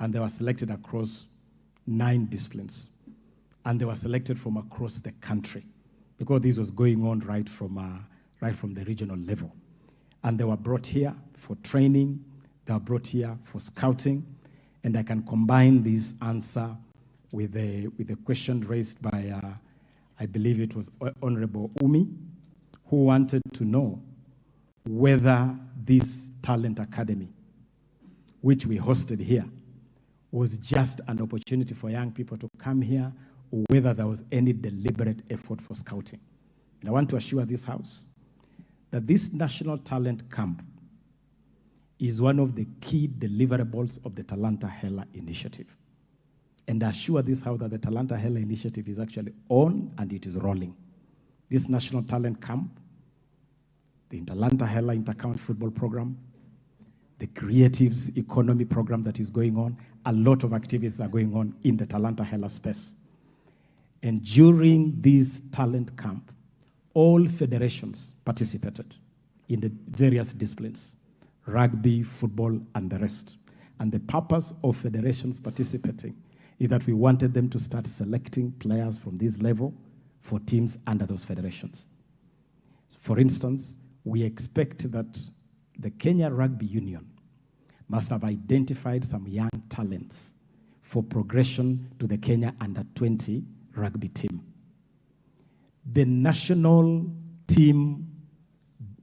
and they were selected across 9 disciplines. And they were selected from across the country because this was going on right from the regional level. And they were brought here for training, they were brought here for scouting, and I can combine this answer with the question raised by, I believe it was Honorable Umi, who wanted to know whether this talent academy, which we hosted here, was just an opportunity for young people to come here, or whether there was any deliberate effort for scouting. And I want to assure this House that this National Talent Camp is one of the key deliverables of the Talanta Hela initiative. And I assure this House that the Talanta Hela initiative is actually on and it is rolling. This National Talent Camp, the Talanta Hela Inter-County Football Program, the Creatives Economy Program that is going on, a lot of activities are going on in the Talanta Hela space. And during this talent camp, all federations participated in the various disciplines, rugby, football, and the rest. And the purpose of federations participating is that we wanted them to start selecting players from this level for teams under those federations. For instance, we expect that the Kenya Rugby Union must have identified some young talents for progression to the Kenya Under-20 rugby team. The national team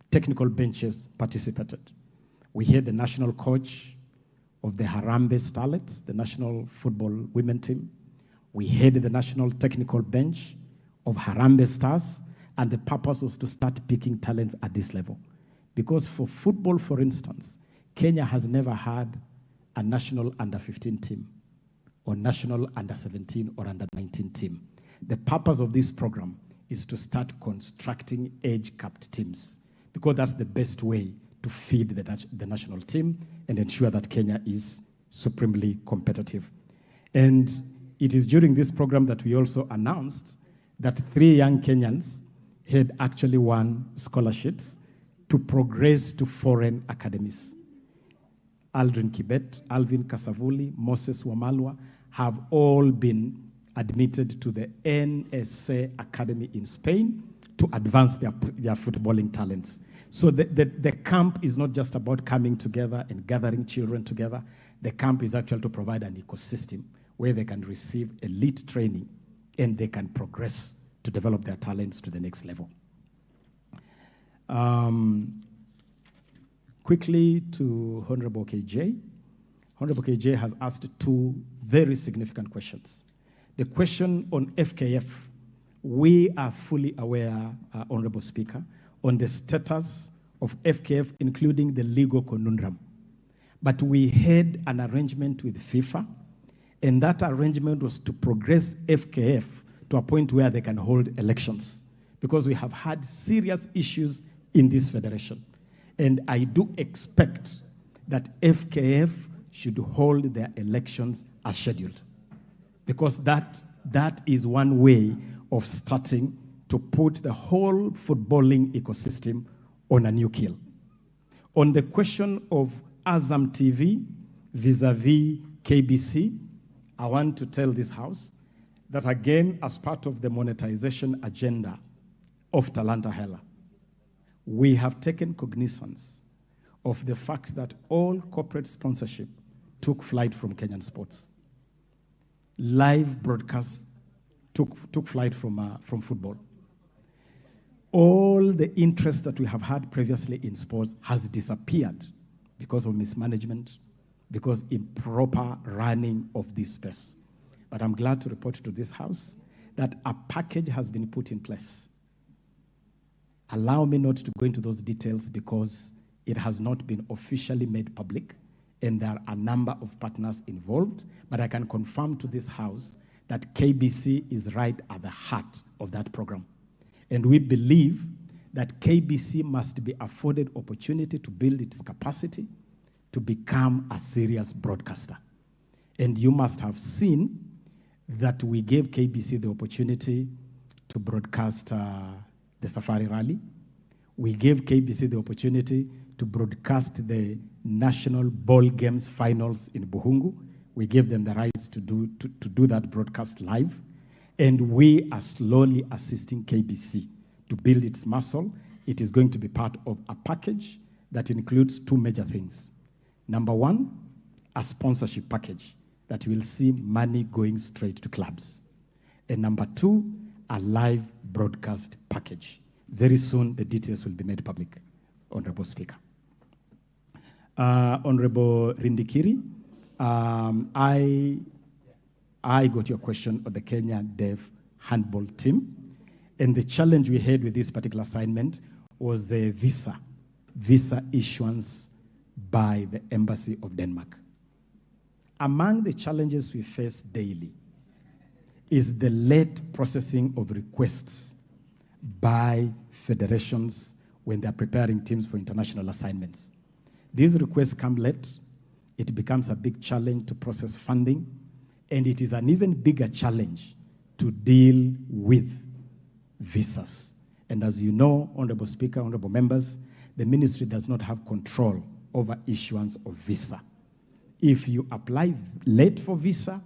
technical benches participated. We had the national coach of the Harambee Starlets, the national football women team. We had the national technical bench of Harambee Stars, and the purpose was to start picking talents at this level. Because for football, for instance, Kenya has never had a national under-15 team or national under-17 or under-19 team. The purpose of this program is to start constructing age-capped teams because that's the best way to feed the national team and ensure that Kenya is supremely competitive. And it is during this program that we also announced that 3 young Kenyans had actually won scholarships to progress to foreign academies. Aldrin Kibet, Alvin Kasavuli, Moses Wamalwa have all been admitted to the NSA Academy in Spain to advance their footballing talents. So the camp is not just about coming together and gathering children together. The camp is actually to provide an ecosystem where they can receive elite training and they can progress to develop their talents to the next level. Quickly to Honorable KJ. Honorable KJ has asked 2 very significant questions. The question on FKF, we are fully aware, Honorable Speaker, on the status of FKF, including the legal conundrum. But we had an arrangement with FIFA, and that arrangement was to progress FKF to a point where they can hold elections, because we have had serious issues in this federation. And I do expect that FKF should hold their elections as scheduled, because that is one way of starting to put the whole footballing ecosystem on a new keel. On the question of Azam TV vis-a-vis KBC, I want to tell this House that again, as part of the monetization agenda of Talanta Hela, we have taken cognizance of the fact that all corporate sponsorship took flight from Kenyan sports. Live broadcasts took flight from football. All the interest that we have had previously in sports has disappeared because of mismanagement, because improper running of this space. But I'm glad to report to this House that a package has been put in place. Allow me not to go into those details because it has not been officially made public, and there are a number of partners involved, but I can confirm to this House that KBC is right at the heart of that program. And we believe that KBC must be afforded opportunity to build its capacity to become a serious broadcaster. And you must have seen that we gave KBC the opportunity to broadcast the Safari Rally. We gave KBC the opportunity to broadcast the National Ball Games finals in Buhungu, We gave them the rights to do that broadcast live. And we are slowly assisting KBC to build its muscle. It is going to be part of a package that includes two major things. Number one, a sponsorship package that will see money going straight to clubs. And number two, a live broadcast package. Very soon, the details will be made public, Honorable Speaker. Honorable Rindikiri, I got your question on the Kenya Deaf handball team. And the challenge we had with this particular assignment was the visa issuance by the Embassy of Denmark. Among the challenges we face daily is the late processing of requests by federations when they're preparing teams for international assignments. These requests come late. It becomes a big challenge to process funding, and it is an even bigger challenge to deal with visas. And as you know, Honorable Speaker, Honorable Members, the ministry does not have control over issuance of visa. If you apply late for visa,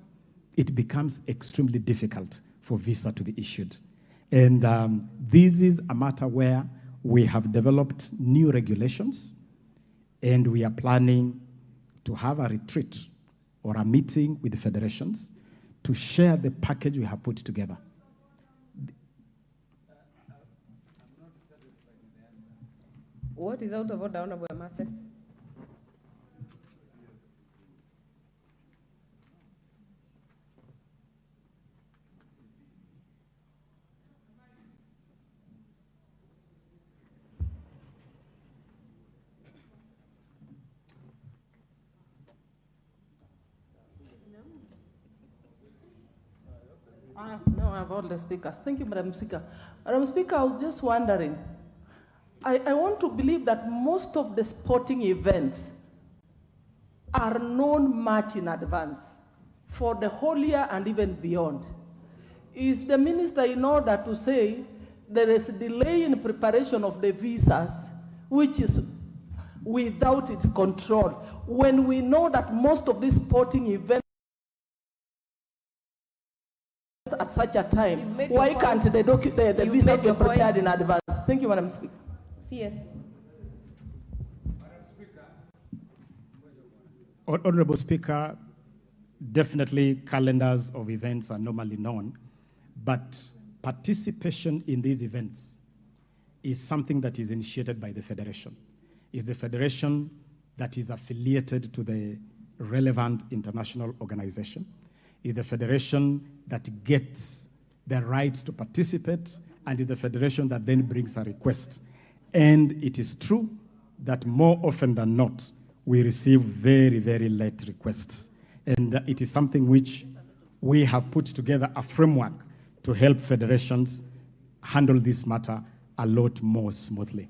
it becomes extremely difficult for visa to be issued. And this is a matter where we have developed new regulations, and we are planning to have a retreat or a meeting with the federations to share the package we have put together. What is out of order, Honorable Amase? No, I have all the speakers. Thank you, Madam Speaker. Madam Speaker, I was just wondering, I want to believe that most of the sporting events are known much in advance for the whole year and even beyond. Is the minister in order to say there is a delay in preparation of the visas, which is without its control, when we know that most of these sporting events at such a time, why can't the visas be prepared in advance? Thank you, Madam Speaker. Yes. Honorable Speaker, definitely calendars of events are normally known, but participation in these events is something that is initiated by the Federation. It's the Federation that is affiliated to the relevant international organization. It's the Federation that gets the right to participate, and it's the Federation that then brings a request. And it is true that more often than not, we receive very, very late requests. And it is something which we have put together a framework to help federations handle this matter a lot more smoothly.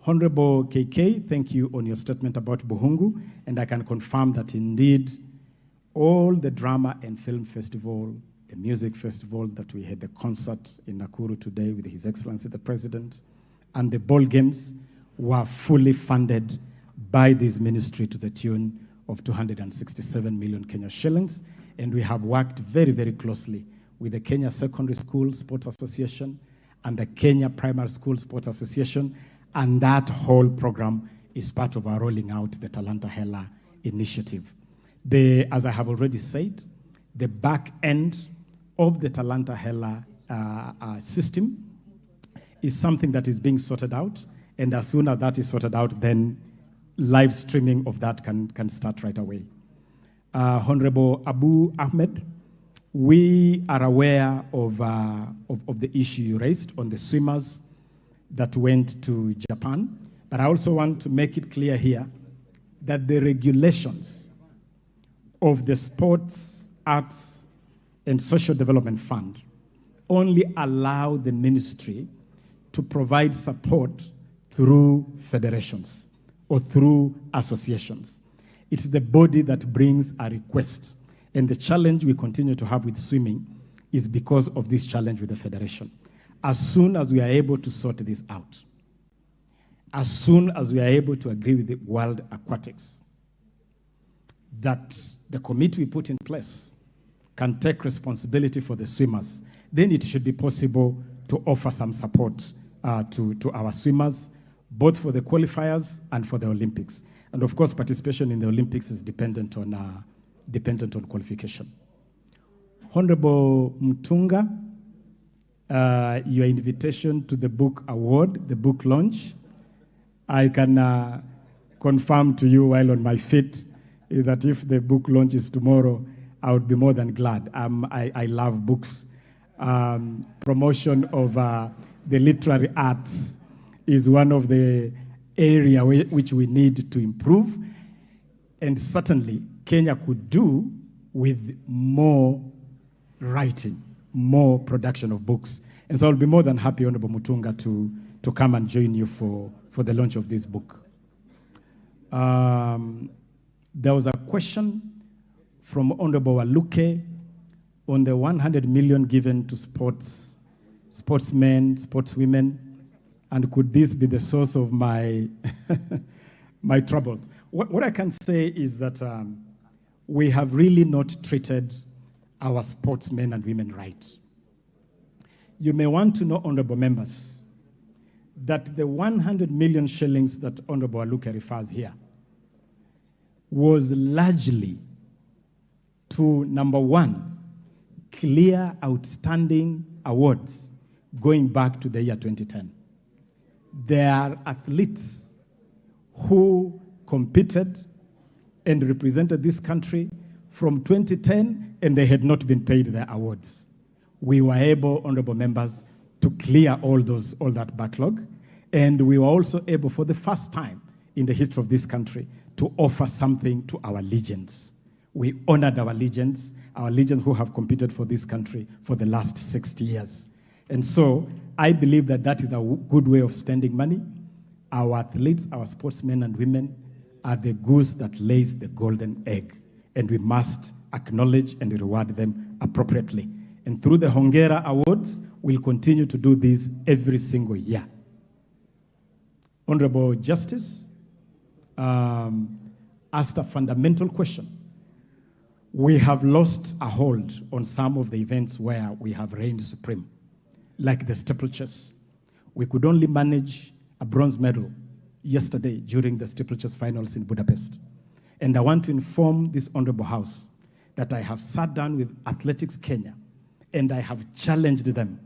Honorable KK, thank you on your statement about Buhungu, and I can confirm that indeed all the drama and film festival, the music festival that we had, the concert in Nakuru today with His Excellency the President, and the ball games were fully funded by this ministry to the tune of 267 million Kenya shillings. And we have worked very, very closely with the Kenya Secondary School Sports Association and the Kenya Primary School Sports Association. And that whole program is part of our rolling out the Talanta Hela initiative. As I have already said, the back end of the Talanta Hela system is something that is being sorted out. And as soon as that is sorted out, then live streaming of that can start right away. Honorable Abu Ahmed, we are aware of the issue you raised on the swimmers that went to Japan. But I also want to make it clear here that the regulations of the Sports, Arts, and Social Development Fund only allow the ministry to provide support through federations or through associations. It's the body that brings a request. And the challenge we continue to have with swimming is because of this challenge with the federation. As soon as we are able to sort this out, as soon as we are able to agree with the World Aquatics, that the committee we put in place can take responsibility for the swimmers, then it should be possible to offer some support to our swimmers, both for the qualifiers and for the Olympics. And of course, participation in the Olympics is dependent on qualification. Honorable Mtunga, your invitation to the book award, the book launch, I can confirm to you while on my feet that if the book launch is tomorrow, I would be more than glad. I love books. Promotion of the literary arts is one of the areas which we need to improve. And certainly, Kenya could do with more writing, more production of books. And so I'll be more than happy, Honorable Mutunga, to come and join you for the launch of this book. There was a question from Honorable Waluke on the 100 million given to sportsmen, sportswomen, and could this be the source of my my troubles? What I can say is that we have really not treated our sportsmen and women right. You may want to know, honorable members, that the 100 million shillings that Honorable Waluke refers here was largely to, number one, clear outstanding awards going back to the year 2010. There are athletes who competed and represented this country from 2010 and they had not been paid their awards. We were able, honorable members, to clear all that backlog, and we were also able, for the first time in the history of this country, to offer something to our legends. We honored our legends who have competed for this country for the last 60 years. And so I believe that that is a good way of spending money. Our athletes, our sportsmen and women are the goose that lays the golden egg, and we must acknowledge and reward them appropriately. And through the Hongera Awards, we'll continue to do this every single year. Honorable Justice asked a fundamental question. We have lost a hold on some of the events where we have reigned supreme, like the steeplechase. We could only manage a bronze medal yesterday during the steeplechase finals in Budapest. And I want to inform this honorable house that I have sat down with Athletics Kenya and I have challenged them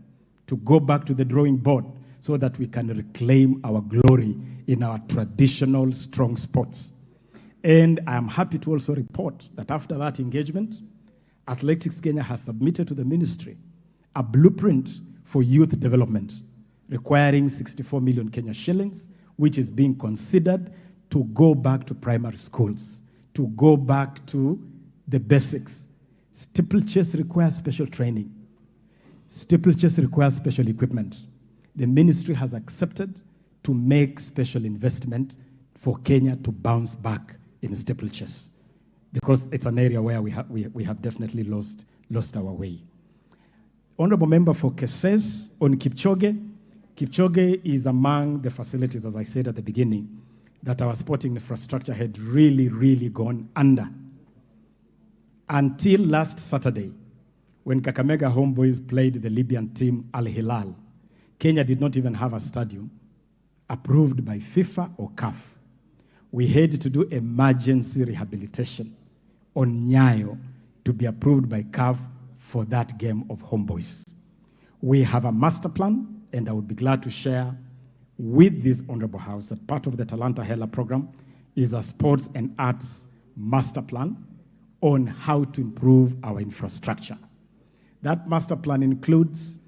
to go back to the drawing board so that we can reclaim our glory in our traditional strong sports. And I am happy to also report that after that engagement, Athletics Kenya has submitted to the ministry a blueprint for youth development requiring 64 million Kenya shillings, which is being considered to go back to primary schools, to go back to the basics. Steeplechase requires special training. Steeplechase requires special equipment. The ministry has accepted to make special investment for Kenya to bounce back in steeplechase, because it's an area where we have definitely lost our way. Honorable member for Keses on Kipchoge. Kipchoge is among the facilities, as I said at the beginning, that our sporting infrastructure had really gone under. Until last Saturday, when Kakamega Homeboys played the Libyan team Al Hilal, Kenya did not even have a stadium approved by FIFA or CAF. We had to do emergency rehabilitation on Nyayo to be approved by CAF for that game of Homeboys. We have a master plan, and I would be glad to share with this honorable house that part of the Talanta Hela program is a sports and arts master plan on how to improve our infrastructure. That master plan includes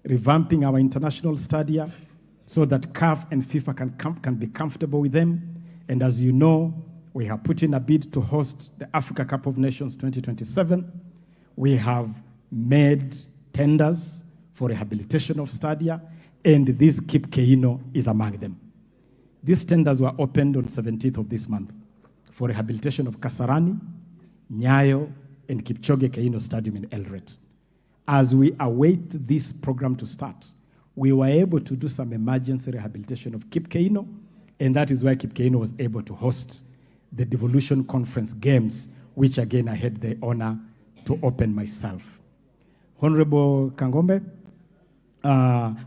revamping our international stadia so that CAF and FIFA can be comfortable with them. And as you know, we have put in a bid to host the Africa Cup of Nations 2027. We have made tenders for rehabilitation of stadia, and this Keep Keino is among them. These tenders were opened on 17th of this month for rehabilitation of Kasarani, Nyayo, and Kipchoge Keino Stadium in Eldoret. As we await this program to start, we were able to do some emergency rehabilitation of Keep Keino, and that is why Keep Keino was able to host the Devolution Conference Games, which again I had the honor to open myself. Honorable Kangombe,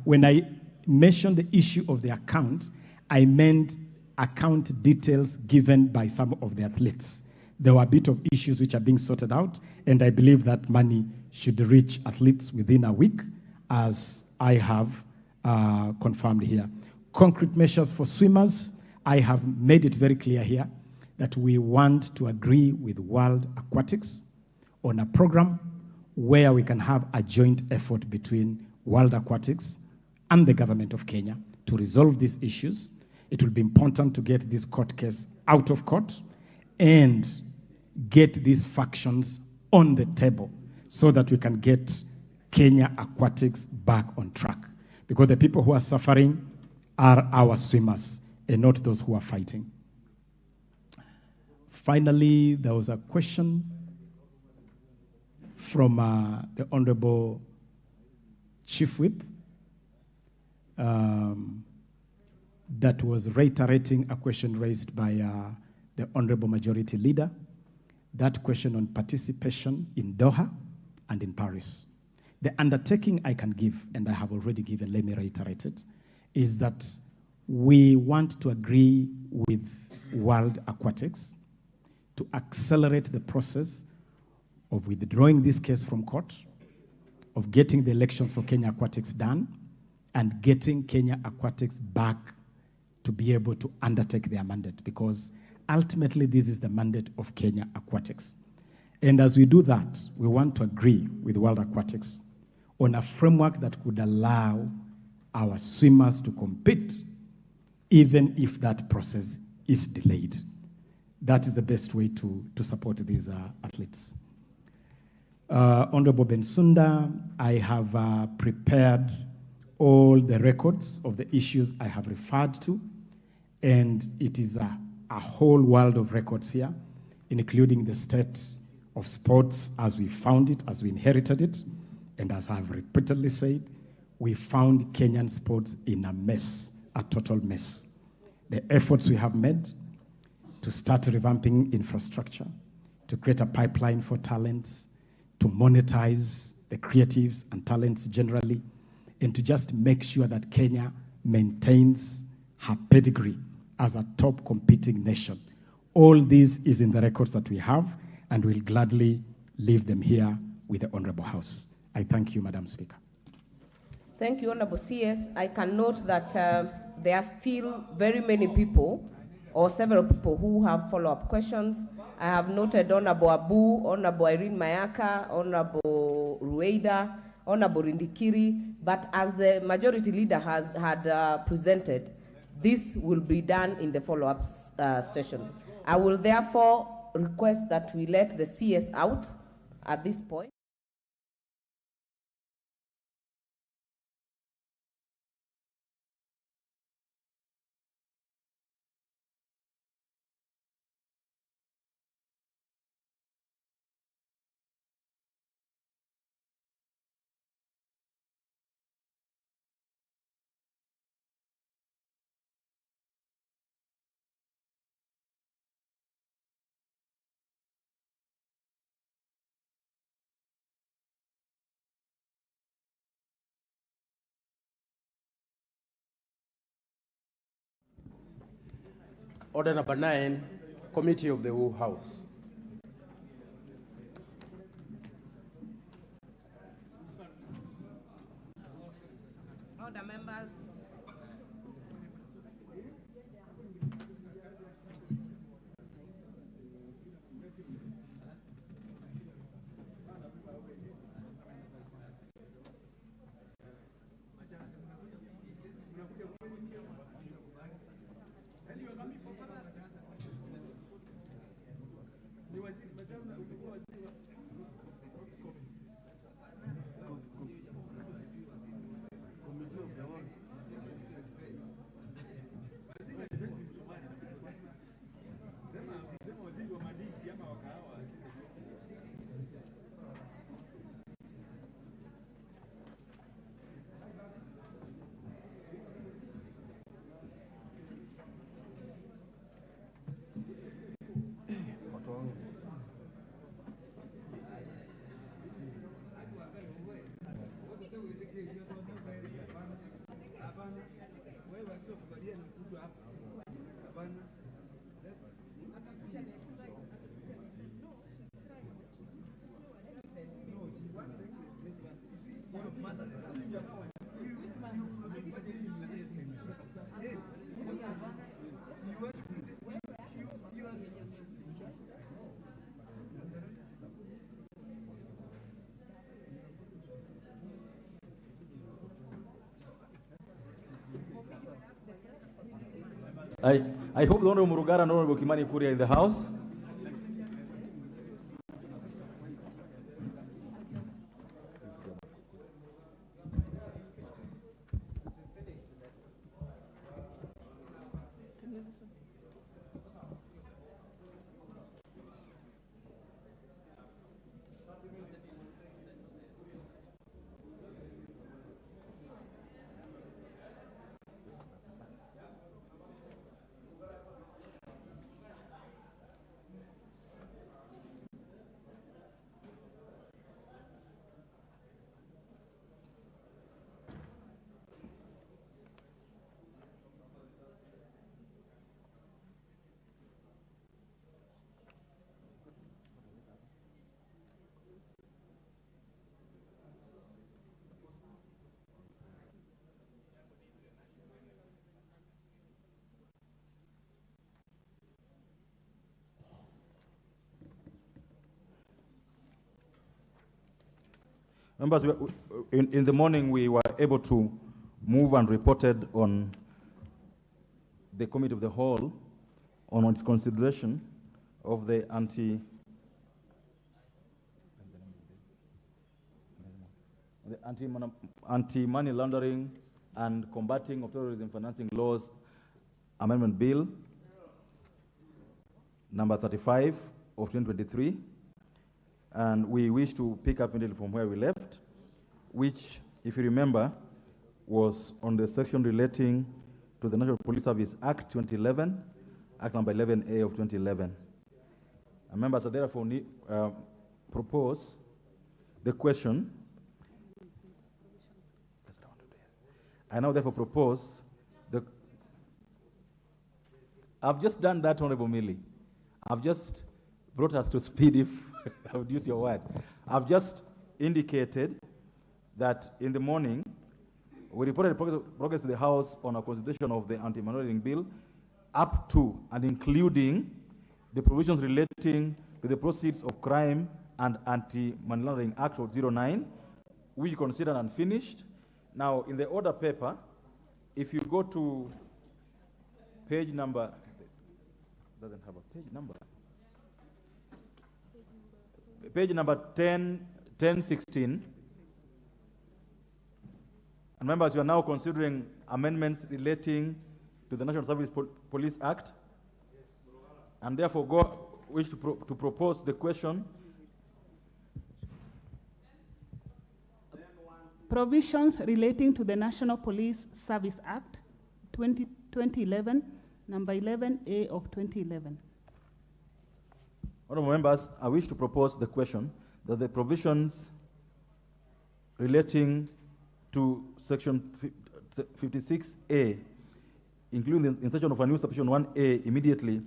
when I mentioned the issue of the account, I meant account details given by some of the athletes. There were a bit of issues which are being sorted out, and I believe that money should reach athletes within a week, as I have confirmed here. Concrete measures for swimmers, I have made it very clear here that we want to agree with World Aquatics on a program where we can have a joint effort between World Aquatics and the government of Kenya to resolve these issues. It will be important to get this court case out of court and get these factions on the table so that we can get Kenya Aquatics back on track. Because the people who are suffering are our swimmers and not those who are fighting. Finally, there was a question from the Honorable Chief Whip that was reiterating a question raised by the Honorable Majority Leader, that question on participation in Doha and in Paris. The undertaking I can give, and I have already given, let me reiterate it, is that we want to agree with World Aquatics to accelerate the process of withdrawing this case from court, of getting the elections for Kenya Aquatics done, and getting Kenya Aquatics back to be able to undertake their mandate, because ultimately this is the mandate of Kenya Aquatics. And as we do that, we want to agree with World Aquatics on a framework that could allow our swimmers to compete, even if that process is delayed. That is the best way to support these athletes. Honorable Bensunda, I have prepared all the records of the issues I have referred to, and it is a whole world of records here, including the state of sports as we found it, as we inherited it, and as I've repeatedly said, we found Kenyan sports in a mess, a total mess. The efforts we have made to start revamping infrastructure, to create a pipeline for talents, to monetize the creatives and talents generally, and to just make sure that Kenya maintains her pedigree as a top competing nation. All this is in the records that we have, and we'll gladly leave them here with the Honorable House. I thank you, Madam Speaker. Thank you, Honorable CS. I can note that there are still very many people, or several people, who have follow-up questions. I have noted Honorable Abu, Honorable Irene Mayaka, Honorable Rueda, Honorable Rindikiri, but as the Majority Leader had presented, this will be done in the follow-up session. I will therefore request that we let the CS out at this point. Order number 9, Committee of the Whole House. Order, members. I hope the Honorable Murugara and Honorable Kimani Kuri are in the house. Members, in the morning we were able to move and reported on the Committee of the Whole on its consideration of the anti-money laundering and combating of terrorism financing laws amendment bill number 35 of 2023. And we wish to pick up immediately from where we left, which, if you remember, was on the section relating to the National Police Service Act 2011, Act number 11A of 2011. And members, I therefore propose the question. I now therefore propose the. I've just done that, Honorable Millie. I've just brought us to speed, if I would use your word. I've just indicated that in the morning, we reported progress to the House on a consideration of the anti-money laundering bill up to and including the provisions relating to the Proceeds of Crime and Anti-Money Laundering Act of 09, which considered unfinished. Now, in the order paper, if you go to page number, doesn't have a page number. Page number 1016. And members, we are now considering amendments relating to the National Service Police Act. And therefore, wish to propose the question. Provisions relating to the National Police Service Act 2011, number 11A of 2011. Honorable members, I wish to propose the question that the provisions relating to section 56A, including the insertion of a new subsection 1A immediately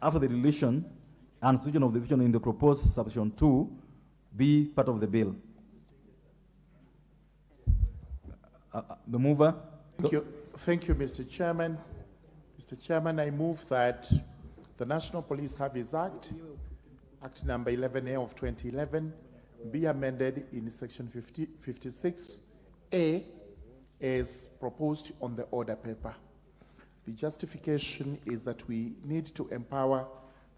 after the deletion and substitution of the division in the proposed subsection 2, be part of the bill. The mover. Thank you, Mr. Chairman. Mr. Chairman, I move that the National Police Service Act, Act number 11A of 2011, be amended in section 56A as proposed on the order paper. The justification is that we need to empower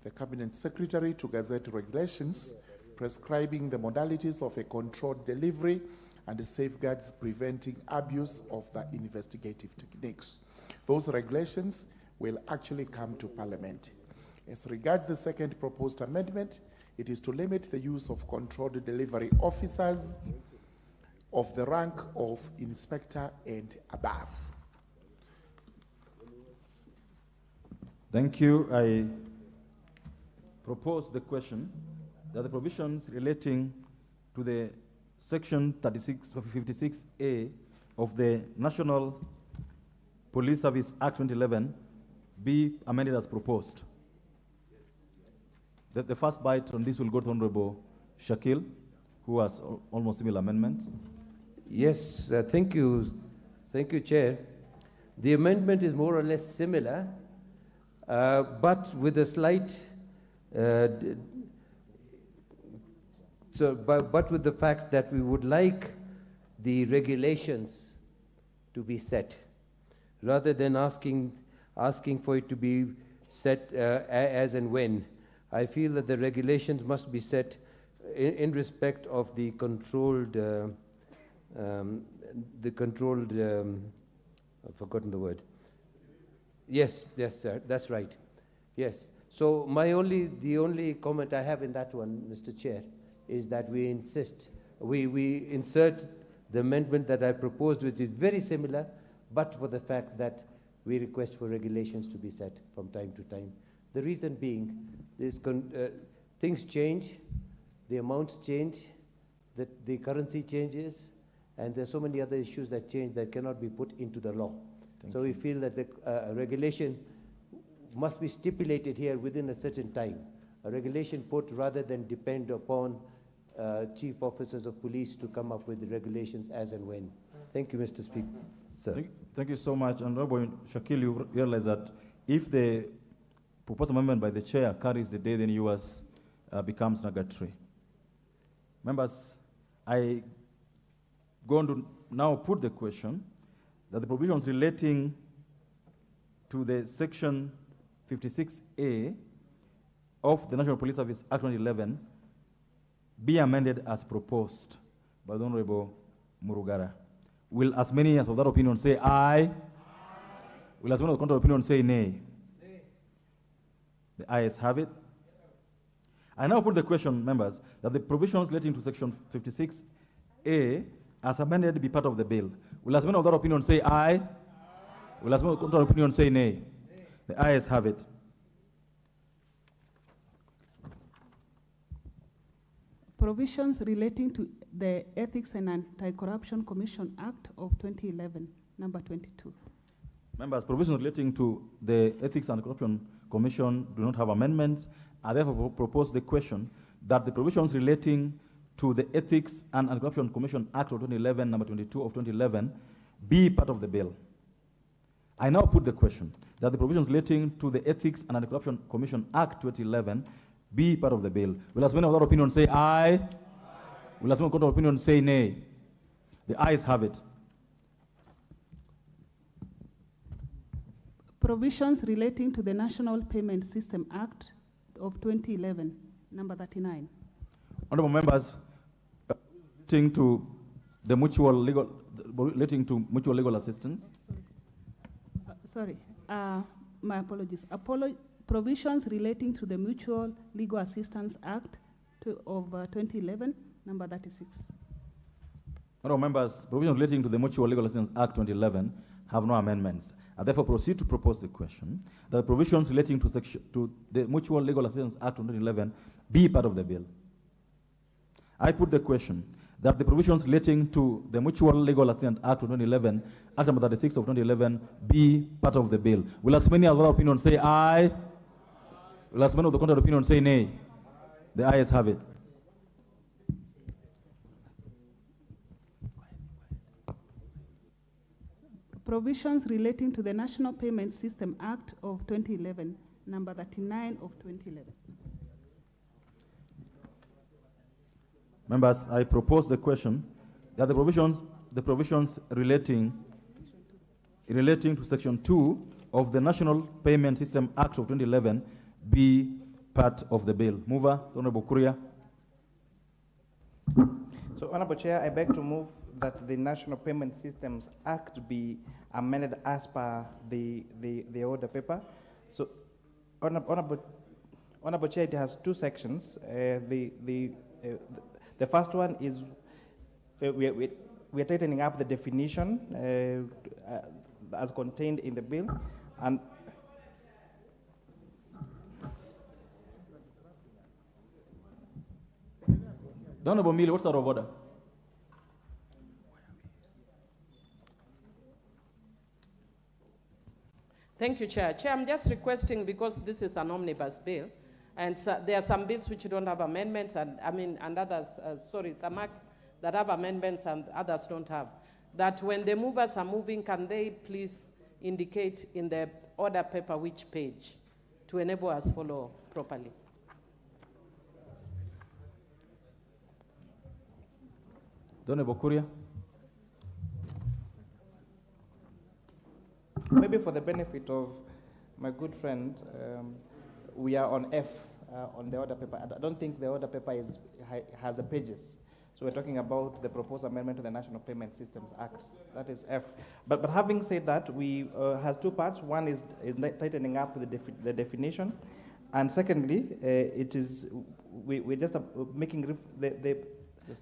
the Cabinet Secretary to gazette regulations prescribing the modalities of a controlled delivery and the safeguards preventing abuse of the investigative techniques. Those regulations will actually come to Parliament. As regards the second proposed amendment, it is to limit the use of controlled delivery officers of the rank of inspector and above. Thank you. I propose the question that the provisions relating to the section 56A of the National Police Service Act 2011 be amended as proposed. The first bite on this will go to Honorable Shakil, who has almost similar amendments. Yes, thank you. Thank you, Chair. The amendment is more or less similar, but with a slight, but with the fact that we would like the regulations to be set, rather than asking for it to be set as and when. I feel that the regulations must be set in respect of the controlled, I've forgotten the word. Yes, sir, that's right. Yes. So the only comment I have in that one, Mr. Chair, is that we insert the amendment that I proposed, which is very similar, but for the fact that we request for regulations to be set from time to time. The reason being, things change, the amounts change, the currency changes, and there's so many other issues that change that cannot be put into the law. So we feel that the regulation must be stipulated here within a certain time. A regulation put rather than depend upon chief officers of police to come up with the regulations as and when. Thank you, Mr. Speaker. Sir. Thank you so much. And Honorable Shakil, you realize that if the proposed amendment by the chair carries the day, then yours becomes nugatory. Members, I going to now put the question that the provisions relating to the section 56A of the National Police Service Act 2011 be amended as proposed by the Honorable Murugara. Will as many as of that opinion say aye? Aye. Will as many of the contrary opinion say nay? Nay. The ayes have it. I now put the question, members, that the provisions relating to section 56A as amended be part of the bill. Will as many of that opinion say aye? Aye. Will as many of the contrary opinion say nay? Nay. The ayes have it. Provisions relating to the Ethics and Anti-Corruption Commission Act of 2011, number 22. Members, provisions relating to the Ethics and Corruption Commission do not have amendments. I therefore propose the question that the provisions relating to the Ethics and Anti-Corruption Commission Act of 2011, number 22 of 2011, be part of the bill. I now put the question that the provisions relating to the Ethics and Anti-Corruption Commission Act 2011 be part of the bill. Will as many of that opinion say aye? Aye. Will as many of that opinion say nay? The ayes have it. Provisions relating to the National Payment System Act of 2011, number 39. Honorable members, relating to the mutual legal assistance. My apologies. Provisions relating to the Mutual Legal Assistance Act of 2011, number 36. Honorable members, provisions relating to the Mutual Legal Assistance Act 2011 have no amendments. I therefore proceed to propose the question that the provisions relating to the Mutual Legal Assistance Act of 2011 be part of the bill. I put the question that the provisions relating to the Mutual Legal Assistance Act of 2011, Act number 36 of 2011, be part of the bill. Will as many of our opinions say aye? Aye. Will as many of the contrary opinion say nay? Aye. The ayes have it. Provisions relating to the National Payment System Act of 2011, number 39 of 2011. Members, I propose the question that the provisions relating to Section 2 of the National Payment System Act of 2011 be part of the bill. Mover, Honorable Kuria. So, Honorable Chair, I beg to move that the National Payment Systems Act be amended as per the order paper. So, Honorable Chair, it has two sections. The first one is we are tightening up the definition as contained in the bill, and The Honorable Mili, what's out of order? Thank you, Chair. Chair, I'm just requesting, because this is an omnibus bill, and so there are some bills which don't have amendments, and others, some acts that have amendments and others don't have, that when the movers are moving, can they please indicate in the order paper which page to enable us follow properly? Honorable Kuria. Maybe for the benefit of my good friend, we are on F on the order paper. I don't think the order paper has the pages. So we're talking about the proposed amendment to the National Payment Systems Act. That is F. But having said that, we has two parts. One is tightening up the definition, and secondly, we're just making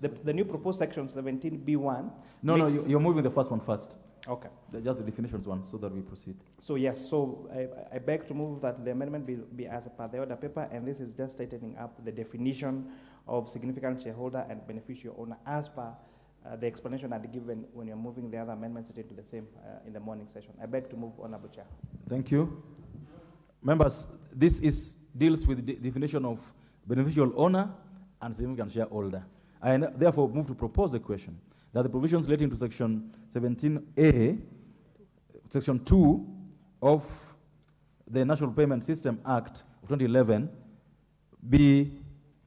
the new proposed section 17B1. No, you're moving the first one first. Okay. Just the definitions one, so that we proceed. So yes, so I beg to move that the amendment be as per the order paper, and this is just tightening up the definition of significant shareholder and beneficial owner as per the explanation I'd given when you're moving the other amendments into the same in the morning session. I beg to move, Honorable Chair. Thank you. Members, this deals with the definition of beneficial owner and significant shareholder. I therefore move to propose the question that the provisions relating to Section 17A, Section 2 of the National Payment System Act of 2011 be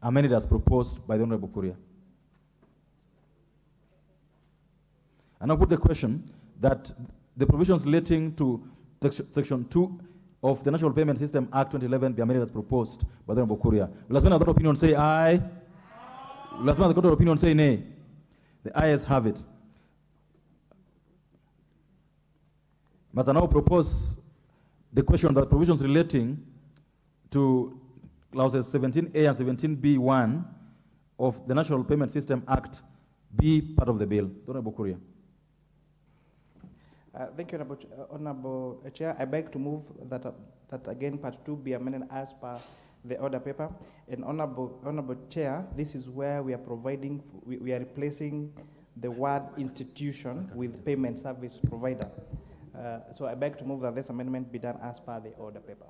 amended as proposed by the Honorable Kuria. And I put the question that the provisions relating to Section 2 of the National Payment System Act 2011 be amended as proposed by the Honorable Kuria. Will as many other opinion say aye? Will as many other opinion say nay? The ayes have it. But I now propose the question that provisions relating to clauses 17A and 17B1 of the National Payment System Act be part of the bill. Honorable Kuria. Thank you, Honorable Chair. I beg to move that again Part 2 be amended as per the order paper. And Honorable Chair, this is where we are providing, we are replacing the word institution with payment service provider. So I beg to move that this amendment be done as per the order paper.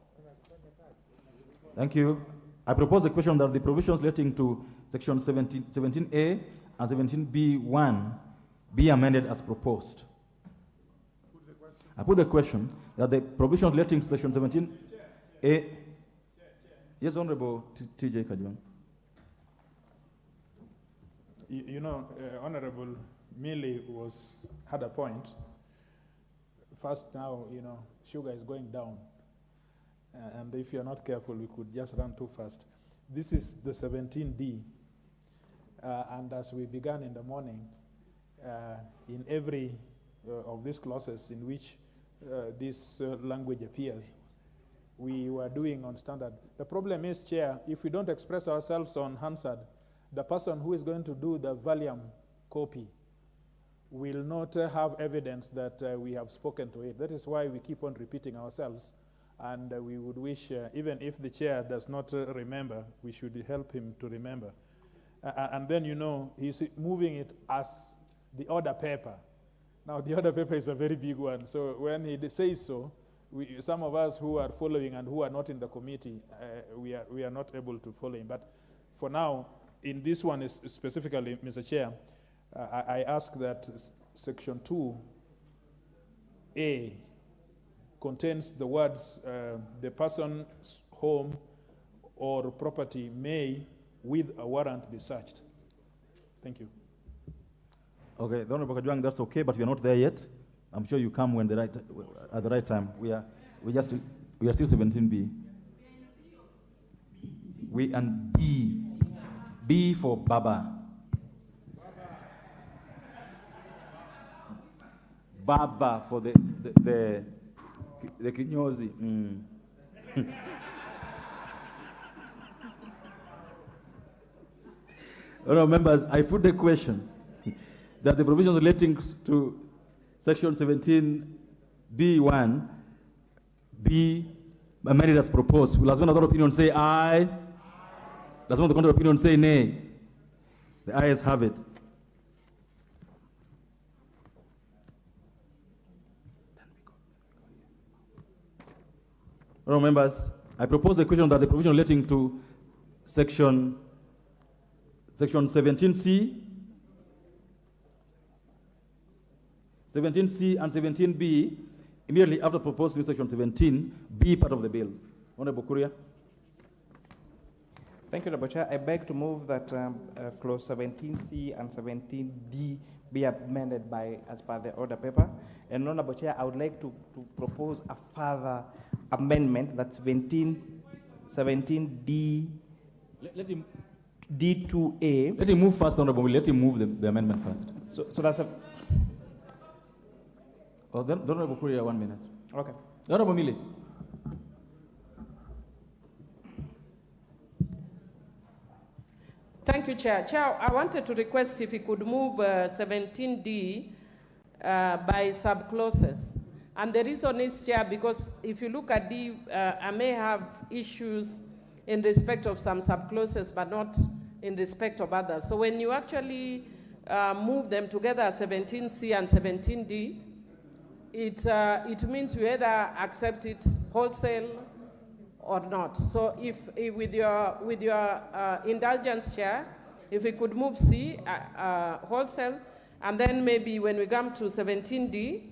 Thank you. I propose the question that the provisions relating to Section 17A and 17B1 be amended as proposed. I put the question that the provisions relating to Section 17A. Yes, Honorable T.J. Kajwan. You know, Honorable Millie had a point. First, now, you know, sugar is going down. And if you're not careful, we could just run too fast. This is the 17D. And as we began in the morning, in every of these clauses in which this language appears, we were doing on standard. The problem is, Chair, if we don't express ourselves on Hansard, the person who is going to do the volume copy will not have evidence that we have spoken to it. That is why we keep on repeating ourselves. And we would wish, even if the chair does not remember, we should help him to remember. And then, you know, he's moving it as the order paper. Now, the order paper is a very big one. So when he says so, some of us who are following and who are not in the committee, we are not able to follow him. But for now, in this one specifically, Mr. Chair, I ask that Section 2A contains the words, the person's home or property may, with a warrant, be searched. Thank you. Okay, Honorable Kajwang, that's okay, but we are not there yet. I'm sure you come at the right time. We are still 17B. We and B for Baba. Baba for the kinyozi. Honorable members, I put the question that the provisions relating to Section 17B1 be amended as proposed. Will as one other opinion say aye? Does one other opinion say nay? The ayes have it. Honorable members, I propose the question that the provision relating to Section 17C 17C and 17B immediately after proposed new section 17 be part of the bill. Honorable Kuria. Thank you, Honorable Chair. I beg to move that clause 17C and 17D be amended as per the order paper. And Honorable Chair, I would like to propose a further amendment, that's 17D. Let him D2A. Let him move first, Honorable. Let him move the amendment first. So that's a. Oh, then Honorable Kuria, 1 minute. Okay. Honorable Mili. Thank you, Chair. Chair, I wanted to request if you could move 17D by subclauses. And the reason is, Chair, because if you look at D, I may have issues in respect of some subclauses, but not in respect of others. So when you actually move them together, 17C and 17D, it means you either accept it wholesale or not. So if with your indulgence, Chair, if we could move C wholesale, and then maybe when we come to 17D,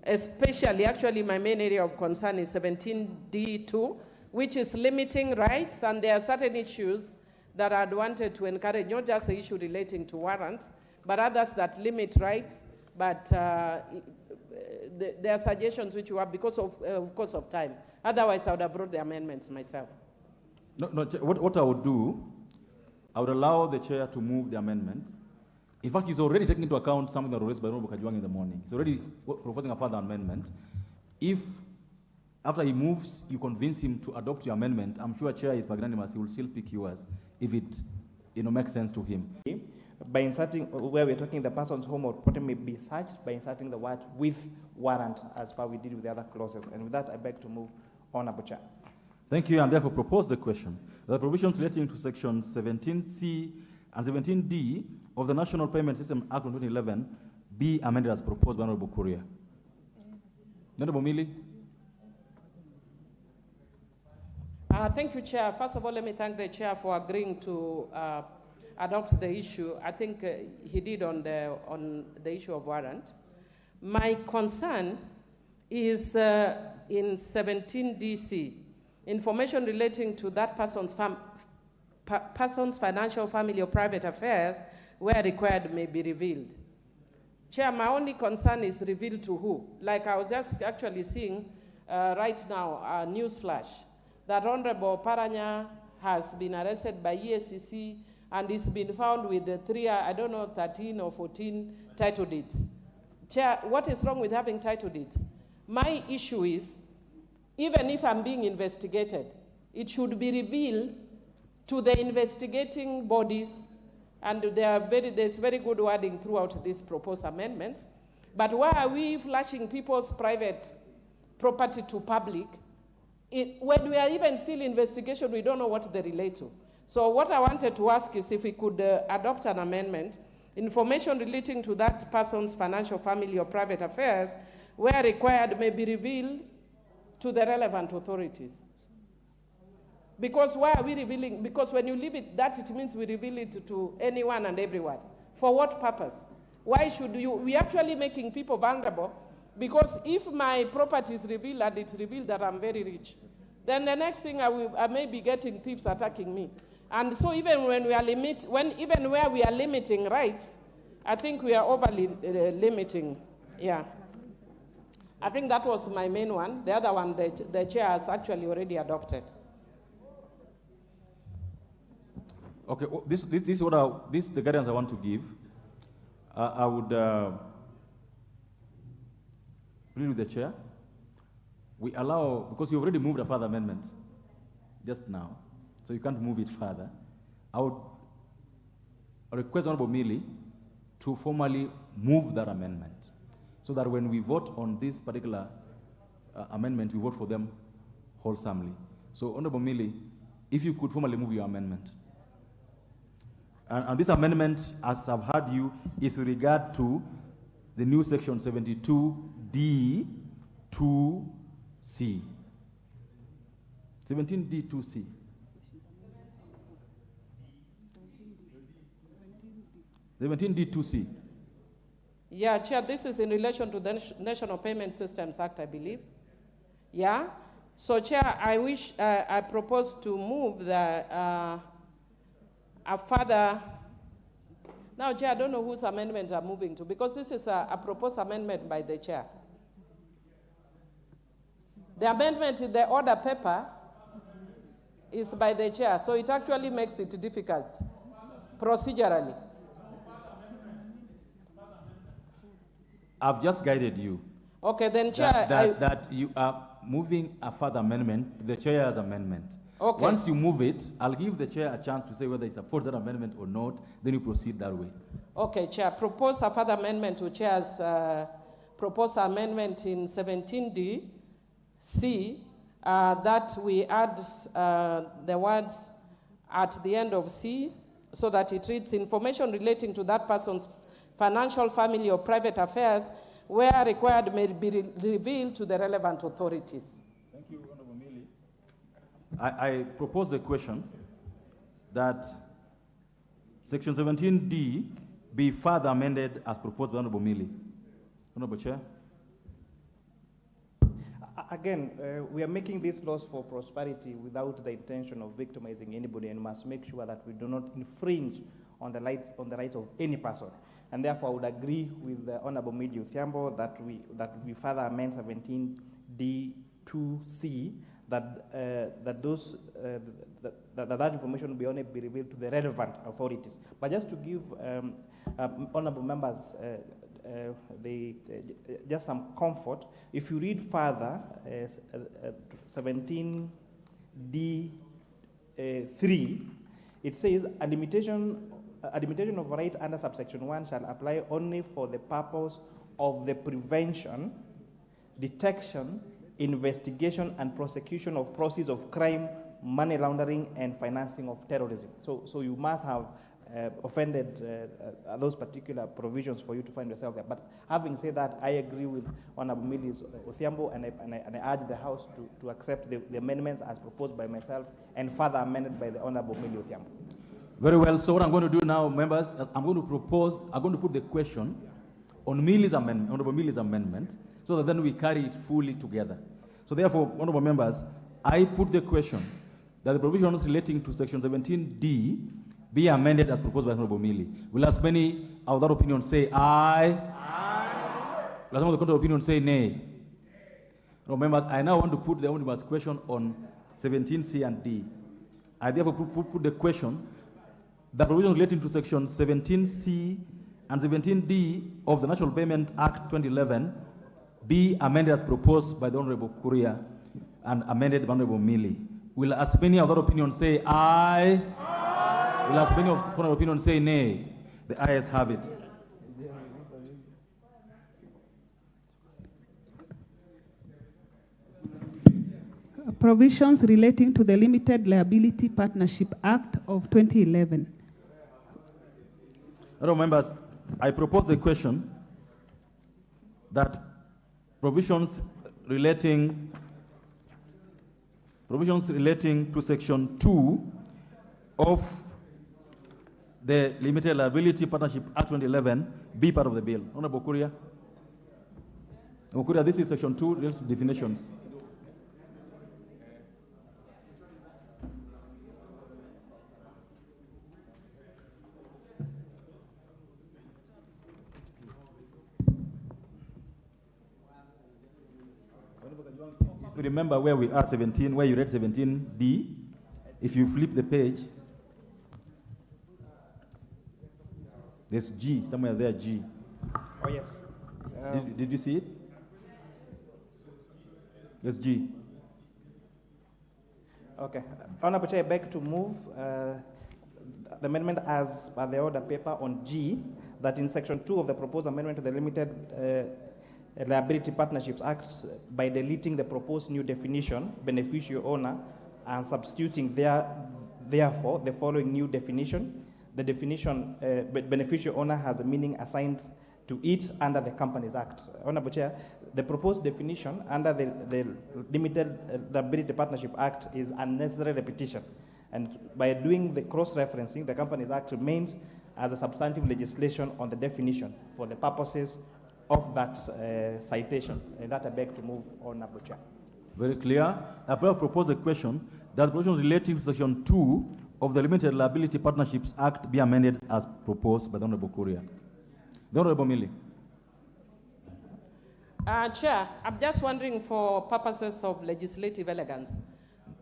especially, actually my main area of concern is 17D2, which is limiting rights, and there are certain issues that I'd wanted to encourage, not just the issue relating to warrants, but others that limit rights, but there are suggestions which you have because of course of time. Otherwise, I would have brought the amendments myself. No, what I would do, I would allow the chair to move the amendment. In fact, he's already taking into account something that was raised by Honorable Kajwang in the morning. He's already proposing a further amendment. If, after he moves, you convince him to adopt your amendment, I'm sure Chair is magnanimous, he will still pick yours if it makes sense to him. By inserting, where we're talking the person's home or property may be searched, by inserting the word with warrant as far we did with the other clauses. And with that, I beg to move on, Honorable Chair. Thank you, and therefore propose the question. The provisions relating to section 17C and 17D of the National Payment System Act of 2011 be amended as proposed by Honorable Kuria. Honorable Mili. Thank you, Chair. First of all, let me thank the Chair for agreeing to adopt the issue. I think he did on the issue of warrant. My concern is in 17DC, information relating to that person's financial, family, or private affairs where required may be revealed. Chair, my only concern is revealed to who? Like I was just actually seeing right now a news flash that Honorable Paranya has been arrested by EACC and is been found with the 13 or 14 title deeds. Chair, what is wrong with having title deeds? My issue is, even if I'm being investigated, it should be revealed to the investigating bodies, and there's very good wording throughout these proposed amendments. But why are we flashing people's private property to public? When we are even still investigation, we don't know what they relate to. So what I wanted to ask is if we could adopt an amendment, information relating to that person's financial, family, or private affairs, where required, may be revealed to the relevant authorities. Because why are we revealing? Because when you leave it that, it means we reveal it to anyone and everyone. For what purpose? Why should we actually making people vulnerable? Because if my property is revealed and it's revealed that I'm very rich, then the next thing I may be getting thieves attacking me. And so even when we are even where we are limiting rights, I think we are overly limiting. Yeah. I think that was my main one. The other one, the chair has actually already adopted. Okay, this is what this is the guidance I want to give. I would agree with the chair. We allow, because you already moved a further amendment just now, so you can't move it further. I would request Honorable Mili to formally move that amendment, so that when we vote on this particular amendment, we vote for them wholesomely. So Honorable Mili, if you could formally move your amendment. And this amendment, as I've heard you, is with regard to the new section 72D 2C. 17D 2C. Yeah, Yeah, Chair, this is in relation to the National Payment Systems Act, I believe. Yeah? So, Chair, I propose to move a further. Now, Chair, I don't know whose amendment I'm moving to, because this is a proposed amendment by the Chair. The amendment in the order paper is by the Chair, so it actually makes it difficult procedurally. I've just guided you. Okay, then, Chair, that you are moving a further amendment, the Chair's amendment. Okay. Once you move it, I'll give the Chair a chance to say whether he supports that amendment or not, then you proceed that way. Okay, Chair, propose a further amendment to Chair's proposed amendment in 17D C, that we add the words at the end of C, so that it reads, information relating to that person's financial, family, or private affairs, where required, may be revealed to the relevant authorities. Thank you, Honorable Millie. I propose the question that Section 17D be further amended as proposed by Honorable Millie. Honorable Chair. Again, we are making these laws for prosperity without the intention of victimizing anybody, and must make sure that we do not infringe on the rights of any person. And therefore, I would agree with the Honorable Millie Odhiambo that we further amend 17D2C that that information will be only be revealed to the relevant authorities. But just to give honorable members just some comfort, if you read further 17D3, it says a limitation of right under subsection 1 shall apply only for the purpose of the prevention, detection, investigation, and prosecution of proceeds of crime, money laundering, and financing of terrorism. So you must have offended those particular provisions for you to find yourself there. But having said that, I agree with Honorable Millie Odhiambo, and I urge the House to accept the amendments as proposed by myself and further amended by the Honorable Millie Odhiambo. Very well. So what I'm going to do now, members, I'm going to put the question on Millie's amendment, Honorable Millie's amendment, so that then we carry it fully together. So therefore, honorable members, I put the question that the provisions relating to Section 17D be amended as proposed by Honorable Millie. Will as many of that opinion say aye? Aye. Will as many of the opinion say nay? Honorable members, I now want to put the omnibus question on 17C and D. I therefore put the question that provisions relating to Section 17C and 17D of the National Payment Act 2011 be amended as proposed by the Honorable Kuria and amended by Honorable Millie. Will as many of that opinion say aye? Aye. Will as many of that opinion say nay? The ayes have it. Provisions relating to the Limited Liability Partnership Act of 2011. Honorable members, I propose the question that provisions relating to Section 2 of the Limited Liability Partnership Act 2011 be part of the bill. Honorable Kuria. Honorable Kuria, this is Section 2, related to definitions. If you remember where we are, 17, where you read 17D, if you flip the page, there's G, somewhere there, G. Oh, yes. Did you see it? Yes, G. Okay. Honorable Chair, I beg to move the amendment as per the order paper on G, that in Section 2 of the proposed amendment to the Limited Liability Partnerships Act, by deleting the proposed new definition, beneficiary owner, and substituting therefore the following new definition. The definition, beneficiary owner has a meaning assigned to it under the Companies Act. Honorable Chair, the proposed definition under the Limited Liability Partnership Act is unnecessary repetition. And by doing the cross-referencing, the Companies Act remains as a substantive legislation on the definition for the purposes of that citation. And that I beg to move on, Honorable Chair. Very clear. I propose a question that the provisions relating to Section 2 of the Limited Liability Partnerships Act be amended as proposed by the Honorable Kuria. The Honorable Millie. Chair, I'm just wondering, for purposes of legislative elegance,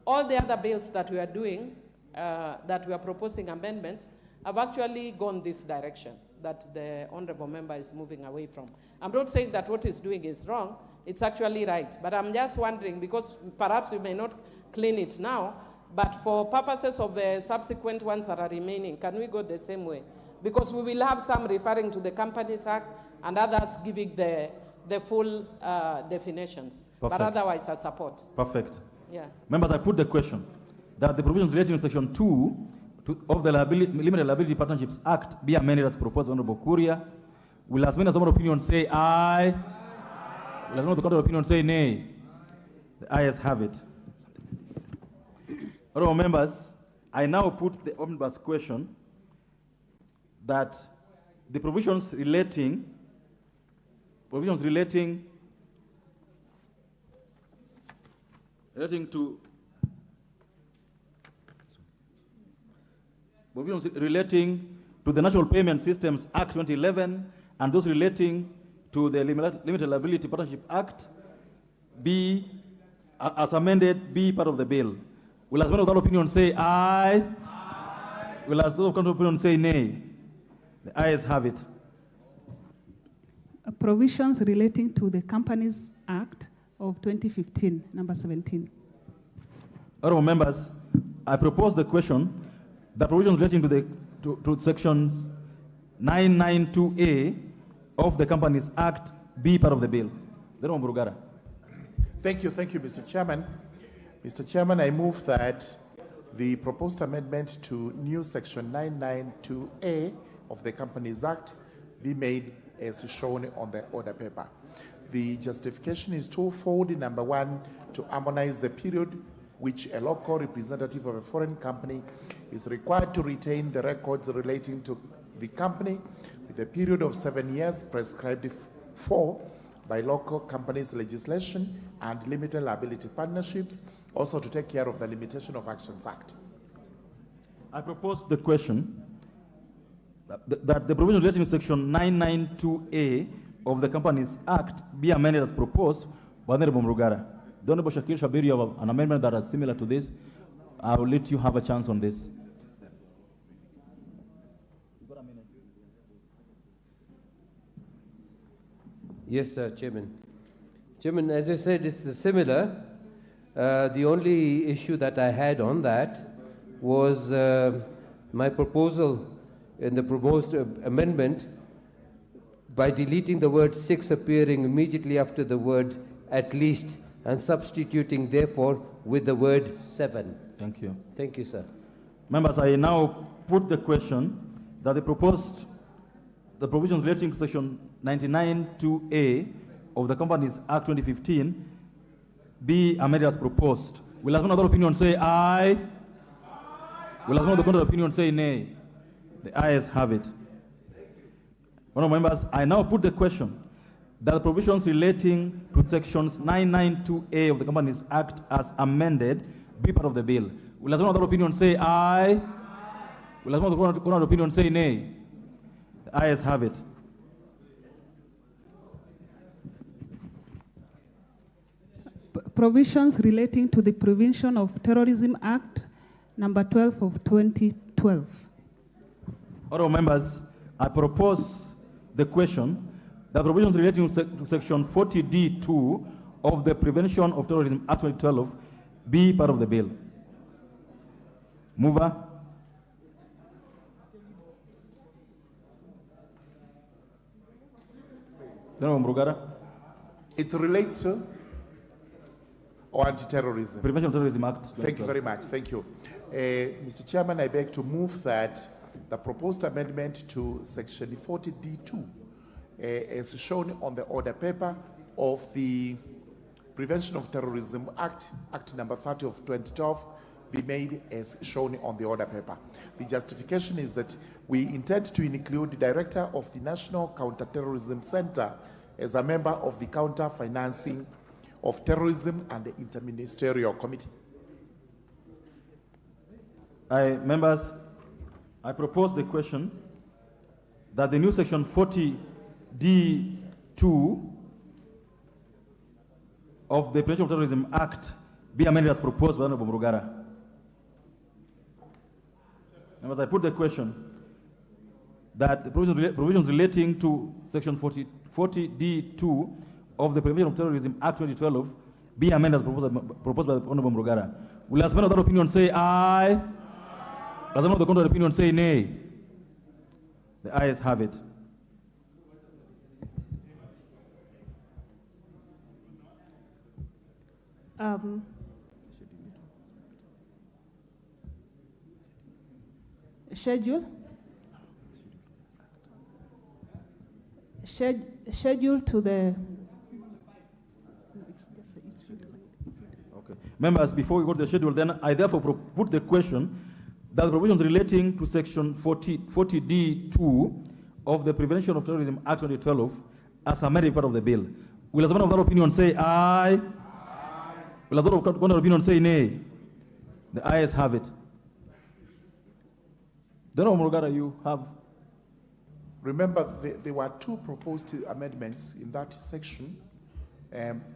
all the other bills that we are doing, that we are proposing amendments, have actually gone this direction that the honorable member is moving away from. I'm not saying that what he's doing is wrong, it's actually right, but I'm just wondering, because perhaps we may not clean it now, but for purposes of the subsequent ones that are remaining, can we go the same way? Because we will have some referring to the Companies Act and others giving the full definitions. Perfect. But otherwise I support. Perfect. Yeah. Members, I put the question that the provisions relating to Section 2 of the Limited Liability Partnerships Act be amended as proposed by Honorable Kuria. Will as many as of opinion say aye? Will as many of the court of opinion say nay? The ayes have it. Honorable members, I now put the omnibus question that the provisions relating to the National Payment Systems Act 2011 and those relating to the Limited Liability Partnership Act be, as amended, be part of the bill. Will as many of that opinion say aye? Aye. Will as those of that opinion say nay? The ayes have it. Provisions relating to the Companies Act of 2015, number 17. Honorable members, I propose the question that provisions relating to sections 992A of the Companies Act be part of the bill. The Honorable Brugara. Thank you, Mr. Chairman. Mr. Chairman, I move that the proposed amendment to new section 992A of the Companies Act be made as shown on the order paper. The justification is twofold. Number one, to harmonize the period which a local representative of a foreign company is required to retain the records relating to the company with a period of 7 years prescribed for by local companies legislation and limited liability partnerships, also to take care of the Limitation of Actions Act. I propose the question that the provision relating to section 992A of the Companies Act be amended as proposed by Honorable Mrugara. The Honorable Shakir Shabir, you have an amendment that is similar to this. I will let you have a chance on this. Yes, Chairman. Chairman, as I said, it's similar. The only issue that I had on that was my proposal in the proposed amendment by deleting the word 6 appearing immediately after the word at least and substituting therefore with the word 7. Thank you. Thank you, sir. Members, I now put the question that the provisions relating to section 992A of the Companies Act 2015 be amended as proposed. Will as one other opinion say aye? Aye. Will as one other opinion say nay? The ayes have it. Honourable members, I now put the question that the provisions relating to sections 992A of the Companies Act as amended be part of the bill. Will as one other opinion say aye? Aye. Will as one other opinion say nay? The ayes have it. Provisions relating to the Prevention of Terrorism Act, number 12 of 2012. Honourable members, I propose the question that provisions relating to section 40D2 of the Prevention of Terrorism Act 2012 be part of the bill. Mover. It relates to or anti-terrorism? Prevention of Terrorism Act. Thank you very much. Thank you. Mr. Chairman, I beg to move that the proposed amendment to section 40D2 as shown on the order paper of the Prevention of Terrorism Act, Act number 30 of 2012, be made as shown on the order paper. The justification is that we intend to include the Director of the National Counter-Terrorism Center as a member of the Counter-Financing of Terrorism and the Interministerial Committee. Members, I propose the question that the new section 40D2 of the Prevention of Terrorism Act be amended as proposed by Honorable Murugara. Members, I put the question that the provisions relating to section 40D2 of the Prevention of Terrorism Act 2012 be amended as proposed by the Honorable Murugara. Will as men of that opinion say aye? Does anyone of the contrary opinion say nay? The ayes have it. Schedule to the... Okay. Members, before we go to the schedule, then I therefore put the question that the provisions relating to section 40D2 of the Prevention of Terrorism Act 2012 as amended part of the bill. Will as one of that opinion say aye? Aye. Will as one of that opinion say nay? The ayes have it. Honorable Murugara, you have... Remember, there were two proposed amendments in that section,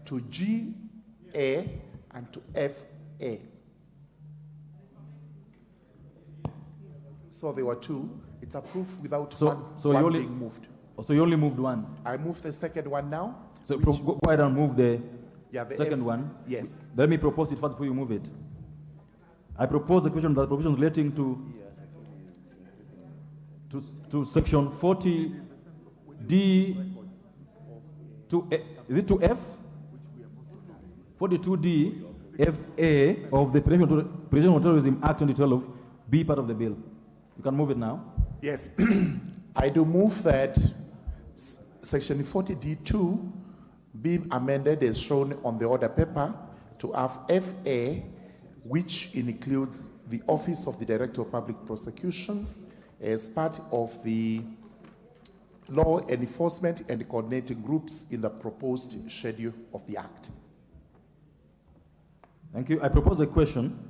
to GA and to FA. So there were two. It's approved without one being moved. So you only moved one? I moved the second one now. So go ahead and move the second one. Yes. Let me propose it first before you move it. I propose the question that provisions relating to section 40D to is it to F? 42D FA of the Prevention of Terrorism Act 2012 be part of the bill. You can move it now. Yes. I do move that section 40D2 be amended as shown on the order paper to have FA, which includes the Office of the Director of Public Prosecutions as part of the law enforcement and coordinating groups in the proposed schedule of the Act. Thank you. I propose a question.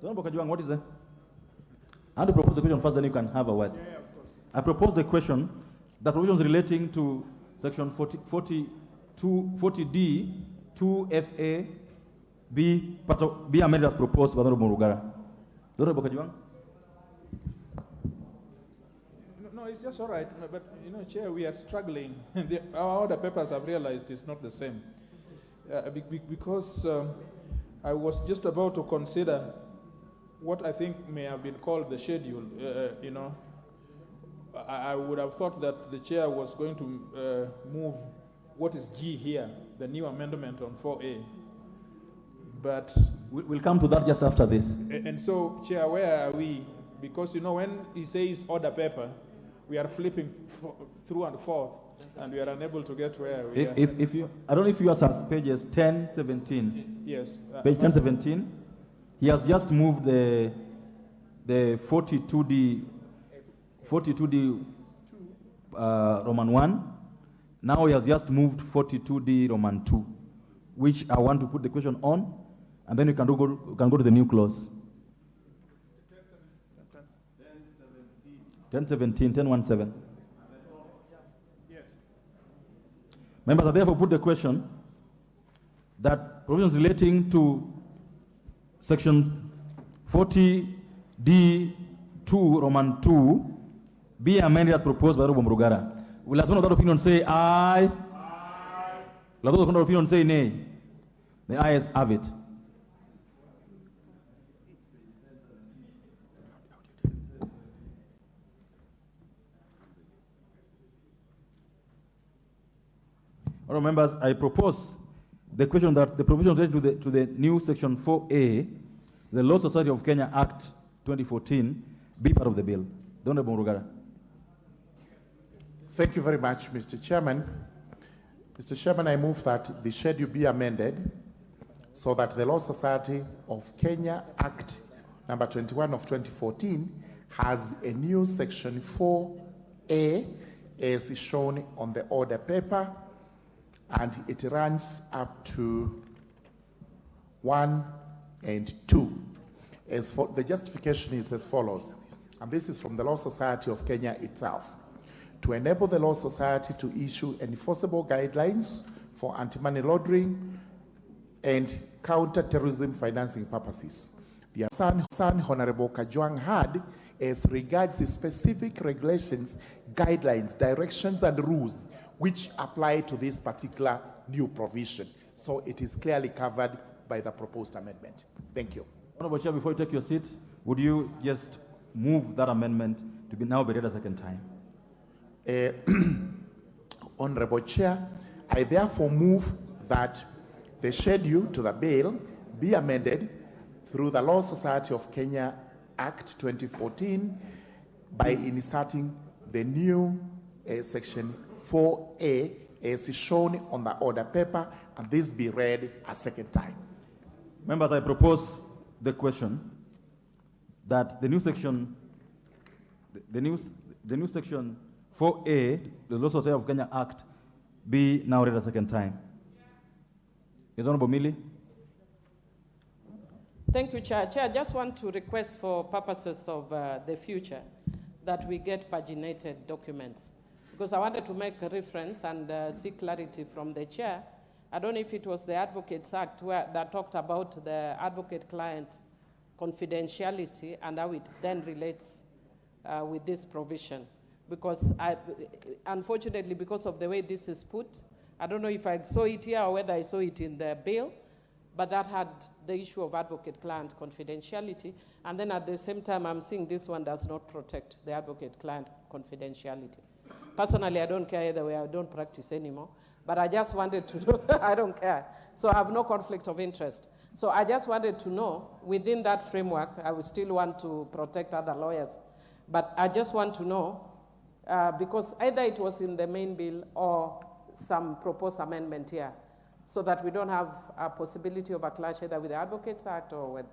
What is that? I want to propose the question first, then you can have a word. Yeah, of course. I propose the question that provisions relating to section 40D 2FA be amended as proposed by Honorable Murugara. No, it's just all right. But, Chair, we are struggling. Our order papers have realized it's not the same. Because I was just about to consider what I think may have been called the schedule. I would have thought that the Chair was going to move what is G here, the new amendment on 4A. But we'll come to that just after this. And so, Chair, where are we? Because, when he says order paper, we are flipping through and forth, and we are unable to get where we are. If you, I don't know if you have pages 10, 17. Yes. Page 10, 17. He has just moved the 42D Roman 1. Now he has just moved 42D Roman 2, which I want to put the question on, and then you can go to the new clause. 1017, 1017. Yes. Members, I therefore put the question that provisions relating to section 40D2 Roman 2 be amended as proposed by Honorable Murugara. Will as one of that opinion say aye? Aye. Will as one of that opinion say nay? The ayes have it. All right, members, I propose the question that the provisions related to the new section 4A, the Law Society of Kenya Act 2014, be part of the bill. Honorable Murugara. Thank you very much, Mr. Chairman. Mr. Chairman, I move that the schedule be amended so that the Law Society of Kenya Act number 21 of 2014 has a new section 4A as shown on the order paper, and it runs up to 1 and 2. As for the justification is as follows, and this is from the Law Society of Kenya itself: to enable the Law Society to issue enforceable guidelines for anti-money laundering and counter-terrorism financing purposes. The concern Honorable Kajwang had as regards the specific regulations, guidelines, directions, and rules which apply to this particular new provision. So it is clearly covered by the proposed amendment. Thank you. Honorable Chair, before you take your seat, would you just move that amendment to be now be read a second time? Honorable Chair, I therefore move that the schedule to the bill be amended through the Law Society of Kenya Act 2014 by inserting the new section 4A as shown on the order paper, and this be read a second time. Members, I propose the question that the new section, the new section 4A, the Law Society of Kenya Act, be now read a second time. Is Honorable Millie? Thank you, Chair. Chair, I just want to request for purposes of the future that we get paginated documents, because I wanted to make a reference and seek clarity from the Chair. I don't know if it was the Advocates Act that talked about the advocate-client confidentiality and how it then relates with this provision. Because unfortunately, because of the way this is put, I don't know if I saw it here or whether I saw it in the bill, but that had the issue of advocate-client confidentiality. And then at the same time, I'm seeing this one does not protect the advocate-client confidentiality. Personally, I don't care either way. I don't practice anymore. But I just wanted to know, I don't care. So I have no conflict of interest. So I just wanted to know, within that framework, I would still want to protect other lawyers. But I just want to know, because either it was in the main bill or some proposed amendment here, so that we don't have a possibility of a clash either with the Advocates Act or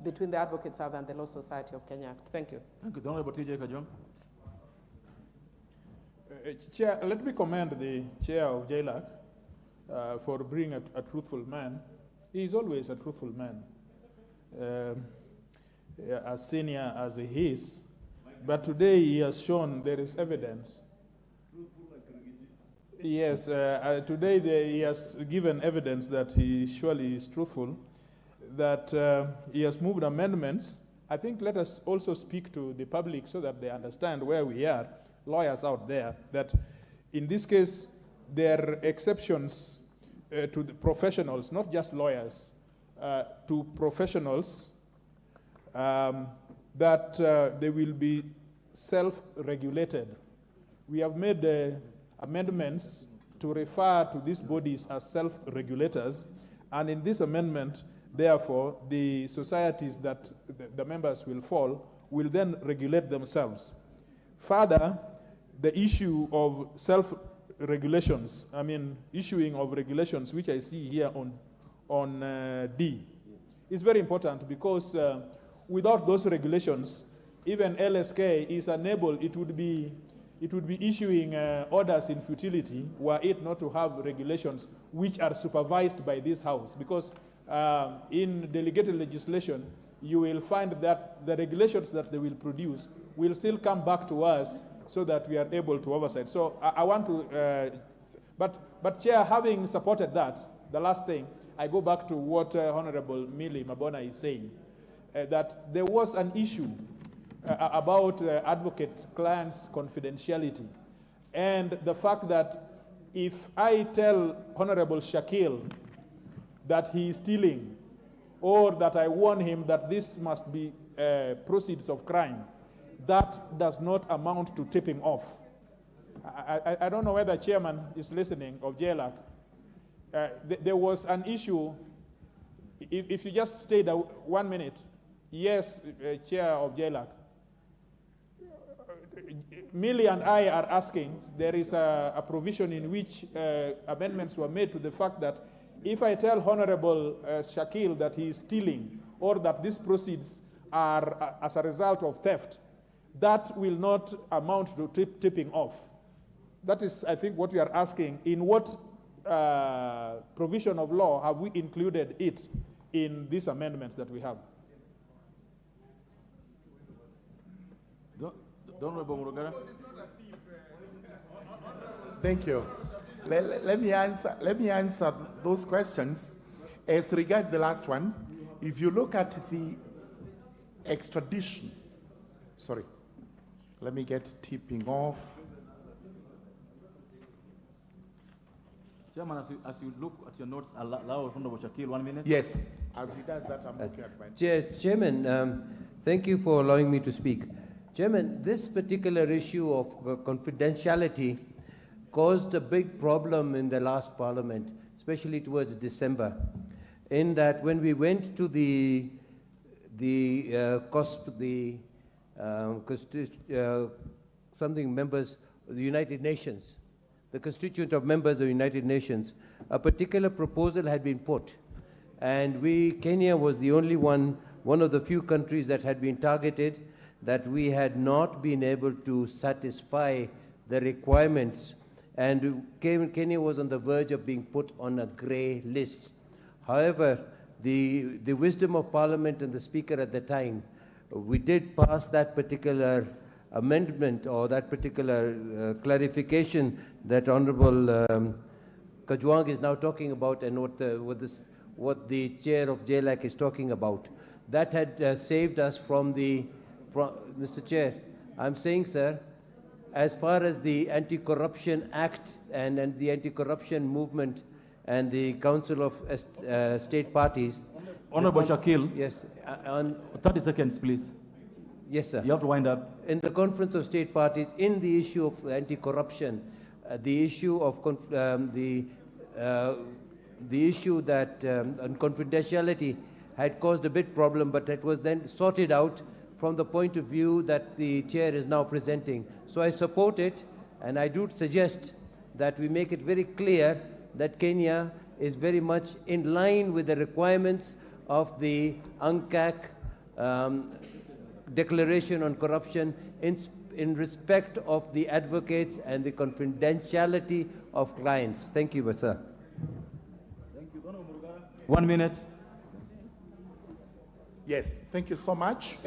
between the Advocates Act and the Law Society of Kenya Act. Thank you. Thank you. The Honorable T.J. Kajwang. Chair, let me commend the chair of JLAC for being a truthful man. He is always a truthful man, as senior as he is. But today he has shown there is evidence. Yes, today he has given evidence that he surely is truthful, that he has moved amendments. I think let us also speak to the public so that they understand where we are, lawyers out there, that in this case, there are exceptions to the professionals, not just lawyers, to professionals, that they will be self-regulated. We have made amendments to refer to these bodies as self-regulators, and in this amendment, therefore, the societies that the members will fall will then regulate themselves. Further, the issue of self-regulations, I mean, issuing of regulations, which I see here on D, is very important because without those regulations, even LSK is unable, it would be issuing orders in futility were it not to have regulations which are supervised by this House. Because in delegated legislation, you will find that the regulations that they will produce will still come back to us so that we are able to oversight. So I want to, but Chair, having supported that, the last thing, I go back to what Honorable Millie Mabona is saying, that there was an issue about advocate-client's confidentiality, and the fact that if I tell Honorable Shakil that he is stealing, or that I warn him that this must be proceeds of crime, that does not amount to tipping off. I don't know whether Chairman is listening of JLAC. There was an issue, if you just stay there 1 minute. Yes, Chair of JLAC. Millie and I are asking, there is a provision in which amendments were made to the fact that If I tell Honorable Shakil that he is stealing or that these proceeds are as a result of theft, that will not amount to tipping off. That is, I think, what we are asking. In what provision of law have we included it in these amendments that we have? Thank you. Let me answer those questions. As regards the last one, if you look at the extradition, sorry, let me get tipping off. Chairman, as you look at your notes, allow Honorable Shakil 1 minute. Yes, as he does that, I'm looking at mine. Chairman, thank you for allowing me to speak. Chairman, this particular issue of confidentiality caused a big problem in the last parliament, especially towards December, in that when we went to the members of the United Nations, the constituent of members of the United Nations, a particular proposal had been put, and Kenya was the only one of the few countries that had been targeted, that we had not been able to satisfy the requirements, and Kenya was on the verge of being put on a grey list. However, the wisdom of Parliament and the Speaker at the time, we did pass that particular amendment or that particular clarification that Honorable Kajwang is now talking about, and what the chair of JLAC is talking about. That had saved us from Mr. Chair, I'm saying, sir, as far as the Anti-Corruption Act and the Anti-Corruption Movement and the Council of State Parties. Honorable Shakil. Yes. 30 seconds, please. Yes, sir. You have to wind up. In the Conference of State Parties, in the issue of anti-corruption, the issue of the issue that on confidentiality had caused a big problem, but it was then sorted out from the point of view that the chair is now presenting. So I support it, and I do suggest that we make it very clear that Kenya is very much in line with the requirements of the UNCAC Declaration on Corruption in respect of the advocates and the confidentiality of clients. Thank you, sir. Thank you. 1 minute. Yes, thank you so much.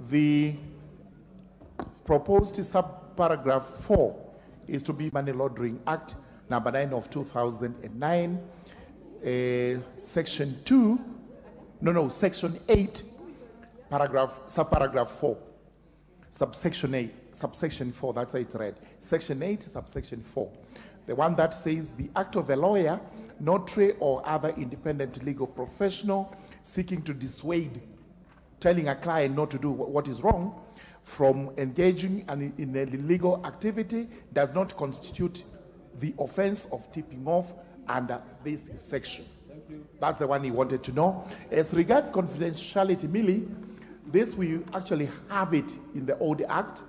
The proposed subparagraph 4 is to be Money Laundering Act number 9 of 2009, section 8, subparagraph 4, subsection 8, subsection 4, that's how it's read. Section 8, subsection 4. The one that says the act of a lawyer, notary, or other independent legal professional seeking to dissuade, telling a client not to do what is wrong, from engaging in a legal activity does not constitute the offense of tipping off under this section. Thank you. That's the one he wanted to know. As regards confidentiality, Millie, this we actually have it in the old act,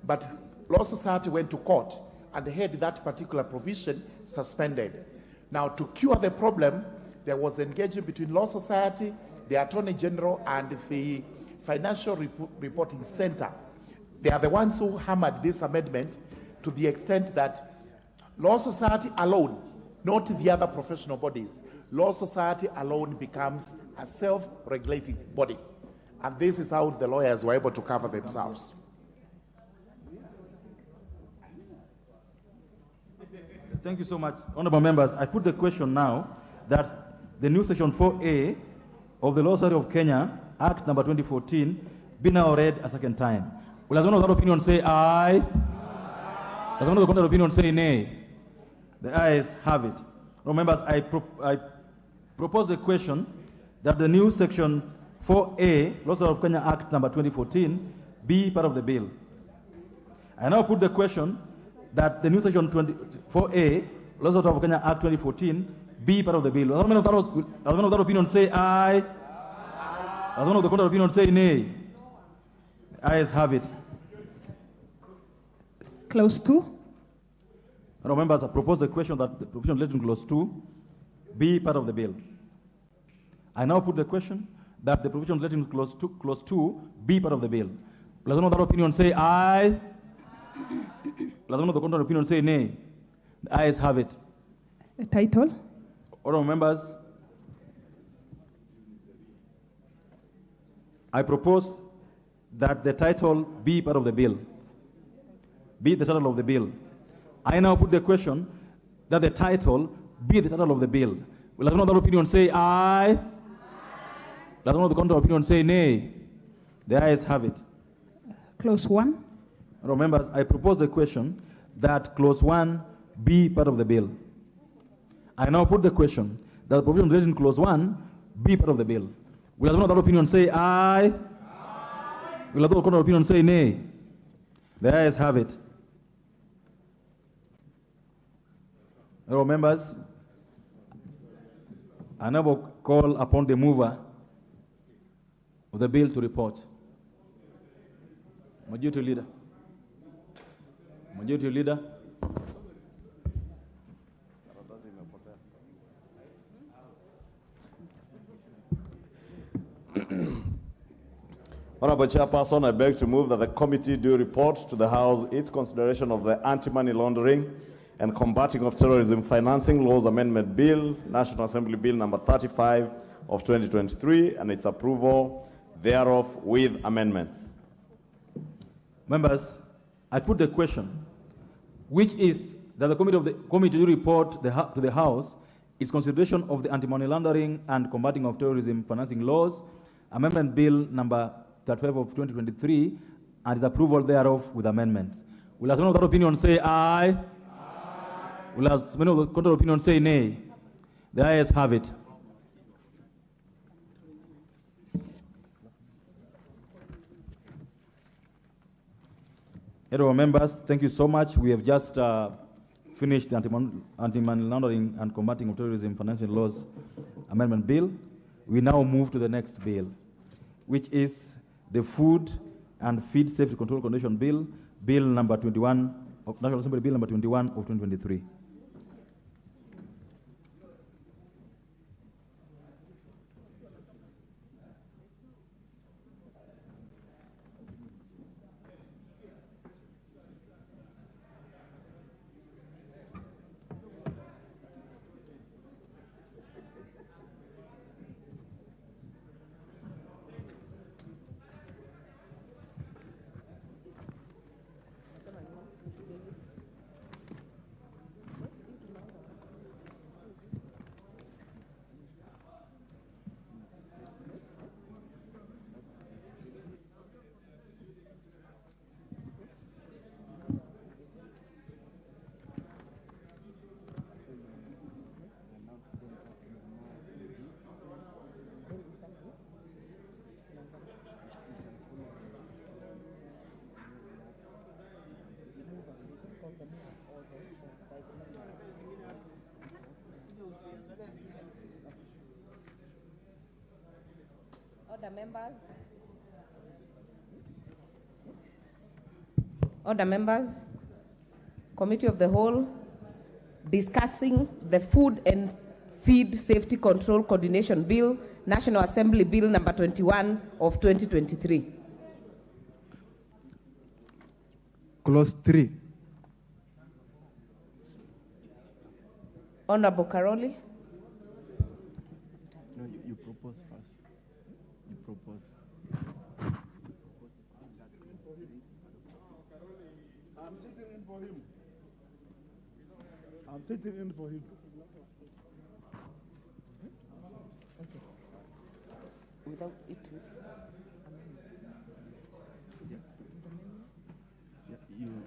but Law Society went to court and had that particular provision suspended. Now, to cure the problem, there was engagement between Law Society, the Attorney General, and the Financial Reporting Center. They are the ones who hammered this amendment to the extent that Law Society alone, not the other professional bodies, Law Society alone becomes a self-regulating body. And this is how the lawyers were able to cover themselves. Thank you so much. Honorable members, I put the question now that the new section 4A of the Law Society of Kenya, Act number 2014, be now read a second time. Will as one of that opinion say aye? As one of the opinion say nay? The ayes have it. Honorable members, I propose the question that the new section 4A, Law Society of Kenya, Act number 2014, be part of the bill. I now put the question that the new section 4A, Law Society of Kenya, Act 2014, be part of the bill. As one of that opinion say aye? As one of the opinion say nay? The ayes have it. Clause 2. Honorable members, I propose the question that the provision relating to clause 2 be part of the bill. I now put the question that the provisions relating to clause 2 be part of the bill. Will anyone of that opinion say aye? Will anyone of the contrary opinion say nay? The ayes have it. A title? Honorable members, I propose that the title be part of the bill. Be the title of the bill. I now put the question that the title be the title of the bill. Will anyone of that opinion say aye? Will anyone of the contrary opinion say nay? The ayes have it. Clause 1? Honorable members, I propose the question that clause 1 be part of the bill. I now put the question that the provision relating to clause 1 be part of the bill. Will anyone of that opinion say aye? Will anyone of the contrary opinion say nay? The ayes have it. Honorable members, I now call upon the mover of the bill to report. Majority Leader. Majority Leader. Honorable Chairperson, I beg to move that the committee do report to the House its consideration of the Anti-Money Laundering and Combating of Terrorism Financing Laws Amendment Bill, National Assembly Bill number 35 of 2023, and its approval thereof with amendments. Members, I put the question, which is that the committee do report to the House its consideration of the Anti-Money Laundering and Combating of Terrorism Financing Laws Amendment Bill number 35 of 2023 and its approval thereof with amendments. Will as many of that opinion say aye? Aye. Will as many of the contrary opinion say nay? The ayes have it. Hello, members. Thank you so much. We have just finished the Anti-Money Laundering and Combating of Terrorism Financial Laws Amendment Bill. We now move to the next bill, which is the Food and Feed Safety Control Condition Bill, Bill number 21, of National Assembly Bill number 21 of 2023. Order, members. Order, members. Committee of the Whole discussing the Food and Feed Safety Control Coordination Bill, National Assembly Bill number 21 of 2023. Clause 3. Honorable Karoli. No, you propose first. You propose. I'm sitting in for him. I'm sitting in for him. Okay. Without it with you use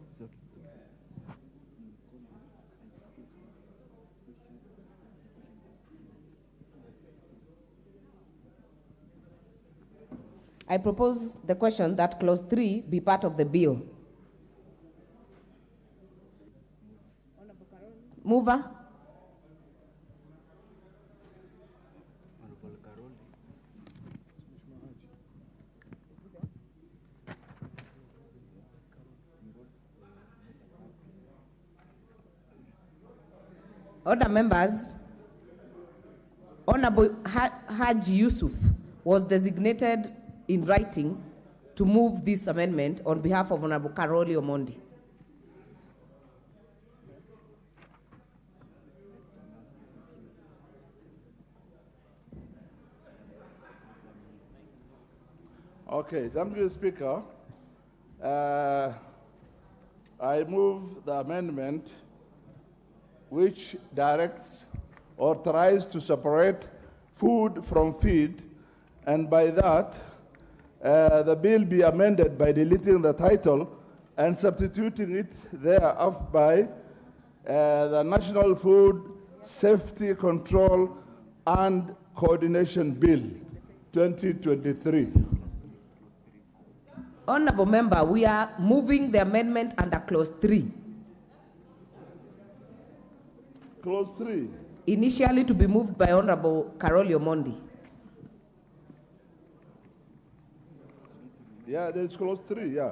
it's okay. I propose the question that clause 3 be part of the bill. Mover. Other members, Honorable Haji Yusuf was designated in writing to move this amendment on behalf of Honorable Karoli Omondi. Okay, thank you, Speaker. I move the amendment which directs or tries to separate food from feed, and by that, the bill be amended by deleting the title and substituting it thereof by the National Food Safety Control and Coordination Bill 2023. Honorable Member, we are moving the amendment under Clause 3. Clause 3. Initially to be moved by Honorable Karoli Omondi. Yeah, there's Clause 3, yeah.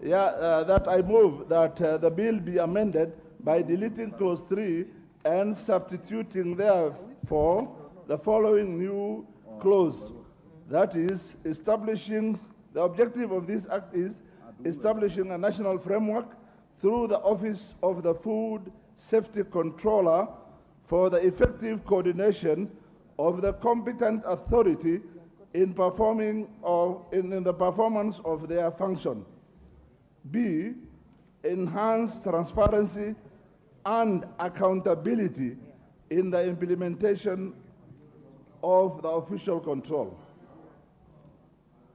That I move that the bill be amended by deleting Clause 3 and substituting therefore the following new clause. That is, the objective of this act is establishing a national framework through the Office of the Food Safety Controller for the effective coordination of the competent authority in performing or in the performance of their function. B, enhance transparency and accountability in the implementation of the official control.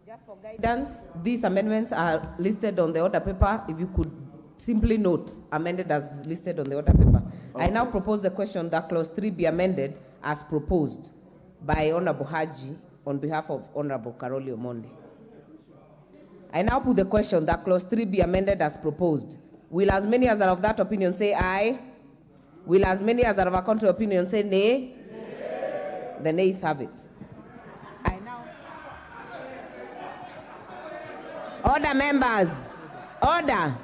Just for guidance, these amendments are listed on the order paper. If you could simply note, amended as listed on the order paper. Okay. I now propose the question that Clause 3 be amended as proposed by Honorable Haji on behalf of Honorable Karoli Omondi. I now put the question that Clause 3 be amended as proposed. Will as many as are of that opinion say aye? Will as many as are of a contrary opinion say nay? Nay. The nays have it. Order, members. Order.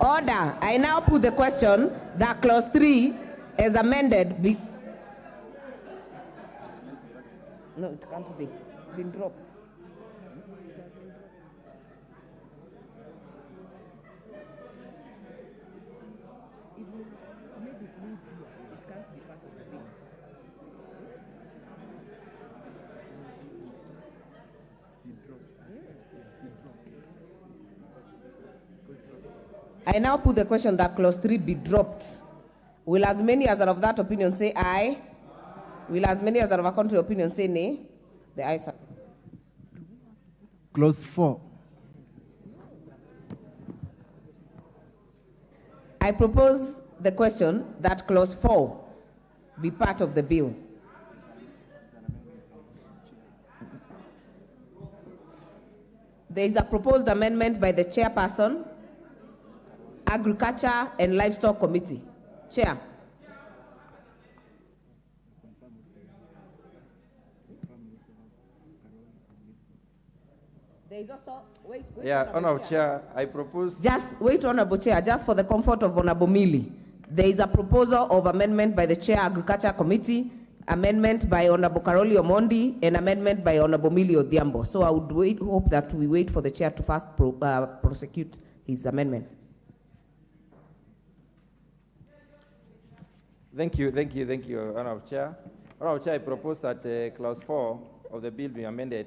Order. I now put the question that Clause 3 is amended. No, it can't be. It's been dropped. I now put the question that Clause 3 be dropped. Will as many as are of that opinion say aye? Will as many as are of a contrary opinion say nay? The ayes have. Clause 4. I propose the question that Clause 4 be part of the bill. There is a proposed amendment by the chairperson, Agriculture and Livestock Committee. Chair. There is also, wait, Honorable Chair, I propose... Just wait, Honorable Chair, just for the comfort of Honorable Millie. There is a proposal of amendment by the Chair Agriculture Committee, amendment by Honorable Karoli Omondi, and amendment by Honorable Millie Odhiambo. So I would hope that we wait for the Chair to first prosecute his amendment. Thank you, Honorable Chair. Honorable Chair, I propose that Clause 4 of the bill be amended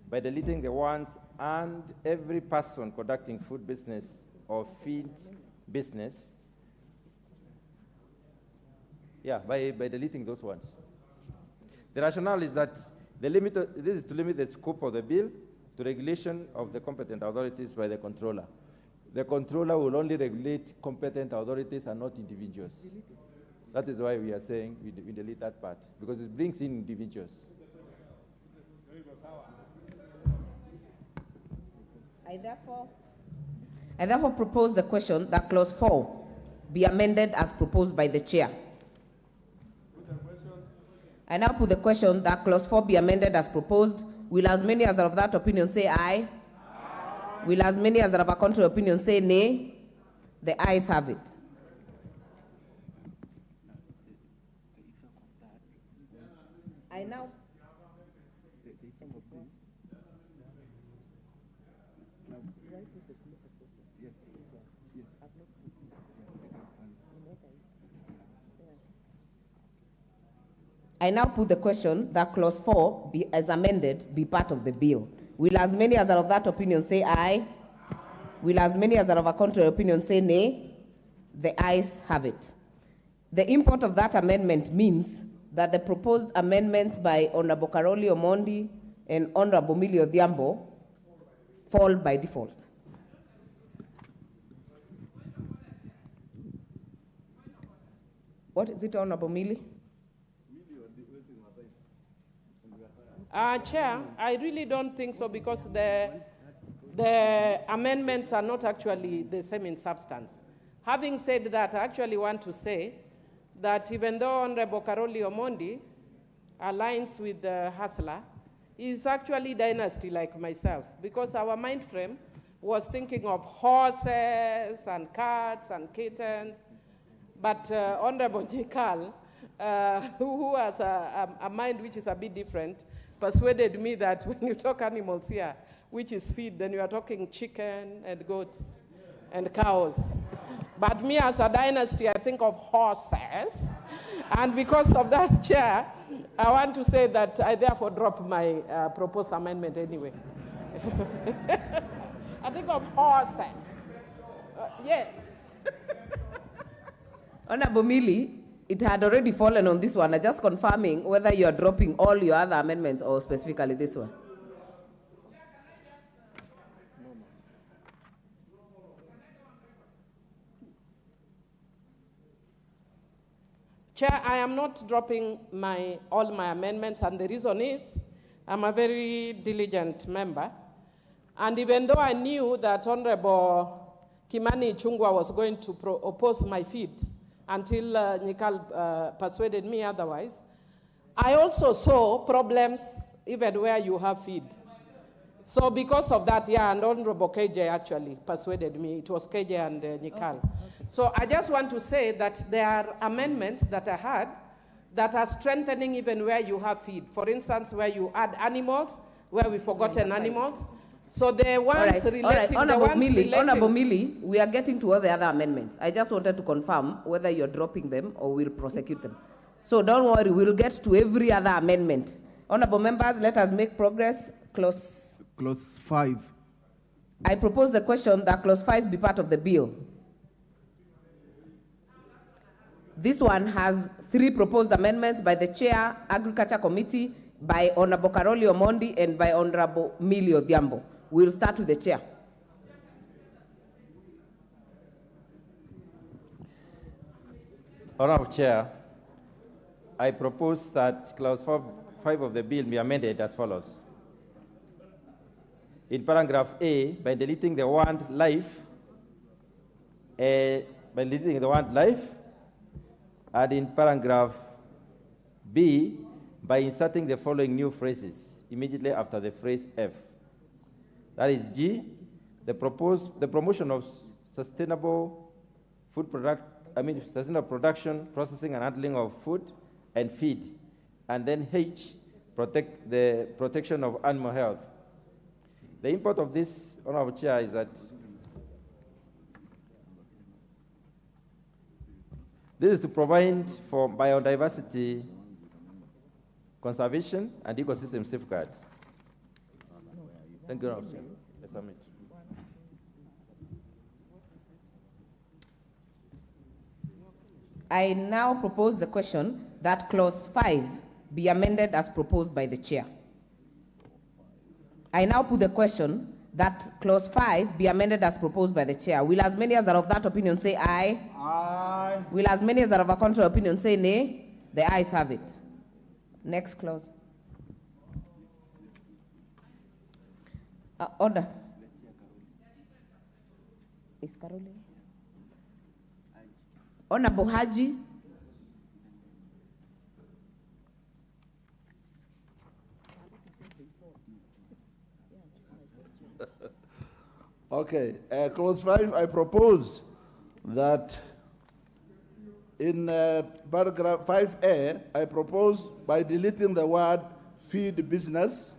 by deleting the ones and every person conducting food business or feed business. Yeah, by deleting those ones. The rationale is that this is to limit the scope of the bill to regulation of the competent authorities by the controller. The controller will only regulate competent authorities and not individuals. That is why we are saying we delete that part, because it brings in individuals. I therefore propose the question that Clause 4 be amended as proposed by the Chair. I now put the question that Clause 4 be amended as proposed. Will as many as are of that opinion say aye? Aye. Will as many as are of a contrary opinion say nay? The ayes have it. I now put the question that clause 4 be, as amended, be part of the bill. Will as many as are of that opinion say aye? Will as many as are of a contrary opinion say nay? The ayes have it. The import of that amendment means that the proposed amendments by Honorable Karoli Omondi and Honorable Millie Odhiambo fall by default. What is it, Honorable Millie? Chair, I really don't think so because the amendments are not actually the same in substance. Having said that, I actually want to say that even though Honorable Karoli Omondi aligns with the Hustler, he's actually dynasty like myself because our mind frame was thinking of horses and cats and kittens, but Honorable Nyikal, who has a mind which is a bit different, persuaded me that when you talk animals here, which is feed, then you are talking chicken and goats and cows. But me as a dynasty, I think of horses. And because of that, Chair, I want to say that I therefore drop my proposed amendment anyway. I think of horses. Yes. Honorable Millie, it had already fallen on this one. I'm just confirming whether you are dropping all your other amendments or specifically this one. Chair, I am not dropping all my amendments, and the reason is I'm a very diligent member. And even though I knew that Honorable Kimani Ichung'wah was going to oppose my feed until Nyikal persuaded me otherwise, I also saw problems even where you have feed. So because of that, yeah, and Honorable KJ actually persuaded me. It was KJ and Nyikal. Okay. So I just want to say that there are amendments that I had that are strengthening even where you have feed. For instance, where you add animals, where we forgotten animals. So the ones relating... Honorable Millie, we are getting to all the other amendments. I just wanted to confirm whether you're dropping them or we'll prosecute them. So don't worry, we'll get to every other amendment. Honorable members, let us make progress. Clause 5. I propose the question that clause 5 be part of the bill. This one has 3 proposed amendments by the Chair, Agriculture Committee, by Honorable Karoli Omondi, and by Honorable Millie Odhiambo. We'll start with the Chair. Honorable Chair, I propose that clause 5 of the bill be amended as follows. In paragraph A, by deleting the word life, and in paragraph B, by inserting the following new phrases immediately after the phrase F. That is G, the promotion of sustainable sustainable production, processing, and handling of food and feed. And then H, the protection of animal health. The import of this, Honorable Chair, is that this is to provide for biodiversity conservation and ecosystem safeguards. Thank you, Honorable Chair. I submit. I now propose the question that clause 5 be amended as proposed by the Chair. I now put the question that clause 5 be amended as proposed by the Chair. Will as many as are of that opinion say aye? Aye. Will as many as are of a contrary opinion say nay? The ayes have it. Next clause. Order. Is Caroline? Honorable Haji. Okay, clause 5, I propose that in paragraph 5A, I propose by deleting the word feed business.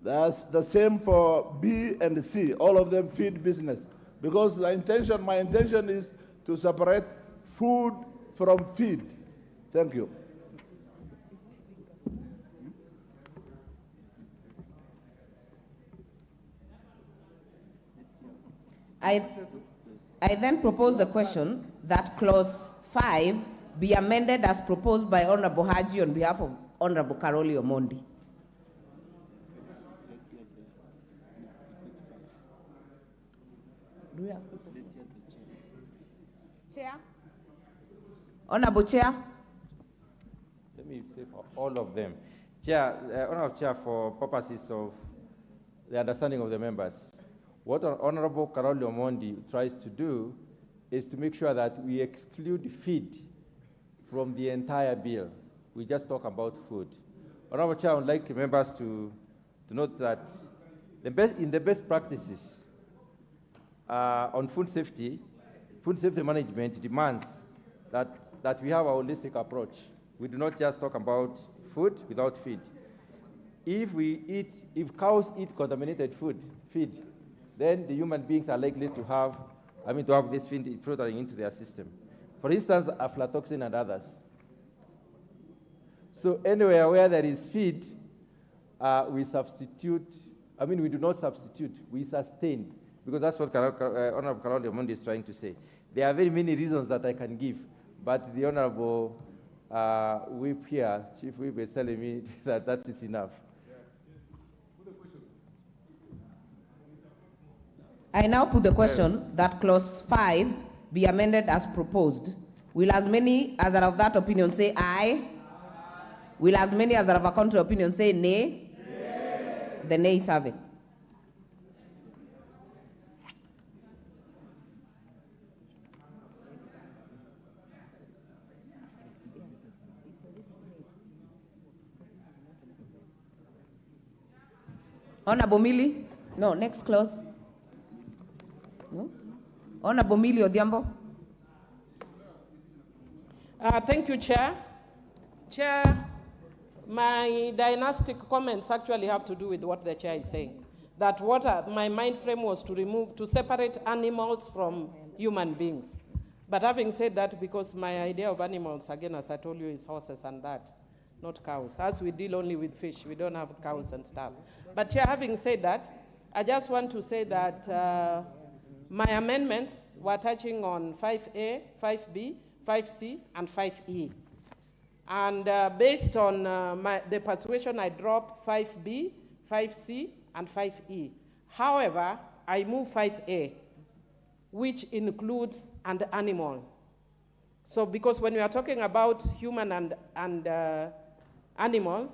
That's the same for B and C, all of them feed business. Because my intention is to separate food from feed. Thank you. I then propose the question that clause 5 be amended as proposed by Honorable Haji on behalf of Honorable Karoli Omondi. Do we have Chair? Honorable Chair? Let me say for all of them. Chair, Honorable Chair, for purposes of the understanding of the members, what Honorable Karoli Omondi tries to do is to make sure that we exclude feed from the entire bill. We just talk about food. Honorable Chair, I would like members to note that in the best practices on food safety management demands that we have a holistic approach. We do not just talk about food without feed. If cows eat contaminated feed, then the human beings are likely to have this feed filtering into their system. For instance, aflatoxin and others. So anywhere where there is feed, we substitute, we do not substitute, we sustain, because that's what Honorable Karoli Omondi is trying to say. There are very many reasons that I can give, but the Honorable Whip here, Chief Whip, is telling me that that is enough. I now put the question that clause 5 be amended as proposed. Will as many as are of that opinion say aye? Will as many as are of a contrary opinion say nay? The nays have it. Honorable Mili? No, next clause. No? Honorable Mili Odhiambo? Thank you, Chair. Chair, my dynastic comments actually have to do with what the Chair is saying. That my mind frame was to separate animals from human beings. But having said that, because my idea of animals, again, as I told you, is horses and that, not cows. As we deal only with fish, we don't have cows and stuff. But Chair, having said that, I just want to say that my amendments were touching on 5A, 5B, 5C, and 5E. And based on the persuasion, I dropped 5B, 5C, and 5E. However, I move 5A, which includes an animal. So because when we are talking about human and animal,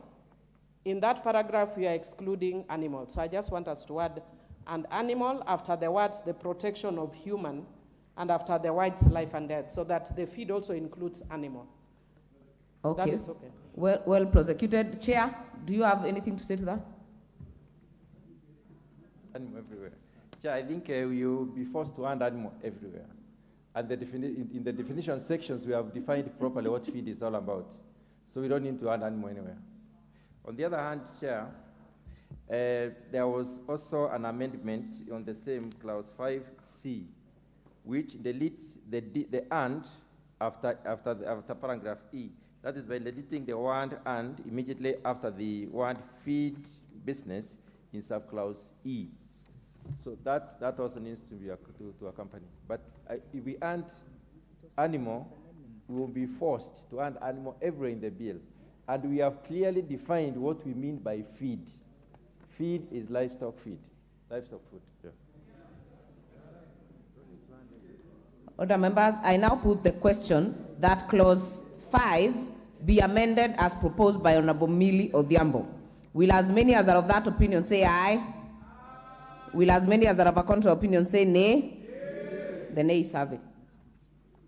in that paragraph, we are excluding animals. So I just want us to add an animal after the words, the protection of human, and after the words, life and death, so that the feed also includes animal. Okay. That is okay. Well prosecuted. Chair, do you have anything to say to that? Animal everywhere. Chair, I think we will be forced to add animal everywhere. And in the definition sections, we have defined properly what feed is all about. So we don't need to add animal anywhere. On the other hand, Chair, there was also an amendment on the same clause 5C, which deletes the and after paragraph E. That is by deleting the word and immediately after the word feed business in subclause E. So that also needs to be to accompany. But if we add animal, we will be forced to add animal everywhere in the bill. And we have clearly defined what we mean by feed. Feed is livestock feed, livestock food. Yeah. Other members, I now put the question that clause 5 be amended as proposed by Honorable Mili Odhiambo. Will as many as are of that opinion say aye? Will as many as are of a contrary opinion say nay? The nays have it.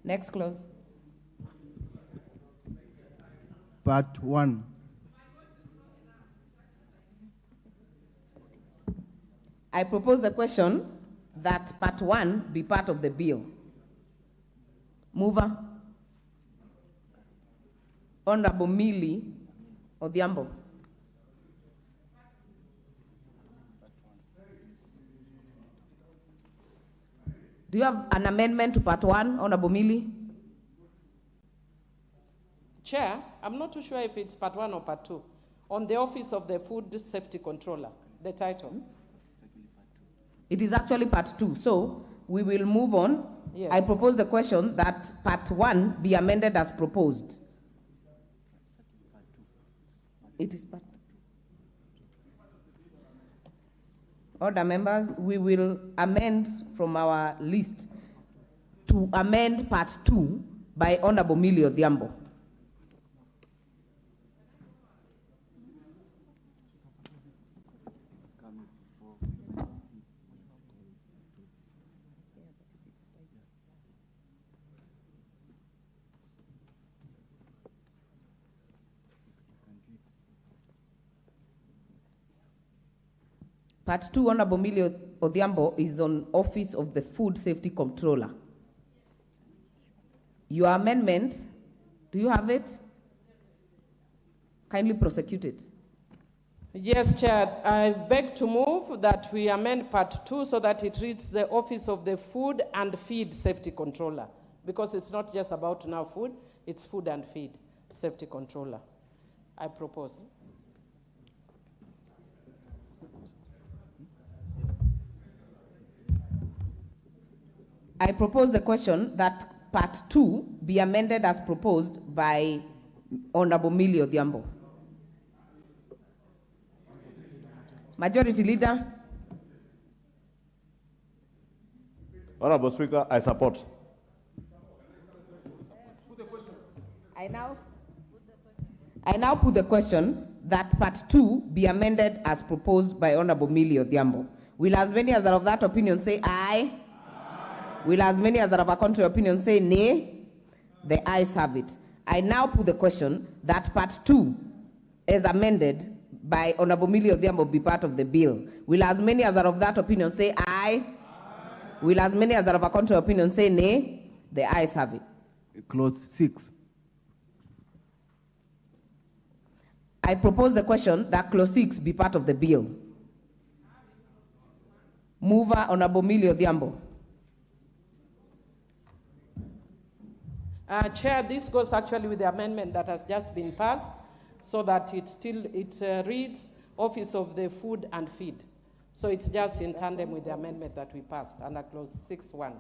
Next clause. Part 1. I propose the question that part 1 be part of the bill. Mover? Honorable Millie Odhiambo. Do you have an amendment to part 1, Honorable Millie? Chair, I'm not too sure if it's part 1 or part 2. On the Office of the Food Safety Controller, the title. It is actually part 2, so we will move on. Yes. I propose the question that part 1 be amended as proposed. It is part. Order members, we will amend from our list to amend part 2 by Honorable Millie Odhiambo. Part 2, Honorable Millie Odhiambo, is on Office of the Food Safety Controller. Your amendment, do you have it? Kindly prosecute it. Yes, Chair. I beg to move that we amend part 2 so that it reads the Office of the Food and Feed Safety Controller, because it's not just about now food, it's Food and Feed Safety Controller. I propose. I propose the question that part 2 be amended as proposed by Honorable Millie Odhiambo. Majority Leader. Honorable Speaker, I support. I now put the question that part 2 be amended as proposed by Honorable Millie Odhiambo. Will as many as are of that opinion say aye? Will as many as are of a contrary opinion say nay? The ayes have it. I now put the question that part 2 as amended by Honorable Millie Odhiambo be part of the bill. Will as many as are of that opinion say aye? Will as many as are of a contrary opinion say nay? The ayes have it. Clause 6. I propose the question that clause 6 be part of the bill. Mover, Honorable Millie Odhiambo. Chair, this goes actually with the amendment that has just been passed, so that it reads Office of the Food and Feed. So it's just in tandem with the amendment that we passed under clause 6.1.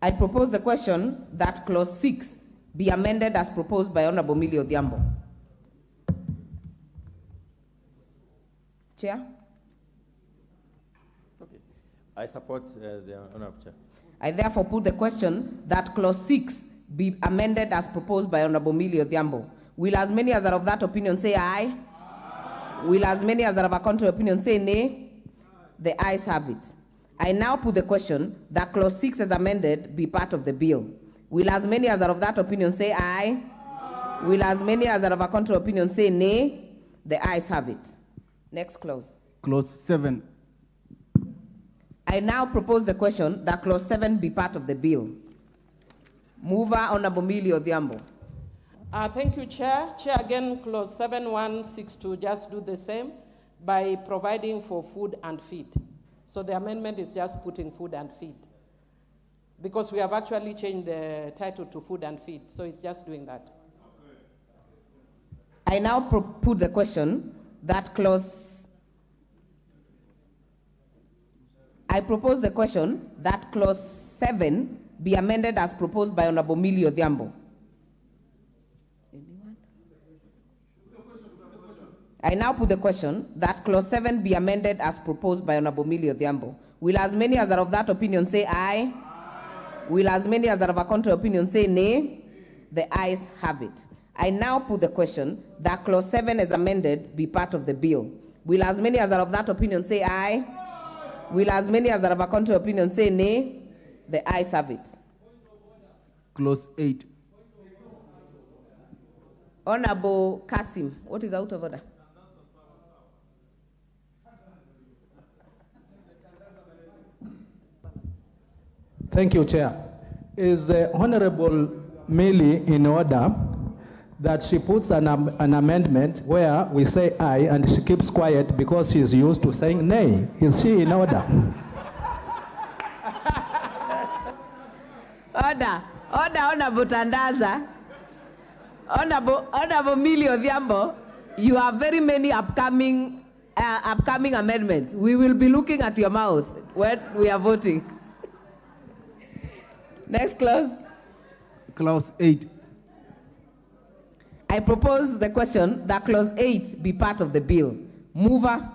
I propose the question that clause 6 be amended as proposed by Honorable Millie Odhiambo. Chair? Okay. I support the Honorable Chair. I therefore put the question that clause 6 be amended as proposed by Honorable Millie Odhiambo. Will as many as are of that opinion say aye? Aye. Will as many as are of a contrary opinion say nay? The ayes have it. I now put the question that clause 6 as amended be part of the bill. Will as many as are of that opinion say aye? Aye. Will as many as are of a contrary opinion say nay? The ayes have it. Next clause. Clause 7. I now propose the question that clause 7 be part of the bill. Mover, Honorable Millie Odhiambo. Thank you, Chair. Chair, again, clause 7162, just do the same by providing for food and feed. So the amendment is just putting food and feed, because we have actually changed the title to food and feed, so it's just doing that. I now put the question that I propose the question that clause 7 be amended as proposed by Honorable Millie Odhiambo. I now put the question that clause 7 be amended as proposed by Honorable Millie Odhiambo. Will as many as are of that opinion say aye? Aye. Will as many as are of a contrary opinion say nay? The ayes have it. I now put the question that clause 7 as amended be part of the bill. Will as many as are of that opinion say aye? Aye. Will as many as are of a contrary opinion say nay? The ayes have it. Clause 8. Honorable Kasim, what is out of order? Thank you, Chair. Is Honorable Millie in order that she puts an amendment where we say aye and she keeps quiet because she's used to saying nay. Is she in order? Order, Honorable Tandaza. Honorable Millie Odhiambo, you have very many upcoming amendments. We will be looking at your mouth when we are voting. Next clause. Clause 8. I propose the question that clause 8 be part of the bill. Mover.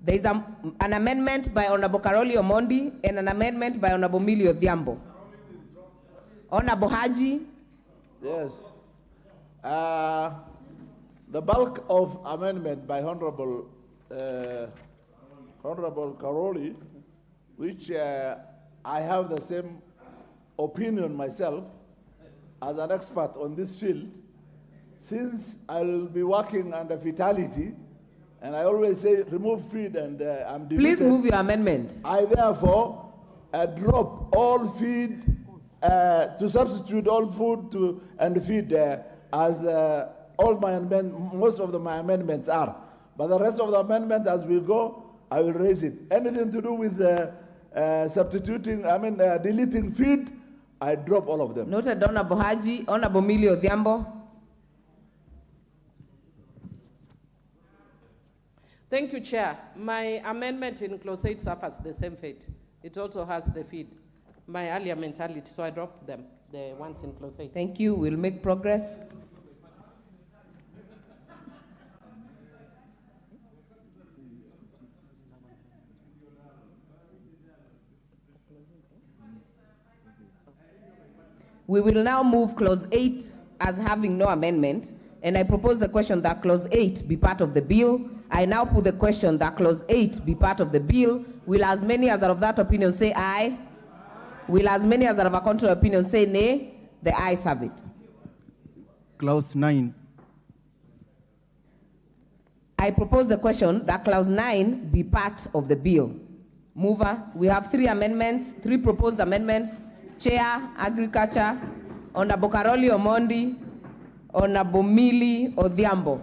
There is an amendment by Honorable Karoli Omondi and an amendment by Honorable Millie Odhiambo. Honorable Haji. Yes. The bulk of amendment by Honorable Karoli, which I have the same opinion myself as an expert on this field, since I'll be working under fatality, and I always say remove feed and I'm deleted. Please move your amendment. I therefore drop all feed to substitute all food and feed as most of my amendments are. But the rest of the amendment, as we go, I will raise it. Anything to do with deleting feed, I drop all of them. Noted, Honorable Haji. Honorable Millie Odhiambo. Thank you, Chair. My amendment in clause 8 suffers the same fate. It also has the feed. My earlier mentality, so I dropped them, the ones in clause 8. Thank you. We'll make progress. We will now move clause 8 as having no amendment, and I propose the question that clause 8 be part of the bill. I now put the question that clause 8 be part of the bill. Will as many as are of that opinion say aye? Will as many as are of a contrary opinion say nay? The ayes have it. Clause 9. I propose the question that clause 9 be part of the bill. Mover, we have three proposed amendments. Chair, Agriculture, Honorable Karoli Omondi, Honorable Millie Odhiambo.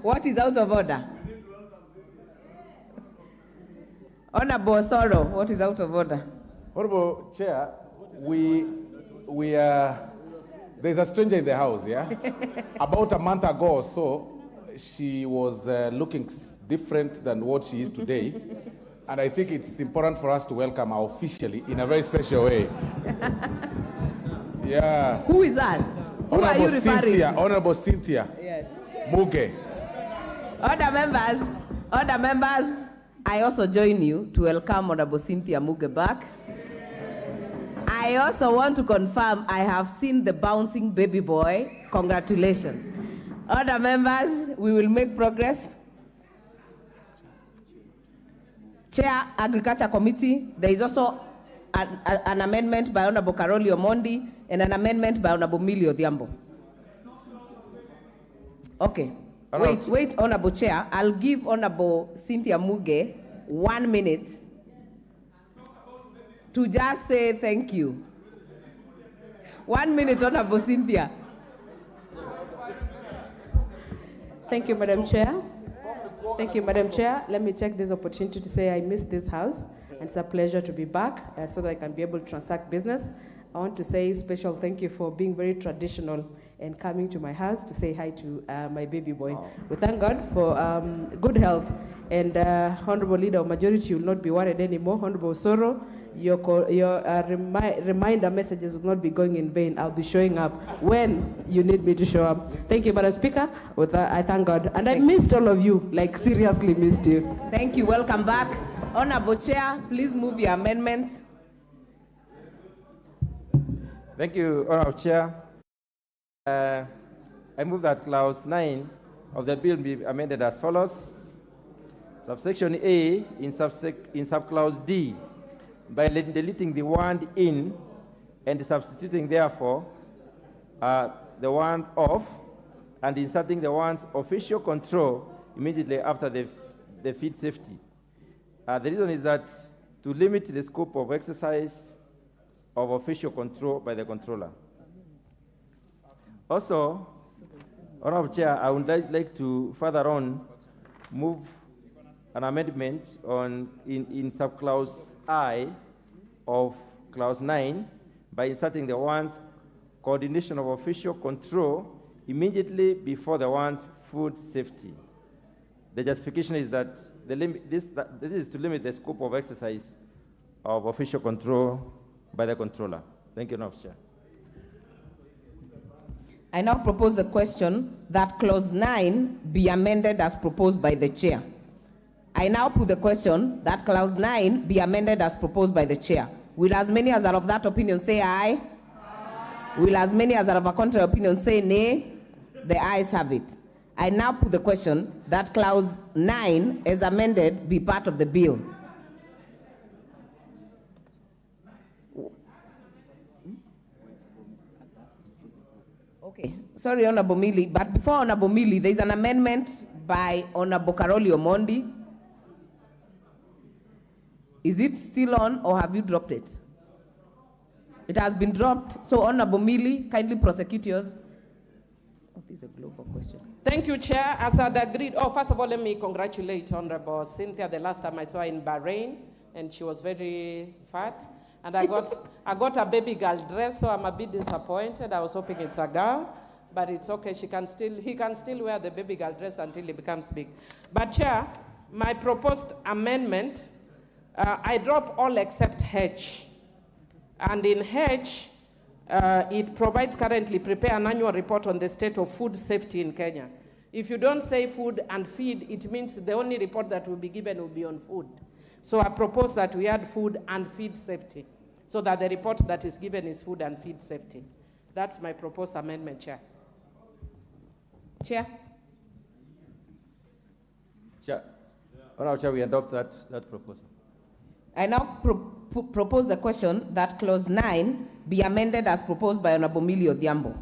What is out of order? Honorable Osoro, what is out of order? Honorable Chair, there's a stranger in the house, yeah? About a month ago or so, she was looking different than what she is today. And I think it's important for us to welcome her officially in a very special way. Yeah. Who is that? Who are you referring to? Honorable Cynthia. Yes. Muge. Other members, I also join you to welcome Honorable Cynthia Muge back. I also want to confirm I have seen the bouncing baby boy. Congratulations. Other members, we will make progress. Chair, Agriculture Committee, there is also an amendment by Honorable Karoli Omondi and an amendment by Honorable Millie Odhiambo. Okay. Wait, Honorable Chair. I'll give Honorable Cynthia Muge 1 minute to just say thank you. 1 minute, Honorable Cynthia. Thank you, Madam Chair. Thank you, Madam Chair. Let me take this opportunity to say I miss this house, and it's a pleasure to be back so that I can be able to transact business. I want to say special thank you for being very traditional and coming to my house to say hi to my baby boy. We thank God for good health, and Honorable Leader of Majority will not be worried anymore. Honorable Soro, your reminder messages will not be going in vain. I'll be showing up when you need me to show up. Thank you, Madam Speaker. With that, I thank God. And I missed all of you, like seriously missed you. Thank you. Welcome back. Honorable Chair, please move your amendments. Thank you, Honorable Chair. I move that clause 9 of the bill be amended as follows. Subsection A in subclause D, by deleting the word in and substituting therefore the word of and inserting the words official control immediately after the feed safety. The reason is that to limit the scope of exercise of official control by the controller. Also, Honorable Chair, I would like to further on move an amendment in subclause I of clause 9 by inserting the words coordination of official control immediately before the words food safety. The justification is that this is to limit the scope of exercise of official control by the controller. Thank you, Honorable Chair. I now propose the question that clause 9 be amended as proposed by the chair. I now put the question that clause 9 be amended as proposed by the chair. Will as many as are of that opinion say aye? Aye. Will as many as are of a contrary opinion say nay? The ayes have it. I now put the question that clause 9 as amended be part of the bill. Okay, sorry, Honorable Mili, but before Honorable Mili, there is an amendment by Honorable Karoli Omondi. Is it still on or have you dropped it? It has been dropped, so Honorable Mili, kindly prosecute yours. Oh, this is a global question. Thank you, Chair. As I'd agreed, first of all, let me congratulate Honorable Cynthia. The last time I saw her in Bahrain, and she was very fat. And I got a baby girl dress, so I'm a bit disappointed. I was hoping it's a girl, but it's okay. He can still wear the baby girl dress until he becomes big. But Chair, my proposed amendment, I drop all except H. And in H, it provides currently prepare an annual report on the state of food safety in Kenya. If you don't say food and feed, it means the only report that will be given will be on food. So I propose that we add food and feed safety, so that the report that is given is food and feed safety. That's my proposed amendment, Chair. Chair. Chair. Honorable Chair, we adopt that proposal. I now propose the question that clause 9 be amended as proposed by Honorable Mili Odhiambo.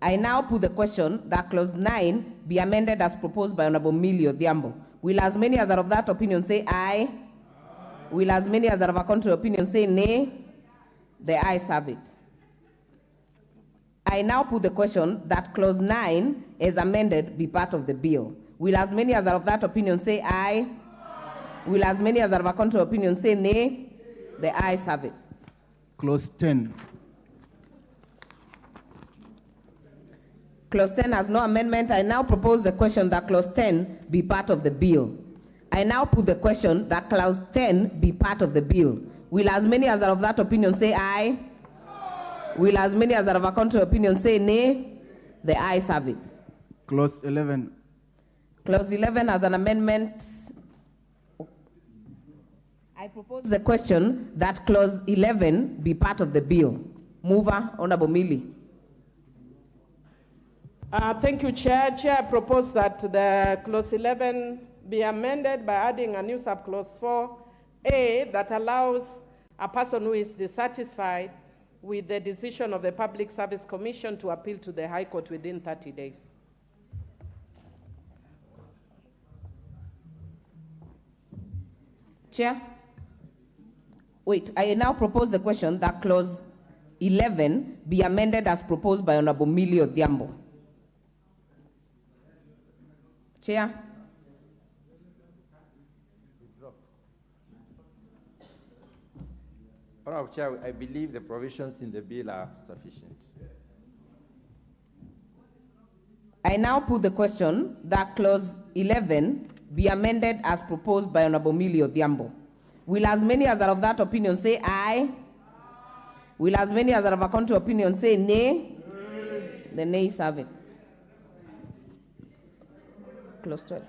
I now put the question that clause 9 be amended as proposed by Honorable Mili Odhiambo. Will as many as are of that opinion say aye? Aye. Will as many as are of a contrary opinion say nay? The ayes have it. I now put the question that clause 9 as amended be part of the bill. Will as many as are of that opinion say aye? Aye. Will as many as are of a contrary opinion say nay? The ayes have it. Clause 10. Clause 10 has no amendment. I now propose the question that clause 10 be part of the bill. I now put the question that clause 10 be part of the bill. Will as many as are of that opinion say aye? Aye. Will as many as are of a contrary opinion say nay? The ayes have it. Clause 11. Clause 11 has an amendment. I propose the question that clause 11 be part of the bill. Mover, Honorable Mili. Thank you, Chair. Chair, I propose that the clause 11 be amended by adding a new subclause 4A that allows a person who is dissatisfied with the decision of the Public Service Commission to appeal to the High Court within 30 days. Chair? Wait, I now propose the question that clause 11 be amended as proposed by Honorable Mili Odhiambo. Chair? Honorable Chair, I believe the provisions in the bill are sufficient. I now put the question that clause 11 be amended as proposed by Honorable Mili Odhiambo. Will as many as are of that opinion say aye? Aye. Will as many as are of a contrary opinion say nay? Aye. The nays have it. Clause 12.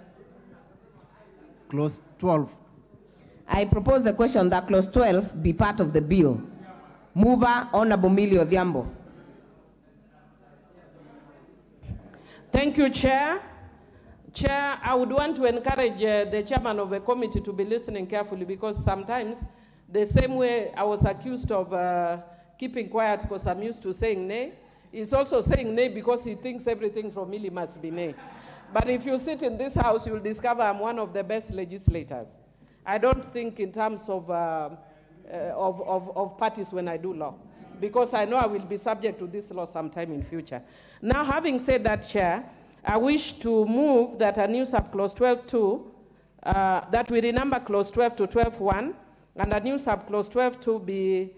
Clause 12. I propose the question that clause 12 be part of the bill. Mover, Honorable Mili Odhiambo. Thank you, Chair. Chair, I would want to encourage the chairman of the committee to be listening carefully, because sometimes the same way I was accused of keeping quiet because I'm used to saying nay, he's also saying nay because he thinks everything from Mili must be nay. But if you sit in this house, you'll discover I'm one of the best legislators. I don't think in terms of parties when I do law. because I know I will be subject to this law sometime in future. Now, having said that, Chair, I wish to move that a new subclause 12.2, that we renumber clause 12 to 12.1, and a new subclause 12.2 be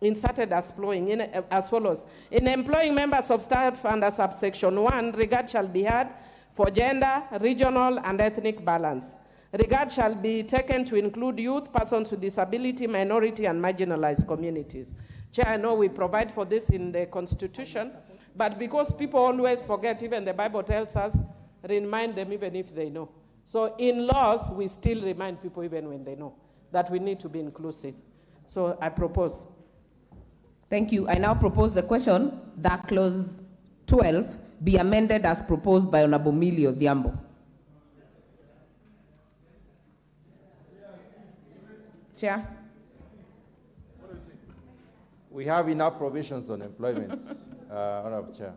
inserted as follows. In employing members of staff under subsection 1, regard shall be had for gender, regional, and ethnic balance. Regard shall be taken to include youth, persons with disability, minority, and marginalized communities. Chair, I know we provide for this in the Constitution, but because people always forget, even the Bible tells us, remind them even if they know. So in laws, we still remind people even when they know that we need to be inclusive. So I propose. Thank you. I now propose the question that clause 12 be amended as proposed by Honorable Millie Odhiambo. Chair. We have enough provisions on employment, Honorable Chair.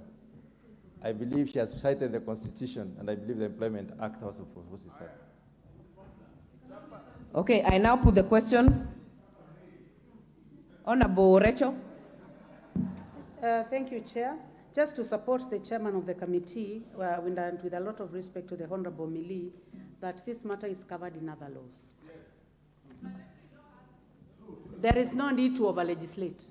I believe she has cited the Constitution, and I believe the Employment Act also proposes that. Okay, I now put the question. Honorable Rachel. Thank you, Chair. Just to support the chairman of the committee, and with a lot of respect to the Honorable Millie, that this matter is covered in other laws. There is no need to over-legislate.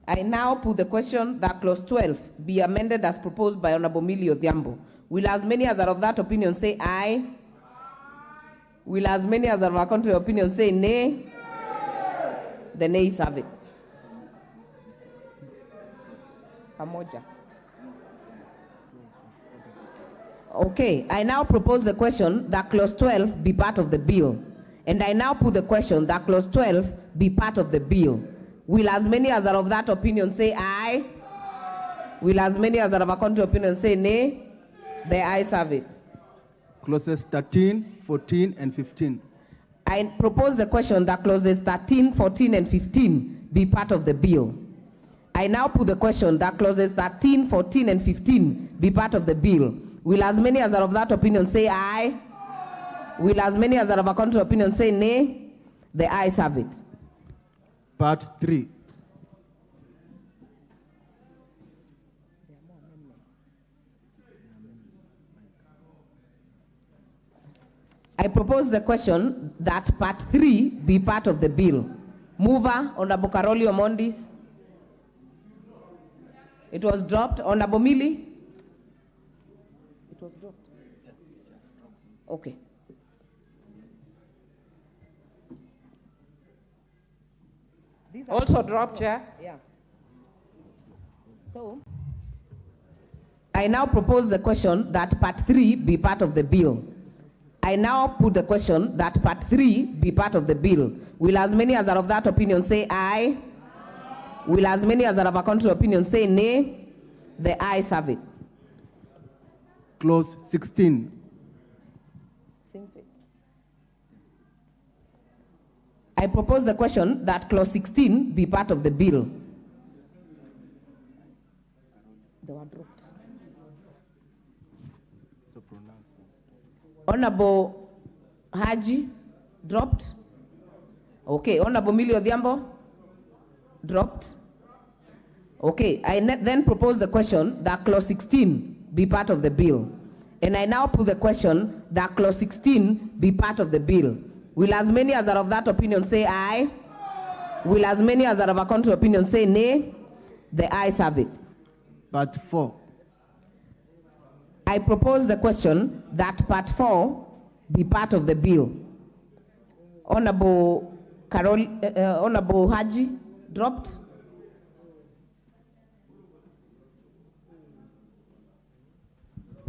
I now put the question that clause 12 be amended as proposed by Honorable Millie Odhiambo. Will as many as are of that opinion say aye? Will as many as are of our contrary opinion say nay? The nays have it. Pamoja. Okay, I now propose the question that clause 12 be part of the bill. And I now put the question that clause 12 be part of the bill. Will as many as are of that opinion say aye? Will as many as are of a contrary opinion say nay? The ayes have it. Clauses 13, 14, and 15. I propose the question that clauses 13, 14, and 15 be part of the bill. I now put the question that clauses 13, 14, and 15 be part of the bill. Will as many as are of that opinion say aye? Will as many as are of a contrary opinion say nay? The ayes have it. Part 3. I propose the question that part 3 be part of the bill. Mover, Honorable Karoli Omondis. It was dropped. Honorable Millie? It was dropped. Okay. Also dropped, Chair. Yeah. So, I now propose the question that part 3 be part of the bill. I now put the question that part 3 be part of the bill. Will as many as are of that opinion say aye? Will as many as are of a contrary opinion say nay? The ayes have it. Clause 16. I propose the question that clause 16 be part of the bill. They were dropped. So pronounced. Honorable Haji, dropped. Okay, Honorable Millie Odhiambo, dropped. Okay, I then propose the question that clause 16 be part of the bill. And I now put the question that clause 16 be part of the bill. Will as many as are of that opinion say aye? Will as many as are of a contrary opinion say nay? The ayes have it. Part 4. I propose the question that part 4 be part of the bill. Honorable Honorable Haji, dropped.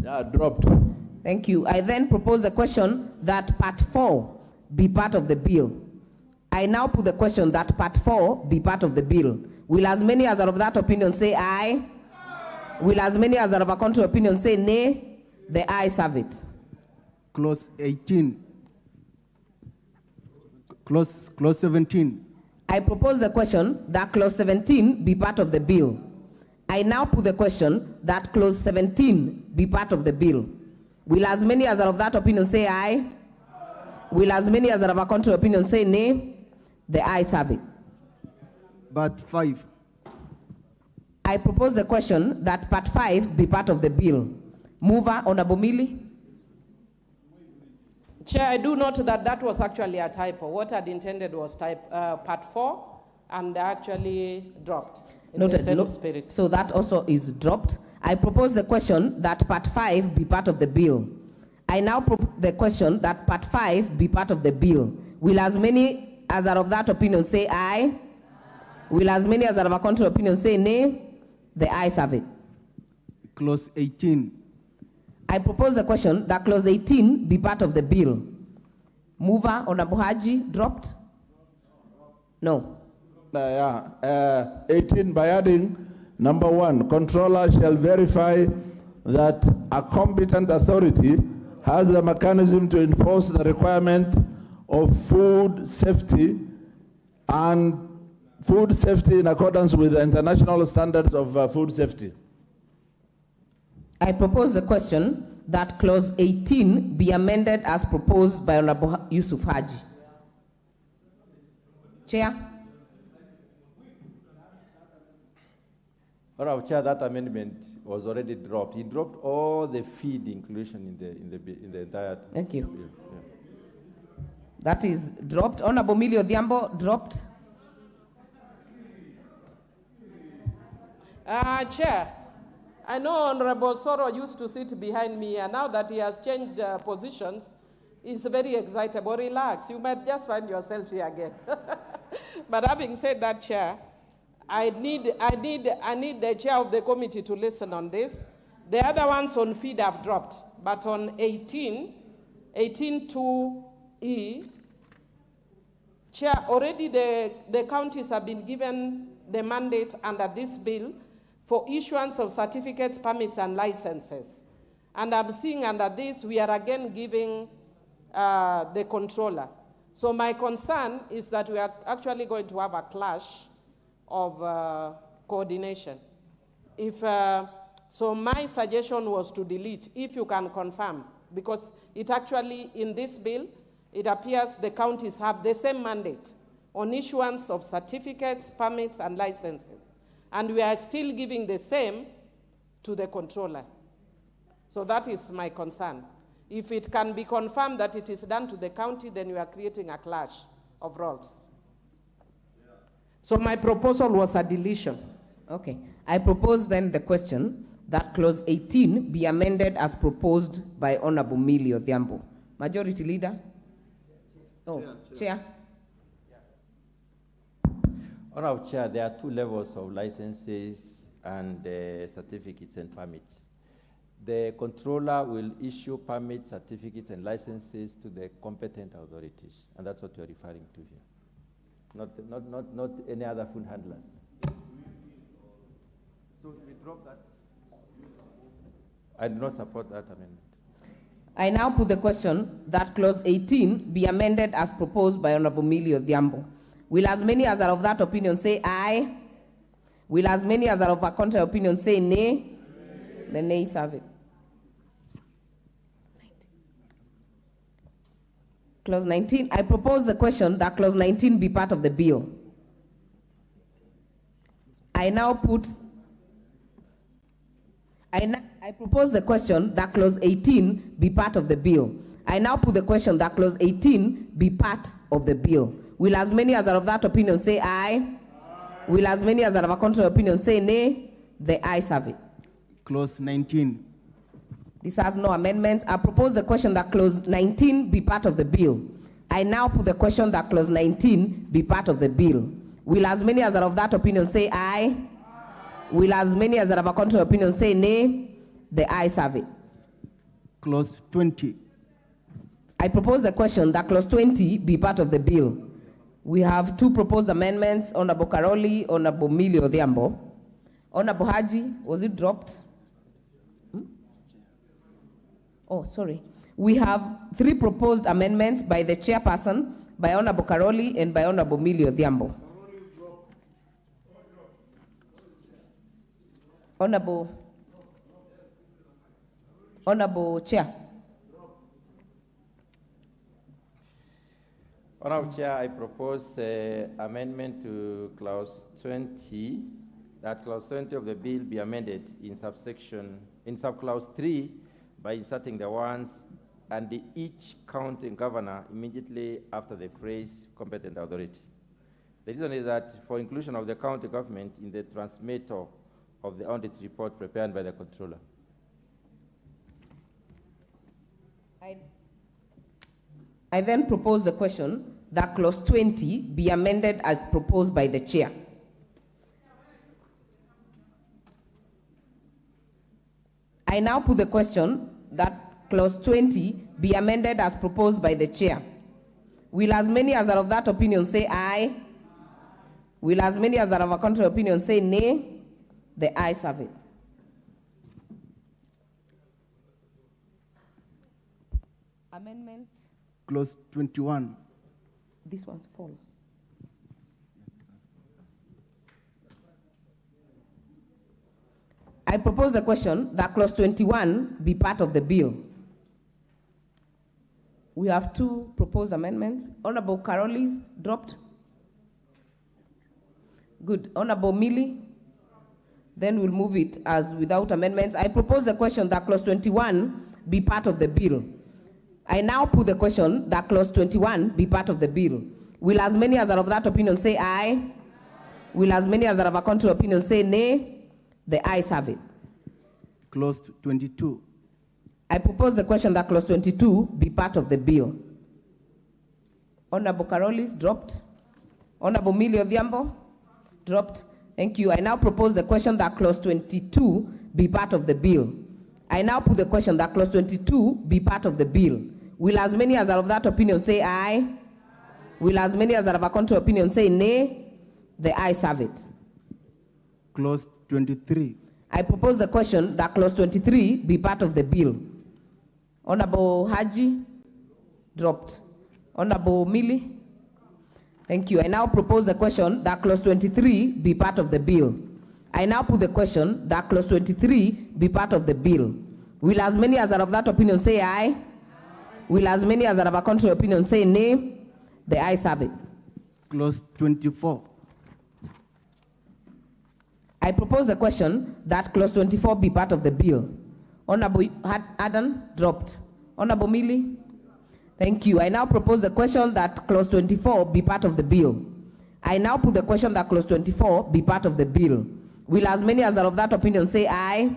Yeah, dropped. Thank you. I then propose the question that part 4 be part of the bill. I now put the question that part 4 be part of the bill. Will as many as are of that opinion say aye? Will as many as are of a contrary opinion say nay? The ayes have it. Clause 18. Clause 17. I propose the question that clause 17 be part of the bill. I now put the question that clause 17 be part of the bill. Will as many as are of that opinion say aye? Will as many as are of a contrary opinion say nay? The ayes have it. But 5. I propose the question that part 5 be part of the bill. Mover, Honorable Mili. Chair, I do note that that was actually a typo. What I'd intended was part 4, and actually dropped in the same spirit. So that also is dropped. I propose the question that part 5 be part of the bill. I now propose the question that part 5 be part of the bill. Will as many as are of that opinion say aye? Will as many as are of a contrary opinion say nay? The ayes have it. Clause 18. I propose the question that clause 18 be part of the bill. Mover, Honorable Haji, dropped? No. 18 by adding number 1, controller shall verify that a competent authority has the mechanism to enforce the requirement of food safety and food safety in accordance with the international standards of food safety. I propose the question that clause 18 be amended as proposed by Honorable Yusuf Haji. Chair. Honorable Chair, that amendment was already dropped. He dropped all the feed inclusion in the entire. Thank you. Bill. Yeah. That is dropped. Honorable Millie Odhiambo, dropped. Chair, I know Honorable Soro used to sit behind me, and now that he has changed positions, he's very excitable. Relax, you might just find yourself here again. But having said that, Chair, I need the chair of the committee to listen on this. The other ones on feed have dropped, but on 18.2E, Chair, already the counties have been given the mandate under this bill for issuance of certificates, permits, and licenses. And I'm seeing under this, we are again giving the controller. So my concern is that we are actually going to have a clash of coordination. So my suggestion was to delete, if you can confirm, because it actually, in this bill, it appears the counties have the same mandate on issuance of certificates, permits, and licenses. And we are still giving the same to the controller. So that is my concern. If it can be confirmed that it is done to the county, then we are creating a clash of roles. So my proposal was a deletion. Okay. I propose then the question that clause 18 be amended as proposed by Honorable Millie Odhiambo. Majority Leader? Oh, Chair. Honorable Chair, there are 2 levels of licenses and certificates and permits. The controller will issue permits, certificates, and licenses to the competent authorities, and that's what you're referring to here. Not any other food handlers. So we drop that. I do not support that amendment. I now put the question that clause 18 be amended as proposed by Honorable Millie Odhiambo. Will as many as are of that opinion say aye? Will as many as are of a contrary opinion say nay? The nays have it. Clause 19. I propose the question that clause 19 be part of the bill. I propose the question that clause 18 be part of the bill. I now put the question that clause 18 be part of the bill. Will as many as are of that opinion say aye? Will as many as are of a contrary opinion say nay? The ayes have it. Clause 19. This has no amendments. I propose the question that clause 19 be part of the bill. I now put the question that clause 19 be part of the bill. Will as many as are of that opinion say aye? Will as many as are of a contrary opinion say nay? The ayes have it. Clause 20. I propose the question that clause 20 be part of the bill. We have 2 proposed amendments, Honorable Karoli, Honorable Millie Odhiambo. Honorable Haji, was it dropped? Oh, sorry. We have 3 proposed amendments by the chairperson, by Honorable Karoli, and by Honorable Millie Odhiambo. Honorable Chair. Honorable Chair, I propose amendment to clause 20, that clause 20 of the bill be amended in subclause 3 by inserting the words "and each county governor" immediately after the phrase "competent authority." The reason is that for inclusion of the county government in the transmittal of the audit report prepared by the controller. I then propose the question that clause 20 be amended as proposed by the chair. I now put the question that clause 20 be amended as proposed by the chair. Will as many as are of that opinion say aye? Will as many as are of a contrary opinion say nay? The ayes have it. Amendment. Clause 21. This one's full. I propose the question that clause 21 be part of the bill. We have two proposed amendments. Honorable Carolis dropped. Good. Honorable Millie. Then we'll move it as without amendments. I propose the question that clause 21 be part of the bill. I now put the question that clause 21 be part of the bill. Will as many as are of that opinion say aye? Will as many as are of a contrary opinion say nay? The ayes have it. Clause 22. I propose the question that clause 22 be part of the bill. Honorable Carolis dropped. Honorable Millie Odhiambo dropped. Thank you. I now propose the question that clause 22 be part of the bill. I now put the question that clause 22 be part of the bill. Will as many as are of that opinion say aye? Will as many as are of a contrary opinion say nay? The ayes have it. Clause 23. I propose the question that clause 23 be part of the bill. Honorable Haji dropped. Honorable Millie. Thank you. I now propose the question that clause 23 be part of the bill. I now put the question that clause 23 be part of the bill. Will as many as are of that opinion say aye? Will as many as are of a contrary opinion say nay? The ayes have it. Clause 24. I propose the question that clause 24 be part of the bill. Honorable Adam dropped. Honorable Millie. Thank you. I now propose the question that clause 24 be part of the bill. I now put the question that clause 24 be part of the bill. Will as many as are of that opinion say aye?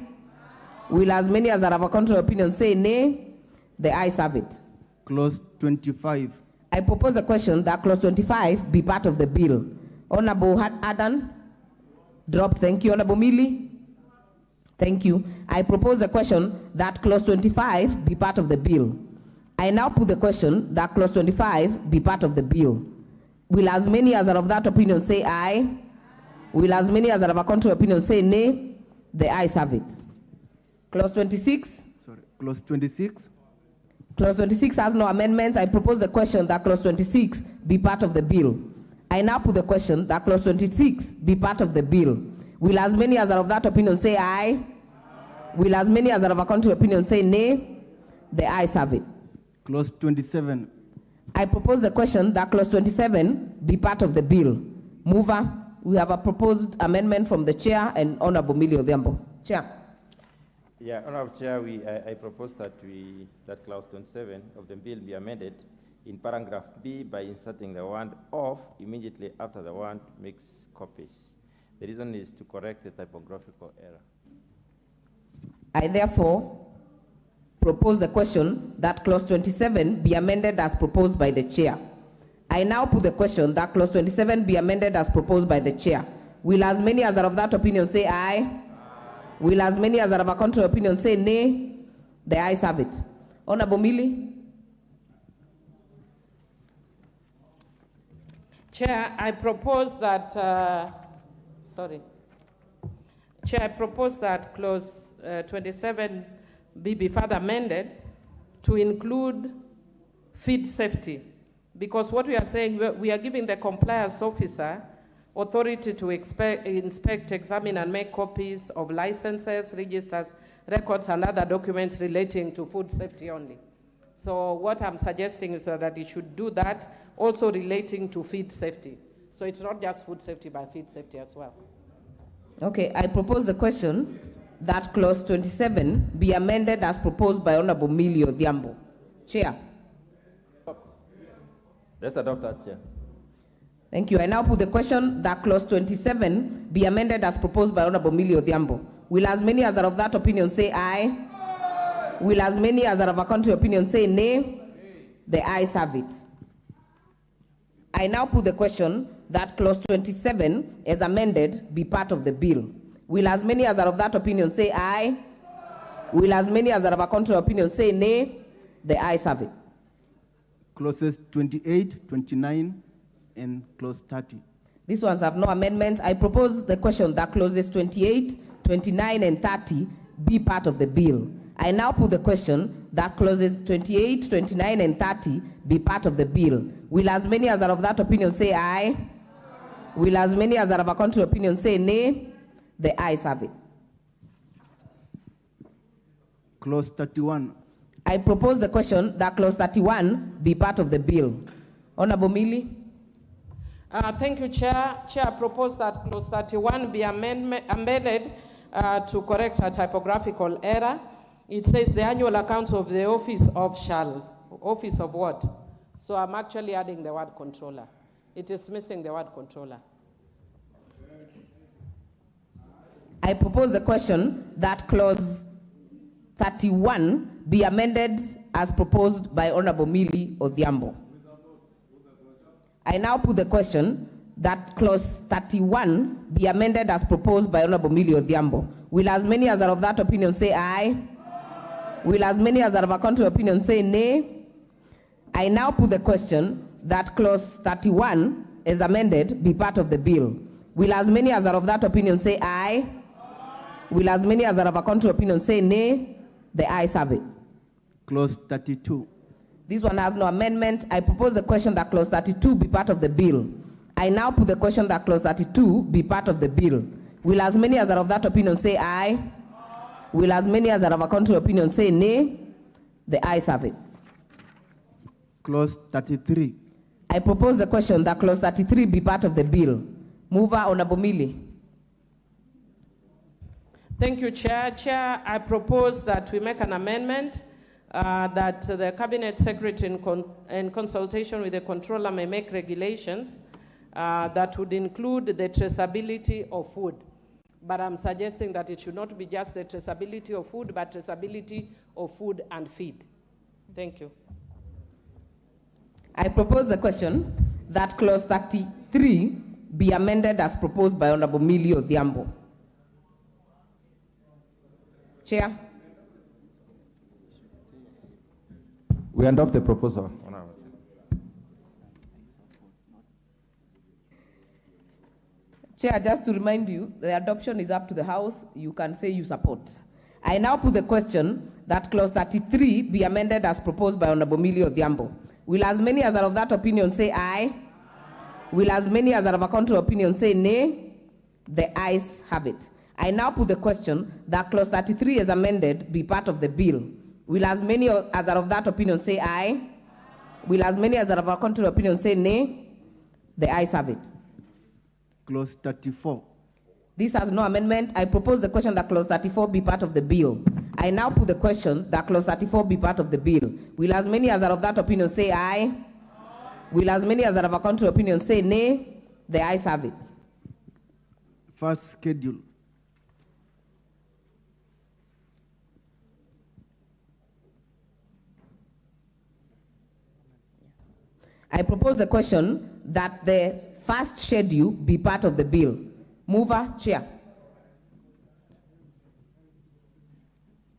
Will as many as are of a contrary opinion say nay? The ayes have it. Clause 25. I propose the question that clause 25 be part of the bill. Honorable Adam dropped. Thank you. Honorable Millie. Thank you. I propose the question that clause 25 be part of the bill. I now put the question that clause 25 be part of the bill. Will as many as are of that opinion say aye? Will as many as are of a contrary opinion say nay? The ayes have it. Clause 26. Sorry. Clause 26. Clause 26 has no amendments. I propose the question that clause 26 be part of the bill. I now put the question that clause 26 be part of the bill. Will as many as are of that opinion say aye? Will as many as are of a contrary opinion say nay? The ayes have it. Clause 27. I propose the question that clause 27 be part of the bill. Mover, we have a proposed amendment from the chair and Honorable Millie Odhiambo. Chair. Yeah, Honorable Chair, I propose that that clause 27 of the bill be amended in paragraph B by inserting the word "of" immediately after the word "makes copies." The reason is to correct the typographical error. I therefore propose the question that clause 27 be amended as proposed by the chair. I now put the question that clause 27 be amended as proposed by the chair. Will as many as are of that opinion say aye? Will as many as are of a contrary opinion say nay? The ayes have it. Honorable Millie. Chair, I propose that, Chair, I propose that clause 27 be further amended to include feed safety. Because what we are saying, we are giving the compliance officer authority to inspect, examine, and make copies of licenses, registers, records, and other documents relating to food safety only. So what I'm suggesting is that it should do that, also relating to feed safety. So it's not just food safety, but feed safety as well. Okay, I propose the question that clause 27 be amended as proposed by Honorable Millie Odhiambo. Chair. Let's adopt that, Chair. Thank you. I now put the question that clause 27 be amended as proposed by Honorable Millie Odhiambo. Will as many as are of that opinion say aye? Aye. Will as many as are of a contrary opinion say nay? Nay. The ayes have it. I now put the question that clause 27 as amended be part of the bill. Will as many as are of that opinion say aye? Aye. Will as many as are of a contrary opinion say nay? The ayes have it. Clauses 28, 29, and clause 30. These ones have no amendments. I propose the question that clauses 28, 29, and 30 be part of the bill. I now put the question that clauses 28, 29, and 30 be part of the bill. Will as many as are of that opinion say aye? Aye. Will as many as are of a contrary opinion say nay? The ayes have it. Clause 31. I propose the question that clause 31 be part of the bill. Honorable Millie. Thank you, Chair. Chair, I propose that clause 31 be amended to correct a typographical error. It says the annual accounts of the office of office of what? So I'm actually adding the word controller. It is missing the word controller. I propose the question that clause 31 be amended as proposed by Honorable Millie Odhiambo. I now put the question that clause 31 be amended as proposed by Honorable Millie Odhiambo. Will as many as are of that opinion say aye? Aye. Will as many as are of a contrary opinion say nay? I now put the question that clause 31 as amended be part of the bill. Will as many as are of that opinion say aye? Aye. Will as many as are of a contrary opinion say nay? The ayes have it. Clause 32. This one has no amendment. I propose the question that clause 32 be part of the bill. I now put the question that clause 32 be part of the bill. Will as many as are of that opinion say aye? Aye. Will as many as are of a contrary opinion say nay? The ayes have it. Clause 33. I propose the question that clause 33 be part of the bill. Mover, Honorable Millie. Thank you, Chair. Chair, I propose that we make an amendment that the Cabinet Secretary in consultation with the Controller may make regulations that would include the traceability of food. But I'm suggesting that it should not be just the traceability of food, but traceability of food and feed. Thank you. I propose the question that clause 33 be amended as proposed by Honorable Millie Odhiambo. Chair. We adopt the proposal. Chair, just to remind you, the adoption is up to the House. You can say you support. I now put the question that clause 33 be amended as proposed by Honorable Millie Odhiambo. Will as many as are of that opinion say aye? Aye. Will as many as are of a contrary opinion say nay? The ayes have it. I now put the question that clause 33 as amended be part of the bill. Will as many as are of that opinion say aye? Aye. Will as many as are of a contrary opinion say nay? The ayes have it. Clause 34. This has no amendment. I propose the question that clause 34 be part of the bill. I now put the question that clause 34 be part of the bill. Will as many as are of that opinion say aye? Aye. Will as many as are of a contrary opinion say nay? The ayes have it. First schedule. I propose the question that the first schedule be part of the bill. Mover, Chair.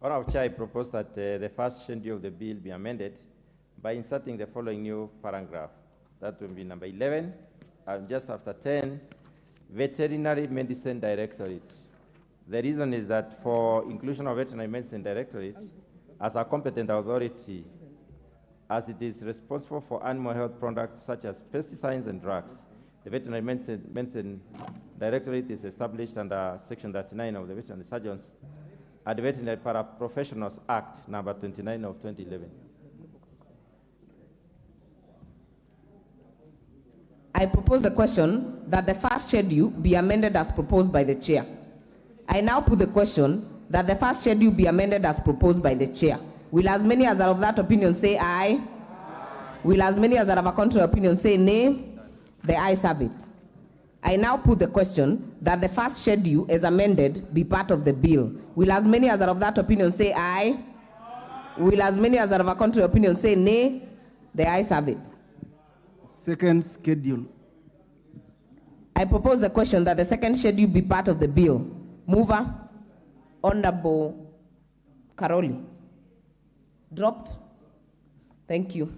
Honorable Chair, I propose that the first schedule of the bill be amended by inserting the following new paragraph. That will be number 11, and just after 10, Veterinary Medicine Directorate. The reason is that for inclusion of Veterinary Medicine Directorate as a competent authority, as it is responsible for animal health products such as pesticides and drugs, the Veterinary Medicine Directorate is established under Section 39 of the Veterinary Surgeons and the Veterinary Paraprofessionals Act, number 29 of 2011. propose the question that the first schedule be amended as proposed by the chair. I now put the question that the first schedule be amended as proposed by the chair. Will as many as are of that opinion say aye? Will as many as are of a contrary opinion say nay? The ayes have it. I now put the question that the first schedule as amended be part of the bill. Will as many as are of that opinion say aye? Will as many as are of a contrary opinion say nay? The ayes have it. Second schedule. I propose the question that the second schedule be part of the bill. Mover, Honorable Karoli. Dropped. Thank you.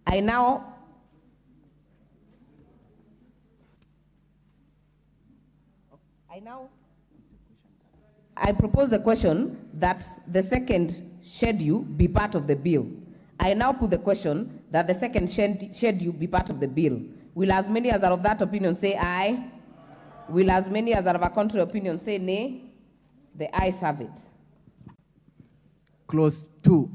I propose the question that the second schedule be part of the bill. I now put the question that the second schedule be part of the bill. Will as many as are of that opinion say aye? Will as many as are of a contrary opinion say nay? The ayes have it. Clause 2.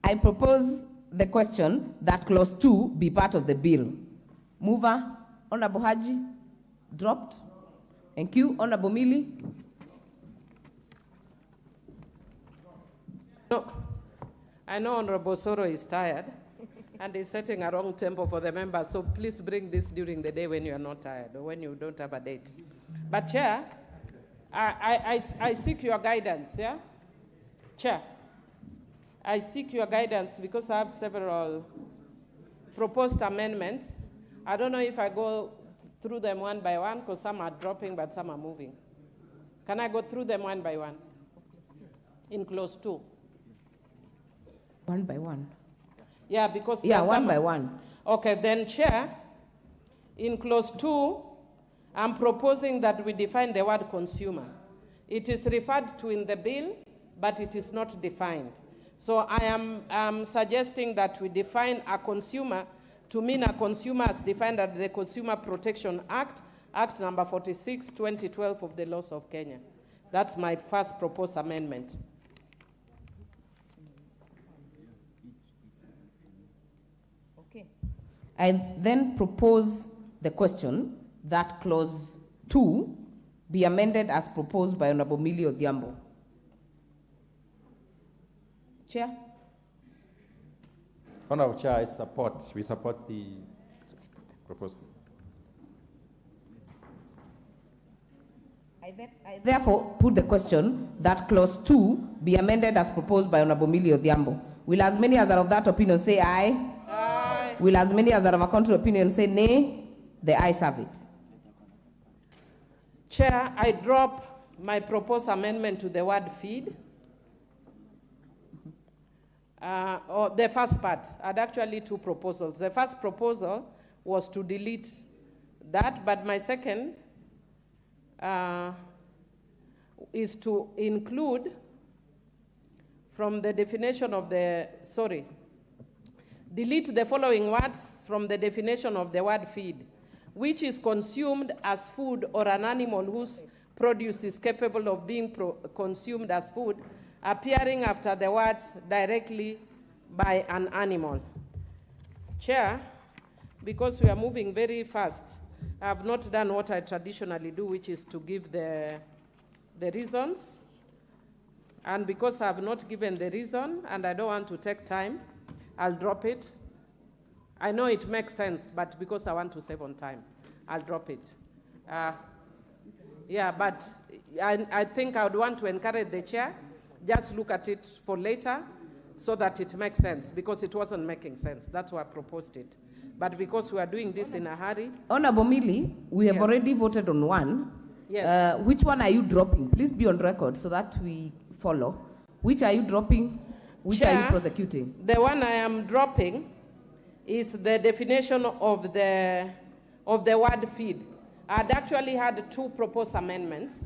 I propose the question that clause 2 be part of the bill. Mover, Honorable Haji. Dropped. Thank you. Honorable Mili. No, I know Honorable Soro is tired and is setting a wrong tempo for the members, so please bring this during the day when you are not tired or when you don't have a date. But Chair, I seek your guidance, yeah? Chair, I seek your guidance because I have several proposed amendments. I don't know if I go through them one by one because some are dropping but some are moving. Can I go through them one by one? In clause 2. One by one. Yeah, because one by one. Okay, then Chair, in clause 2, I'm proposing that we define the word consumer. It is referred to in the bill, but it is not defined. So I am suggesting that we define a consumer to mean a consumer as defined under the Consumer Protection Act, Act number 46, 2012 of the laws of Kenya. That's my first proposed amendment. Okay. I then propose the question that clause 2 be amended as proposed by Honorable Millie Odhiambo. Chair? Honorable Chair, we support the proposal. I therefore put the question that clause 2 be amended as proposed by Honorable Millie Odhiambo. Will as many as are of that opinion say aye? Aye. Will as many as are of a contrary opinion say nay? The ayes have it. Chair, I drop my proposed amendment to the word feed. Or the first part. I had actually two proposals. The first proposal was to delete that, but my second is to include from the definition of the, delete the following words from the definition of the word feed, which is consumed as food or an animal whose produce is capable of being consumed as food, appearing after the words directly by an animal. Chair, because we are moving very fast, I have not done what I traditionally do, which is to give the reasons. And because I have not given the reason and I don't want to take time, I'll drop it. I know it makes sense, but because I want to save on time, I'll drop it. Yeah, but I think I would want to encourage the chair, just look at it for later so that it makes sense, because it wasn't making sense. That's why I proposed it. But because we are doing this in a hurry. Honorable Millie, we have already voted on one. Yes. Which one are you dropping? Please be on record so that we follow. Which are you dropping? Which Chair, are you prosecuting? The one I am dropping is the definition of the word feed. I had actually had two proposed amendments.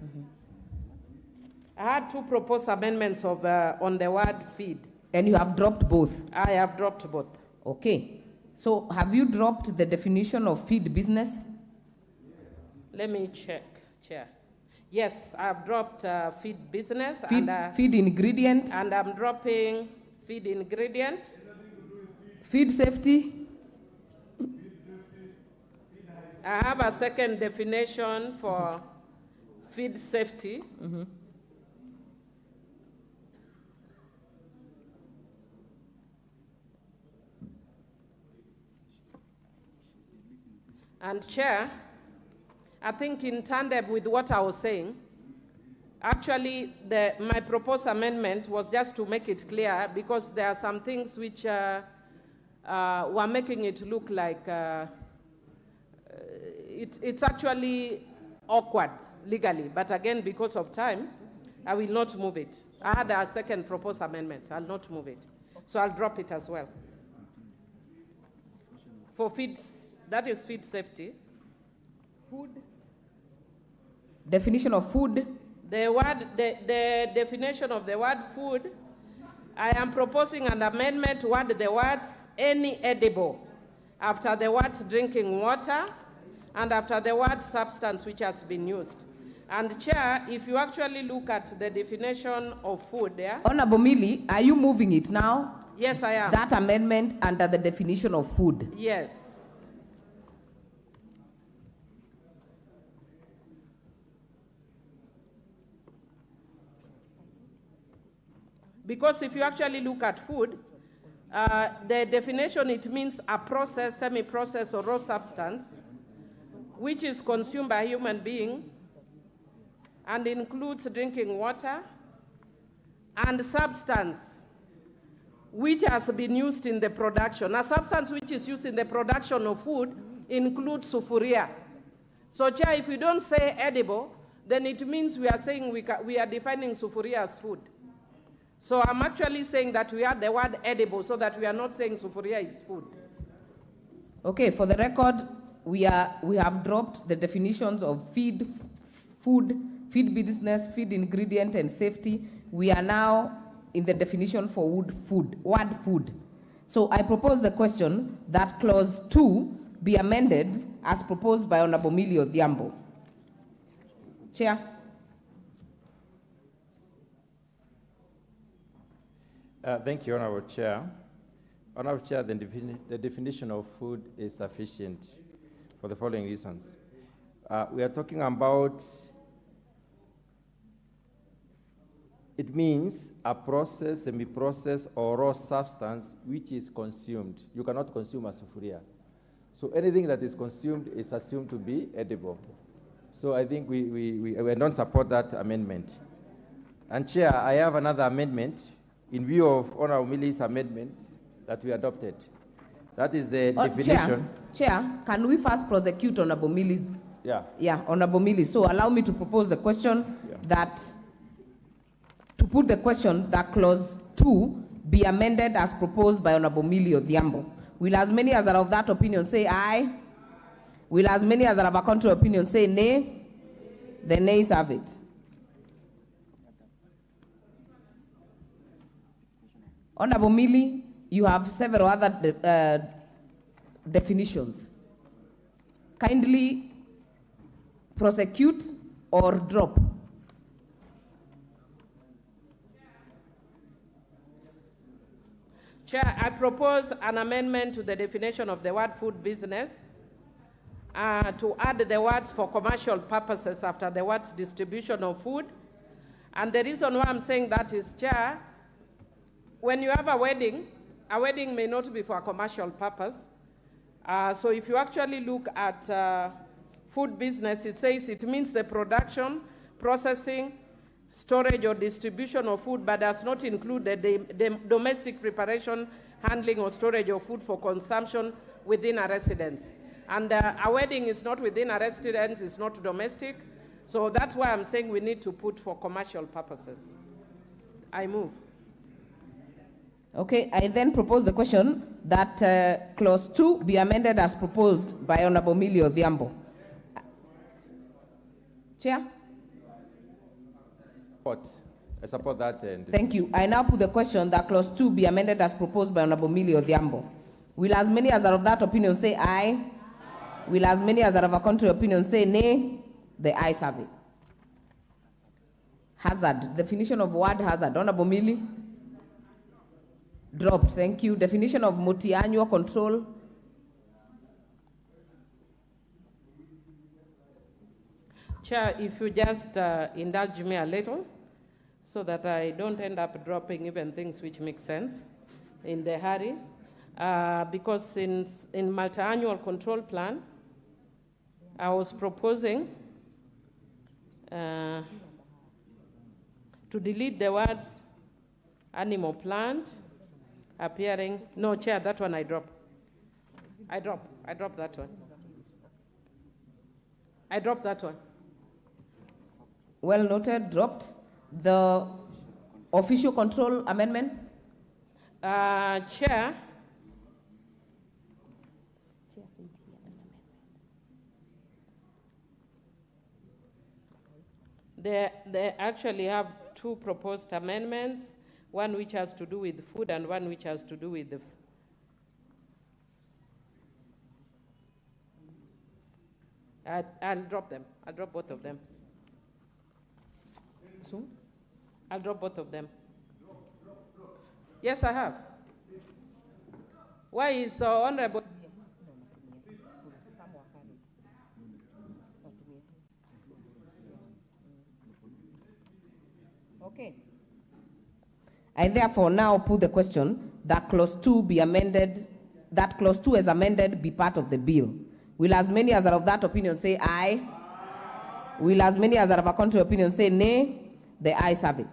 I had two proposed amendments on the word feed. And you have dropped both? I have dropped both. Okay. So have you dropped the definition of feed business? Let me check, Chair. Yes, I've dropped feed business. Feed ingredient. And I'm dropping feed ingredient. Feed safety. I have a second definition for feed safety. And Chair, I think in tandem with what I was saying, actually my proposed amendment was just to make it clear, because there are some things which were making it look like it's actually awkward legally. But again, because of time, I will not move it. I had a second proposed amendment. I'll not move it. So I'll drop it as well. For feeds, that is feed safety. Food. Definition of food. The definition of the word food, I am proposing an amendment to add the words any edible after the words drinking water and after the word substance which has been used. And Chair, if you actually look at the definition of food there. Honorable Millie, are you moving it now? Yes, I am. That amendment under the definition of food. Yes. Because if you actually look at food, the definition, it means a processed, semi-processed, or raw substance which is consumed by a human being and includes drinking water and substance which has been used in the production. A substance which is used in the production of food includes sufuria. So, Chair, if we don't say edible, then it means we are saying we are defining sufuria as food. So I'm actually saying that we add the word edible so that we are not saying sufuria is food. Okay, for the record, we have dropped the definitions of feed, food, feed business, feed ingredient, and safety. We are now in the definition for word food. So I propose the question that clause 2 be amended as proposed by Honorable Millie Odhiambo. Chair. Thank you, Honorable Chair. Honorable Chair, the definition of food is sufficient for the following reasons. We are talking about, it means a processed, semi-processed, or raw substance which is consumed. You cannot consume a sufuria. So anything that is consumed is assumed to be edible. So I think we don't support that amendment. And Chair, I have another amendment in view of Honorable Millie's amendment that we adopted. That is the definition. Chair, can we first prosecute Honorable Millie's? Yeah, Honorable Millie. So allow me to propose the question to put the question that clause 2 be amended as proposed by Honorable Millie Odhiambo. Will as many as are of that opinion say aye? Will as many as are of a contrary opinion say nay? The nays have it. Honorable Millie, you have several other definitions. Kindly prosecute or drop. Chair, I propose an amendment to the definition of the word food business to add the words for commercial purposes after the words distribution of food. And the reason why I'm saying that is, Chair, when you have a wedding may not be for a commercial purpose. So if you actually look at food business, it says it means the production, processing, storage, or distribution of food, but does not include the domestic preparation, handling, or storage of food for consumption within a residence. And a wedding is not within a residence, it's not domestic. So that's why I'm saying we need to put for commercial purposes. I move. Okay, I then propose the question that clause 2 be amended as proposed by Honorable Millie Odhiambo. Chair? I support that. Thank you. I now put the question that clause 2 be amended as proposed by Honorable Millie Odhiambo. Will as many as are of that opinion say aye? Will as many as are of a contrary opinion say nay? The ayes have it. Hazard. Definition of word hazard. Honorable Millie? Dropped. Thank you. Definition of multi-annual control. Chair, if you just indulge me a little so that I don't end up dropping even things which make sense in the hurry. Because in multi-annual control plan, I was proposing to delete the words animal plant appearing. No, Chair, that one I drop that one. I dropped that one. Well noted, dropped. The official control amendment? Chair, they actually have two proposed amendments, one which has to do with food and one which has to do with the I'll drop them. I'll drop both of them. So, I'll drop both of them. Yes, I have. Why is Honorable? Okay. I therefore now put the question that clause 2 be amended, that clause 2 as amended be part of the bill. Will as many as are of that opinion say aye? Will as many as are of a contrary opinion say nay? The ayes have it.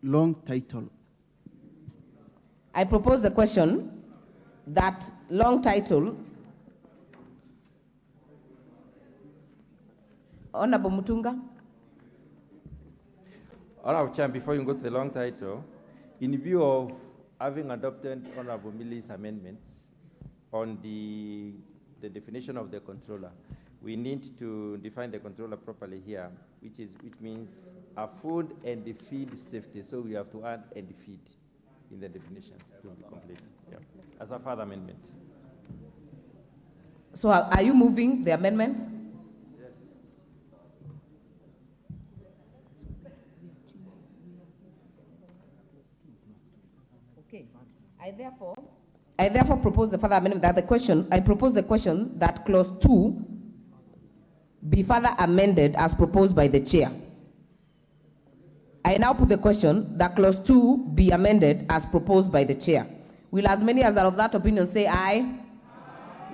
Long title. I propose the question that long title. Honorable Mutunga. Honorable Chair, before you go to the long title, in view of having adopted Honorable Millie's amendments on the definition of the controller, we need to define the controller properly here, which means a food and the feed safety. So we have to add and the feed in the definitions to be complete. Yeah, as a further amendment. So are you moving the amendment? Yes. Okay. I therefore propose the further amendment that I propose the question that clause 2 be further amended as proposed by the chair. I now put the question that clause 2 be amended as proposed by the chair. Will as many as are of that opinion say aye? Aye.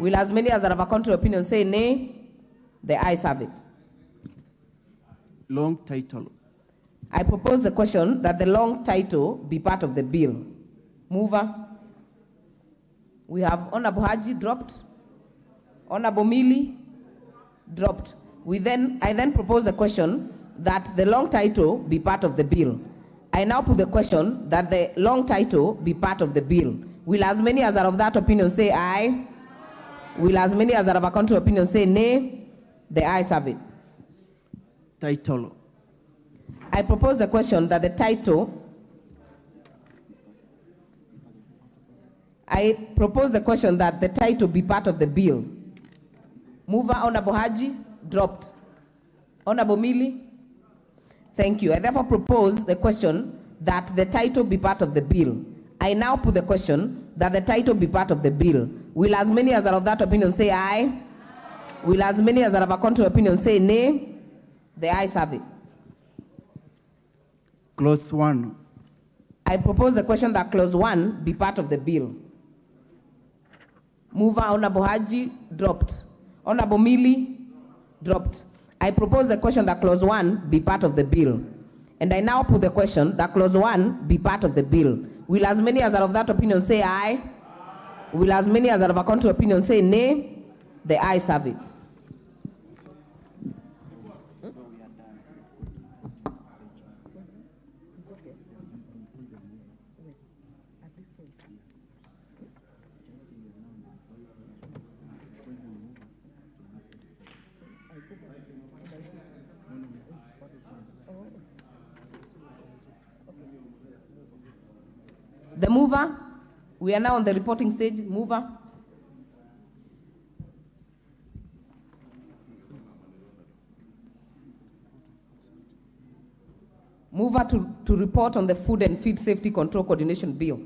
Will as many as are of a contrary opinion say nay? The ayes have it. Long title. I propose the question that the long title be part of the bill. Mover. We have Honorable Haji dropped. Honorable Millie dropped. I then propose the question that the long title be part of the bill. I now put the question that the long title be part of the bill. Will as many as are of that opinion say aye? Will as many as are of a contrary opinion say nay? The ayes have it. Title. I propose the question that the title. I propose the question that the title be part of the bill. Mover, Honorable Haji, dropped. Honorable Millie, thank you. I therefore propose the question that the title be part of the bill. I now put the question that the title be part of the bill. Will as many as are of that opinion say aye? Will as many as are of a contrary opinion say nay? The ayes have it. Clause 1. I propose the question that clause 1 be part of the bill. Mover, Honorable Haji, dropped. Honorable Millie, dropped. I propose the question that clause 1 be part of the bill. And I now put the question that clause 1 be part of the bill. Will as many as are of that opinion say aye? Will as many as are of a contrary opinion say nay? The ayes have it. The mover, we are now on the reporting stage. Mover. Mover to report on the Food and Feed Safety Control Coordination Bill.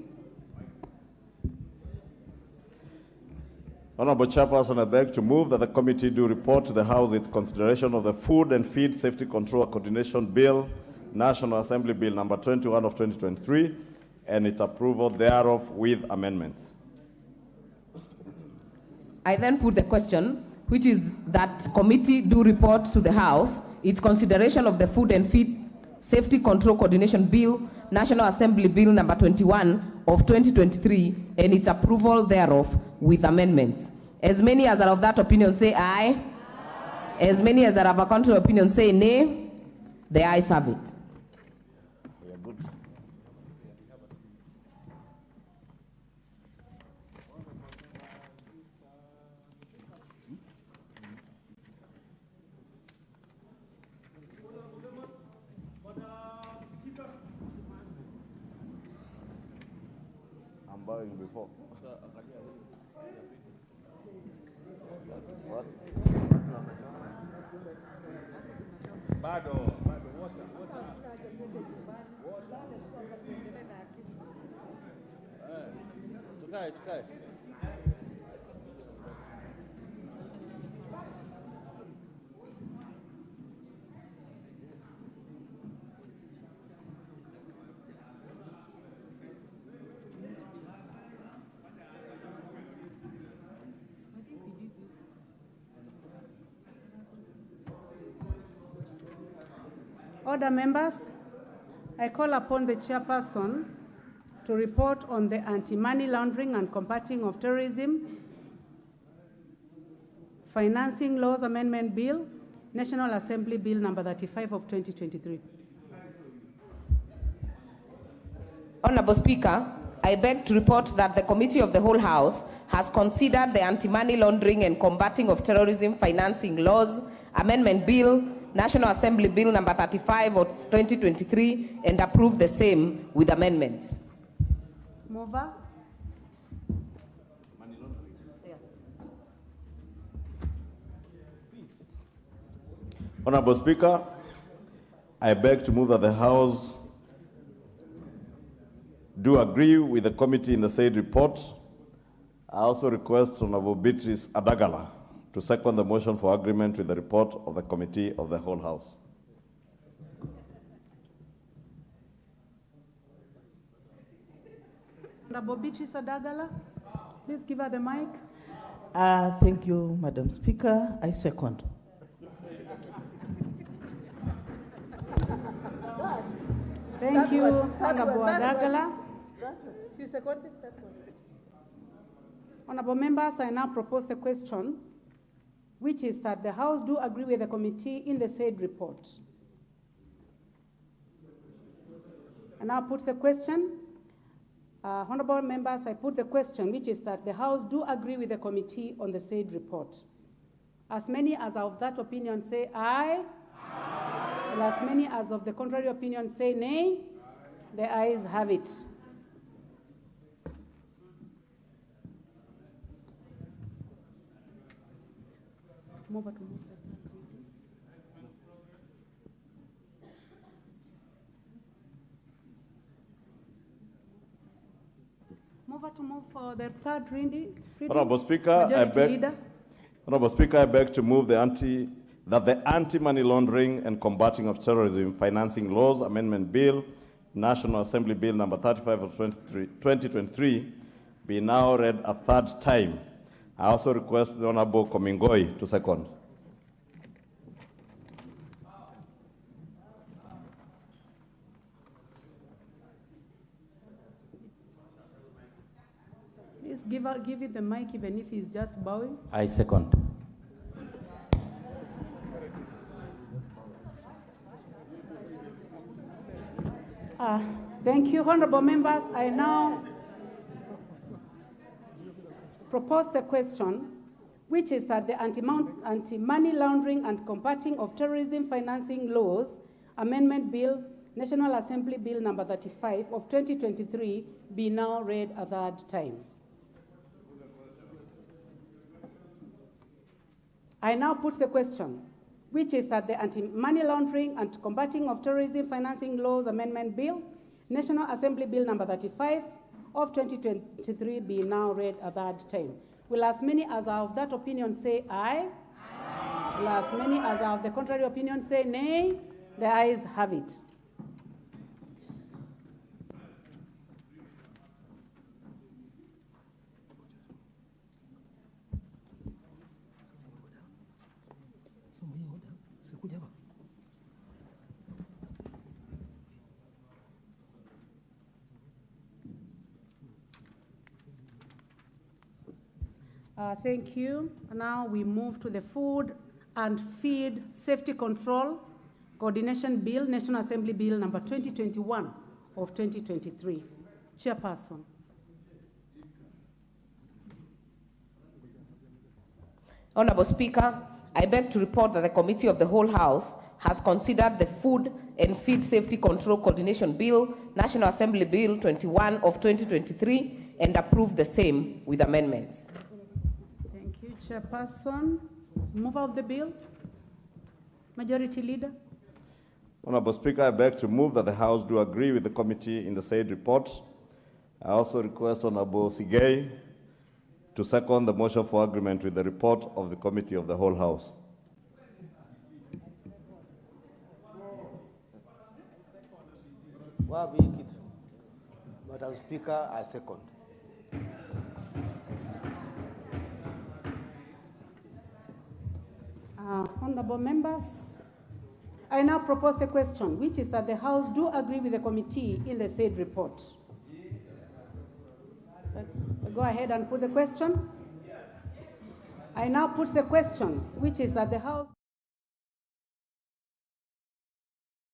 Honorable Chairperson, I beg to move that the committee do report to the House its consideration of the Food and Feed Safety Control Coordination Bill, National Assembly Bill number 21 of 2023, and its approval thereof with amendments. I then put the question, which is that committee do report to the House its consideration of the Food and Feed Safety Control Coordination Bill, National Assembly Bill number 21 of 2023, and its approval thereof with amendments. As many as are of that opinion say aye. As many as are of a contrary opinion say nay. The ayes have it. I'm bowing before. What? Bado. Tukae. Order, members. I call upon the chairperson to report on the Anti-Money Laundering and Combating of Terrorism Financing Laws Amendment Bill, National Assembly Bill number 35 of 2023. Honorable Speaker, I beg to report that the Committee of the Whole House has considered the Anti-Money Laundering and Combating of Terrorism Financing Laws Amendment Bill, National Assembly Bill number 35 of 2023, and approved the same with amendments. Mover. Honorable Speaker, I beg to move that the House do agree with the committee in the said report. I also request Honorable Beatrice Adagala to second the motion for agreement with the report of the Committee of the Whole House. Honorable Beatrice Adagala, please give her the mic. Thank you, Madam Speaker. I second. Thank you, Honorable Adagala. She seconded that one. Honorable members, I now propose the question, which is that the House do agree with the committee in the said report. And now put the question. Honorable members, I put the question, which is that the House do agree with the committee on the said report. As many as are of that opinion say aye. Aye. And as many as of the contrary opinion say nay. Aye. The ayes have it. Move it. Move to move for the third reading. Honorable Speaker, I beg to move that the Anti-Money Laundering and Combating of Terrorism Financing Laws Amendment Bill, National Assembly Bill number 35 of 2023, be now read a third time. I also request the Honorable Komingoi to second. Please give it the mic even if he's just bowing. I second. Thank you, honorable members. I now propose the question, which is that the Anti-Money Laundering and Combating of Terrorism Financing Laws Amendment Bill, National Assembly Bill number 35 of 2023, be now read a third time. I now put the question, which is that the Anti-Money Laundering and Combating of Terrorism Financing Laws Amendment Bill, National Assembly Bill number 35 of 2023 be now read a third time. Will as many as are of that opinion say aye? Aye. Will as many as are of the contrary opinion say nay? The ayes have it. Thank you. Now we move to the Food and Feed Safety Control Coordination Bill, National Assembly Bill number 2021 of 2023. Chairperson. Honorable Speaker, I beg to report that the Committee of the Whole House has considered the Food and Feed Safety Control Coordination Bill, National Assembly Bill 21 of 2023, and approved the same with amendments. Thank you, Chairperson. Move out the bill. Majority Leader. Honorable Speaker, I beg to move that the House do agree with the committee in the said report. I also request Honorable Sigei to second the motion for agreement with the report of the Committee of the Whole House. Madam Speaker, I second. Honorable members, I now propose the question, which is that the House do agree with the committee in the said report. Go ahead and put the question. I now put the question, which is that the House